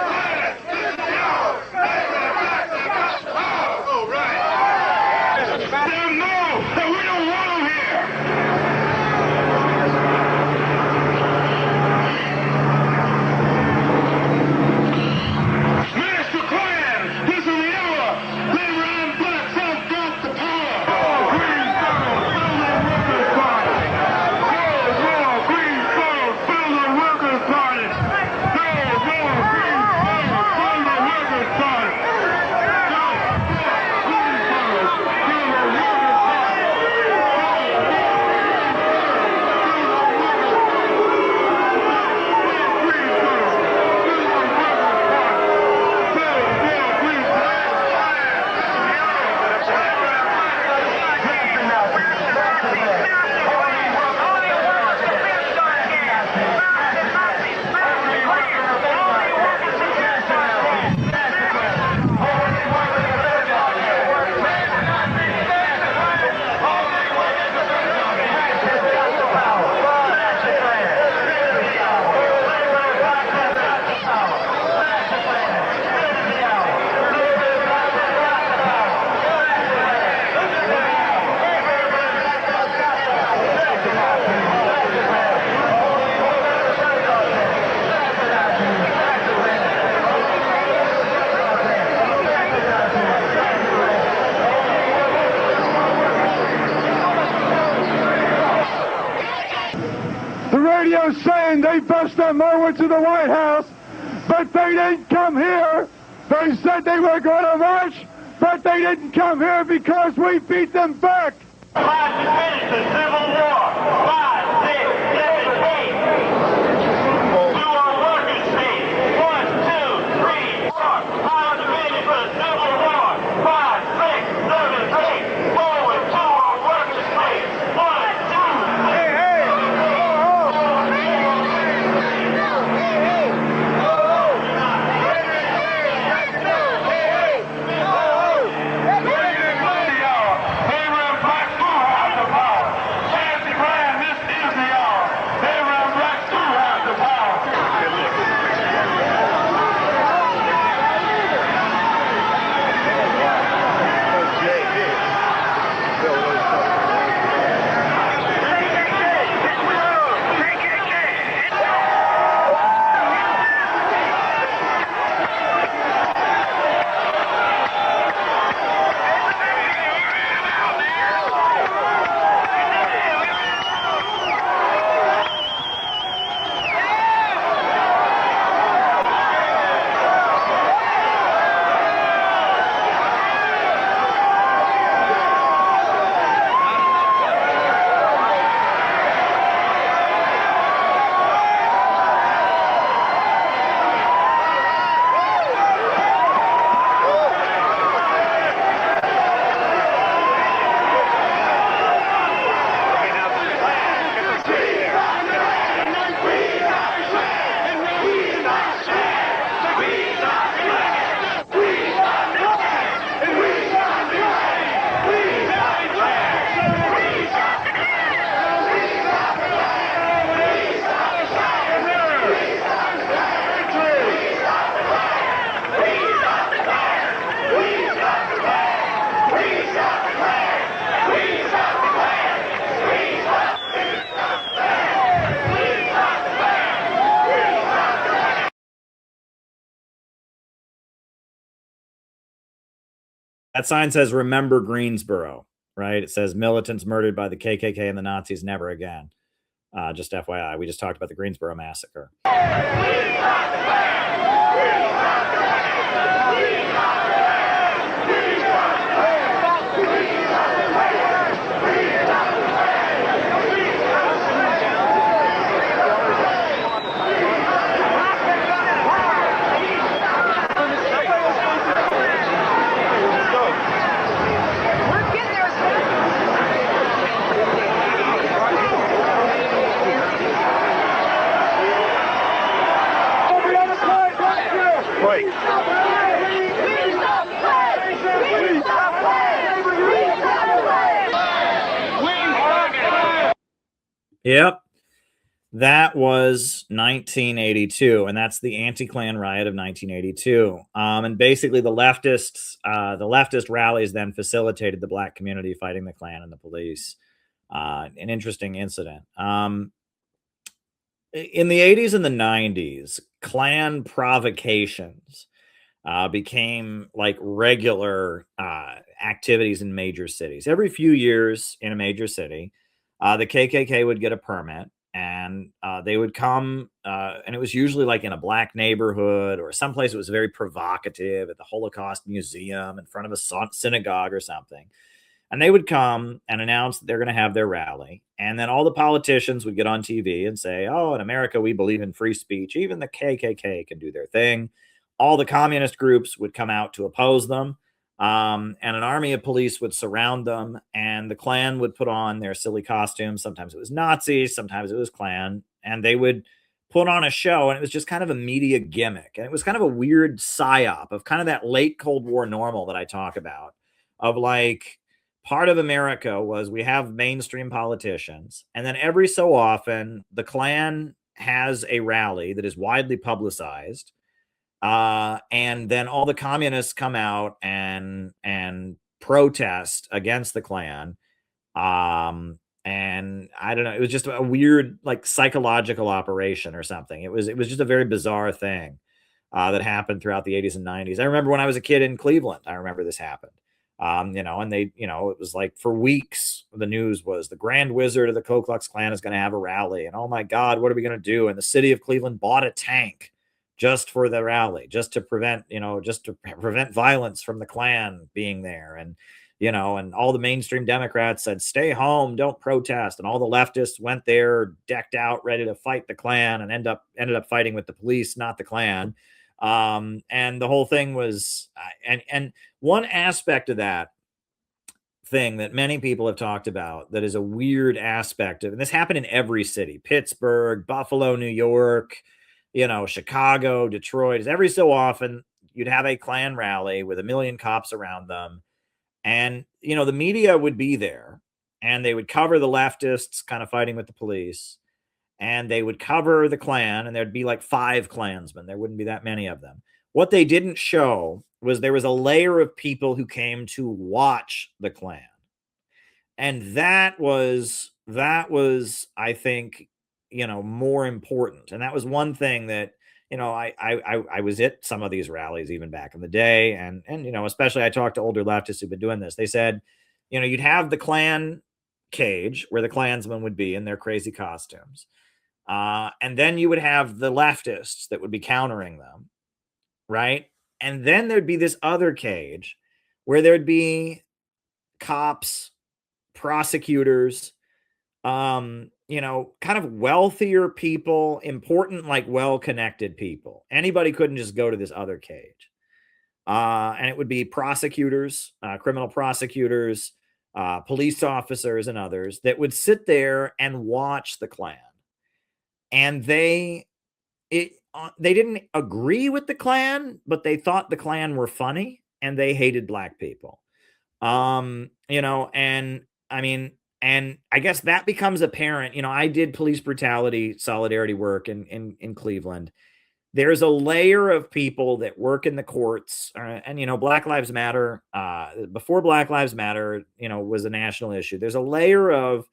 Klan. This is the hour. Labor and blacks have got the power. All right. Let them know that we don't want them here. Smash the Klan! This is the hour! Labor and blacks have got the power! Greensboro, build a workers' party! Go, Greensboro, build a workers' party! Go, Greensboro, build a workers' party! Go, Greensboro, build a workers' The radio's saying they bust them over to the White House, but they didn't come here. They said they were going to march, but they didn't come here because we beat them back. Time to finish the Civil War. 5, 6, 7, 8. To our workers' state. 1, 2, 3, 4. Time to finish the Civil War. 5, 6, 7, 8. Forward to our workers' state. 1, 2, 3. That sign says, "Remember Greensboro," right? It says militants murdered by the KKK and the Nazis never again. Just FYI, we just talked about the Greensboro massacre. Yep. That was 1982, and that's the anti-Klan riot of 1982. And basically, the leftist rallies then facilitated the black community fighting the Klan and the police. An interesting incident. In the 80s and the 90s, Klan provocations became like regular activities in major cities. Every few years in a major city, the KKK would get a permit, and they would come, and it was usually like in a black neighborhood or someplace that was very provocative, at the Holocaust Museum, in front of a synagogue or something. And they would come and announce that they're going to have their rally. And then all the politicians would get on TV and say, oh, in America, we believe in free speech. Even the KKK can do their thing. All the communist groups would come out to oppose them. And an army of police would surround them. And the Klan would put on their silly costumes. Sometimes it was Nazis, sometimes it was Klan. And they would put on a show. And it was just kind of a media gimmick. And it was kind of a weird psyop of kind of that late Cold War normal that I talk about, of like, part of America was we have mainstream politicians, and then every so often the Klan has a rally that is widely publicized, and then all the communists come out and protest against the Klan. And I don't know, it was just a weird like psychological operation or something. It was just a very bizarre thing that happened throughout the 80s and 90s. I remember when I was a kid in Cleveland, I remember this happened. And they, it was like for weeks, the news was the Grand Wizard of the Ku Klux Klan is going to have a rally. And oh my God, what are we going to do? And the city of Cleveland bought a tank just for the rally, just to prevent violence from the Klan being there. And, and all the mainstream Democrats said, stay home, don't protest. And all the leftists went there decked out, ready to fight the Klan, and ended up fighting with the police, not the Klan. And the whole thing was, and one aspect of that thing that many people have talked about that is a weird aspect of, and this happened in every city, Pittsburgh, Buffalo, New York, Chicago, Detroit, is every so often you'd have a Klan rally with 1 million cops around them. And, the media would be there and they would cover the leftists kind of fighting with the police. And they would cover the Klan, and there'd be like 5 Klansmen. There wouldn't be that many of them. What they didn't show was there was a layer of people who came to watch the Klan. And that was, I think, more important. And that was one thing that, I was at some of these rallies even back in the day. And especially I talked to older leftists who've been doing this. They said, you'd have the Klan cage where the Klansmen would be in their crazy costumes. And then you would have the leftists that would be countering them, right? And then there'd be this other cage where there'd be cops, prosecutors, kind of wealthier people, important, like well-connected people. Anybody couldn't just go to this other cage. And it would be prosecutors, criminal prosecutors, police officers, and others that would sit there and watch the Klan. And they didn't agree with the Klan, but they thought the Klan were funny and they hated black people. And I guess that becomes apparent. I did police brutality solidarity work in Cleveland. There's a layer of people that work in the courts, and Black Lives Matter, before Black Lives Matter, was a national issue. There's a layer of,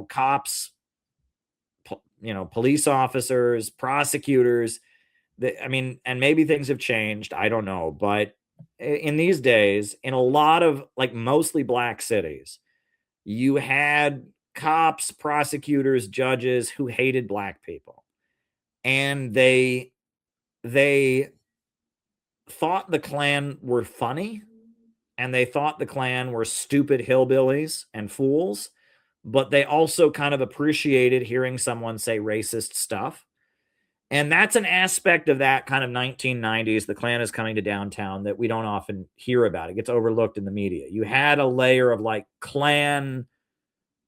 cops, police officers, prosecutors, and maybe things have changed. I don't know. But in these days, in a lot of like mostly black cities, you had cops, prosecutors, judges who hated black people. And they thought the Klan were funny, and they thought the Klan were stupid hillbillies and fools. But they also kind of appreciated hearing someone say racist stuff. And that's an aspect of that kind of 1990s, the Klan is coming to downtown, that we don't often hear about. It gets overlooked in the media. You had a layer of like Klan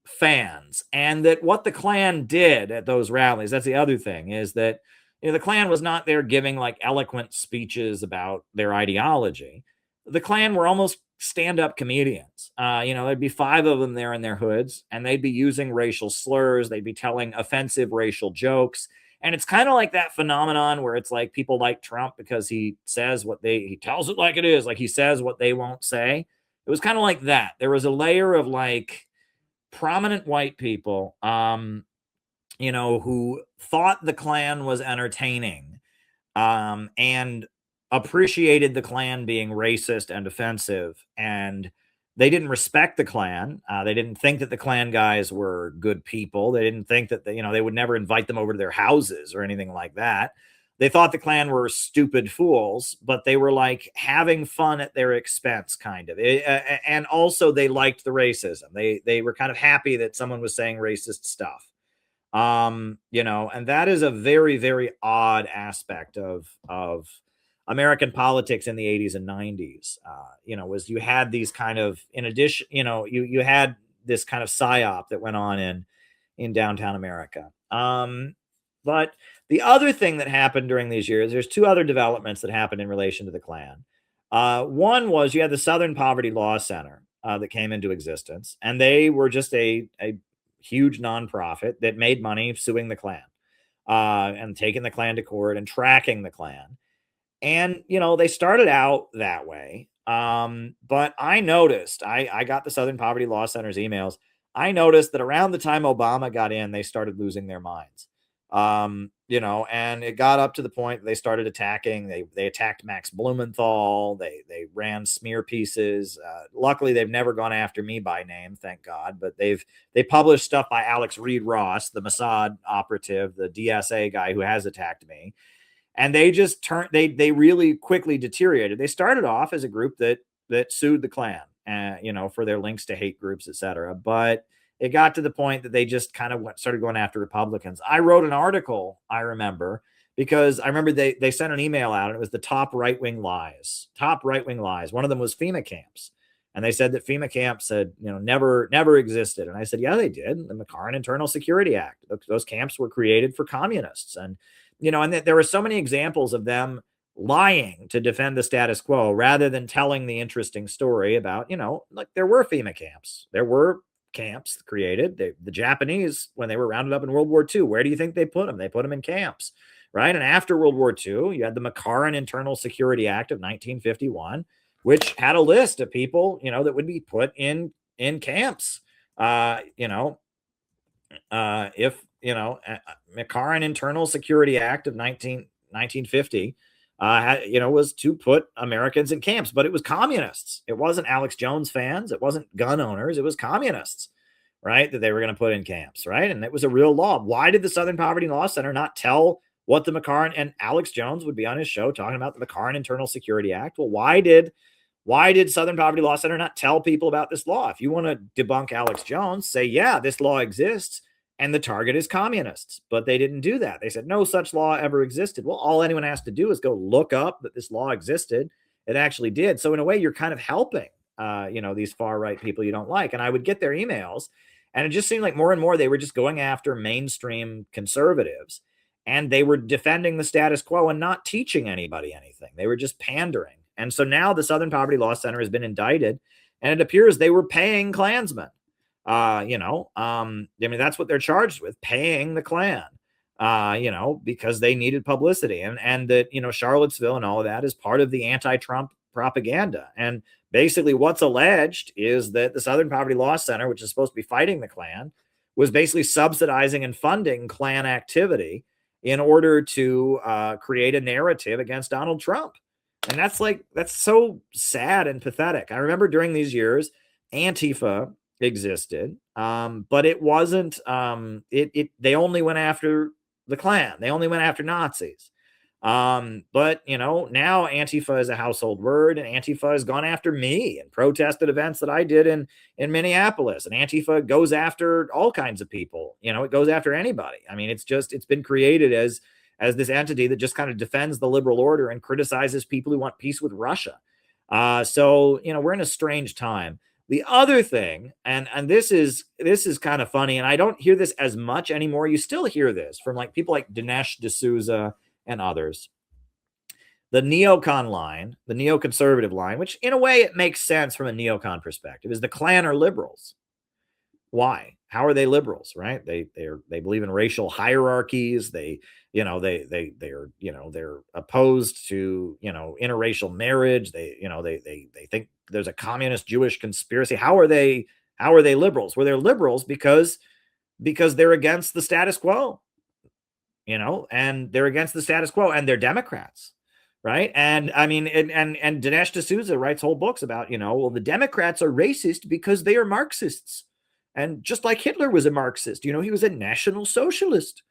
fans, and that what the Klan did at those rallies, that's the other thing, is that the Klan was not there giving like eloquent speeches about their ideology. The Klan were almost stand-up comedians. There'd be 5 of them there in their hoods, and they'd be using racial slurs. They'd be telling offensive racial jokes. And it's kind of like that phenomenon where it's like people like Trump because he says he tells it like it is, like he says what they won't say. It was kind of like that. There was a layer of like prominent white people, who thought the Klan was entertaining, and appreciated the Klan being racist and offensive, and they didn't respect the Klan. They didn't think that the Klan guys were good people. They didn't think that they would never invite them over to their houses or anything like that. They thought the Klan were stupid fools, but they were like having fun at their expense, kind of. And also they liked the racism. They were kind of happy that someone was saying racist stuff. And that is a very, very odd aspect of American politics in the 80s and 90s. Was you had these kind of, in addition, you had this kind of psyop that went on in downtown America. But the other thing that happened during these years, there's 2 other developments that happened in relation to the Klan. One was you had the Southern Poverty Law Center that came into existence, and they were just a huge nonprofit that made money suing the Klan, and taking the Klan to court and tracking the Klan. And, they started out that way. But I noticed, I got the Southern Poverty Law Center's emails. I noticed that around the time Obama got in, they started losing their minds. And it got up to the point they started attacking. They attacked Max Blumenthal. They ran smear pieces. Luckily, they've never gone after me by name, thank God. But they published stuff by Alex Reed Ross, the Mossad operative, the DSA guy who has attacked me. And they just they really quickly deteriorated. They started off as a group that sued the Klan, for their links to hate groups, etc. But it got to the point that they just kind of started going after Republicans. I wrote an article, I remember, because I remember they sent an email out, and it was the top right-wing lies. One of them was FEMA camps. And they said that FEMA camps had, never existed. And I said, yeah, they did. The McCarran Internal Security Act. Those camps were created for communists. And, and there were so many examples of them lying to defend the status quo rather than telling the interesting story about, like there were FEMA camps. There were camps created. The Japanese, when they were rounded up in World War II, where do you think they put them? They put them in camps, right? And after World War II, you had the McCarran Internal Security Act of 1951, which had a list of people, that would be put in camps. McCarran Internal Security Act of 1950, was to put Americans in camps, but it was communists. It wasn't Alex Jones fans. It wasn't gun owners. It was communists, right? That they were going to put in camps, right? And it was a real law. Why did the Southern Poverty Law Center not tell what the McCarran, and Alex Jones would be on his show talking about the McCarran Internal Security Act? Well, why did Southern Poverty Law Center not tell people about this law? If you want to debunk Alex Jones, say, yeah, this law exists and the target is communists. But they didn't do that. They said no such law ever existed. Well, all anyone has to do is go look up that this law existed. It actually did. So in a way, you're kind of helping, these far right people you don't like. And I would get their emails, and it just seemed like more and more they were just going after mainstream conservatives, and they were defending the status quo and not teaching anybody anything. They were just pandering. And so now the Southern Poverty Law Center has been indicted, and it appears they were paying Klansmen. That's what they're charged with, paying the Klan, because they needed publicity, and that, Charlottesville and all of that is part of the anti-Trump propaganda. And basically what's alleged is that the Southern Poverty Law Center, which is supposed to be fighting the Klan, was basically subsidizing and funding Klan activity in order to create a narrative against Donald Trump. And that's so sad and pathetic. I remember during these years, Antifa existed, but it wasn't, they only went after the Klan. They only went after Nazis. But now Antifa is a household word, and Antifa has gone after me and protested events that I did in Minneapolis. And Antifa goes after all kinds of people. It goes after anybody. I mean, it's been created as this entity that just kind of defends the liberal order and criticizes people who want peace with Russia. So we're in a strange time. The other thing, and this is kind of funny, and I don't hear this as much anymore. You still hear this from people like Dinesh D'Souza and others. the neocon line, the neoconservative line, which in a way it makes sense from a neocon perspective, is the Klan are liberals. Why? How are they liberals? Right? They believe in racial hierarchies. They're opposed to interracial marriage. They think there's a communist Jewish conspiracy. How are they liberals? Well, they're liberals because they're against the status quo. And they're against the status quo, and they're Democrats. Right. And I mean, and Dinesh D'Souza writes whole books about, well, the Democrats are racist because they are Marxists. And just like Hitler was a Marxist, he was a National Socialist,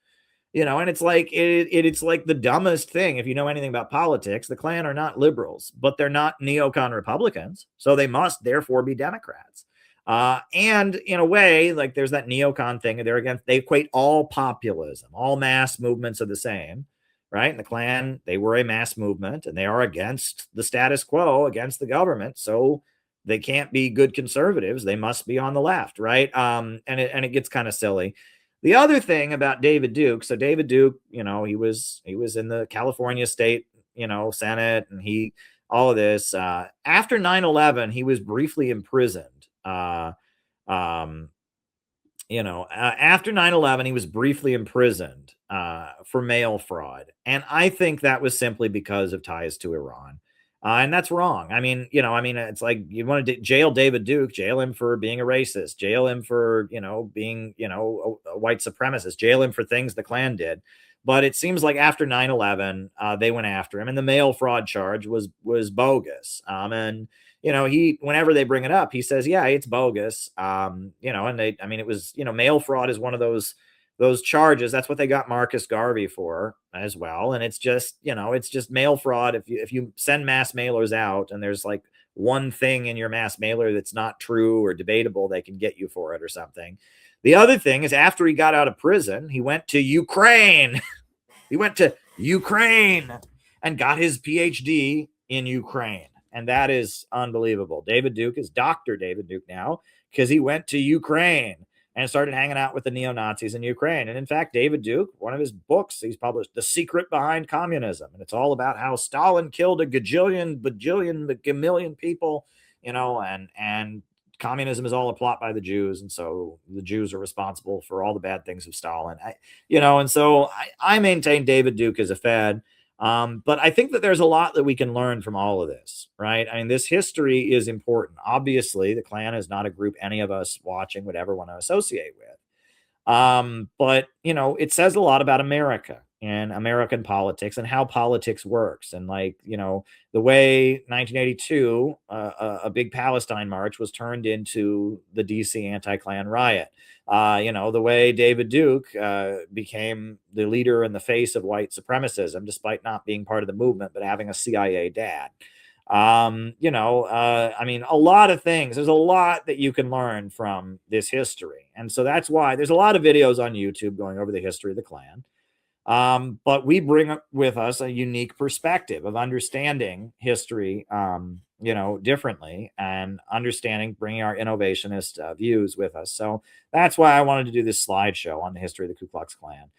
and it's like it's like the dumbest thing. If you know anything about politics, the Klan are not liberals, but they're not neocon Republicans. So they must therefore be Democrats. And in a way, like there's that neocon thing. They equate all populism, all mass movements are the same. Right. And the Klan, they were a mass movement and they are against the status quo, against the government. So they can't be good conservatives. They must be on the left. Right. And it gets kind of silly. The other thing about David Duke. So David Duke, he was in the California state, Senate, and all of this, after 9/11, he was briefly imprisoned. After 9/11, he was briefly imprisoned for mail fraud. And I think that was simply because of ties to Iran. And that's wrong. I mean, it's like you want to jail David Duke, jail him for being a racist, jail him for, being, a white supremacist, jail him for things the Klan did. But it seems like after 9/11, they went after him, and the mail fraud charge was bogus. And whenever they bring it up, he says, yeah, it's bogus. And it was, mail fraud is one of those charges. That's what they got Marcus Garvey for as well. And it's just mail fraud. If you send mass mailers out and there's like one thing in your mass mailer that's not true or debatable, they can get you for it or something. The other thing is, after he got out of prison, he went to Ukraine. He went to Ukraine and got his PhD in Ukraine. And that is unbelievable. David Duke is Dr. David Duke now because he went to Ukraine and started hanging out with the neo-Nazis in Ukraine. And in fact, David Duke, one of his books he's published, The Secret Behind Communism. And it's all about how Stalin killed a gamillion people, and communism is all a plot by the Jews. And so the Jews are responsible for all the bad things of Stalin. And so I maintain David Duke is a fad. But I think that there's a lot that we can learn from all of this, right? I mean, this history is important. Obviously, the Klan is not a group any of us watching would ever want to associate with. But it says a lot about America and American politics and how politics works. And the way 1982, a big Palestine march was turned into the DC anti-Klan riot. The way David Duke became the leader and the face of white supremacism, despite not being part of the movement, but having a CIA dad. A lot of things. There's a lot that you can learn from this history. And so that's why there's a lot of videos on YouTube going over the history of the Klan. But we bring with us a unique perspective of understanding history, differently, and bringing our innovationist views with us. So that's why I wanted to do this slideshow on the history of the Ku Klux Klan.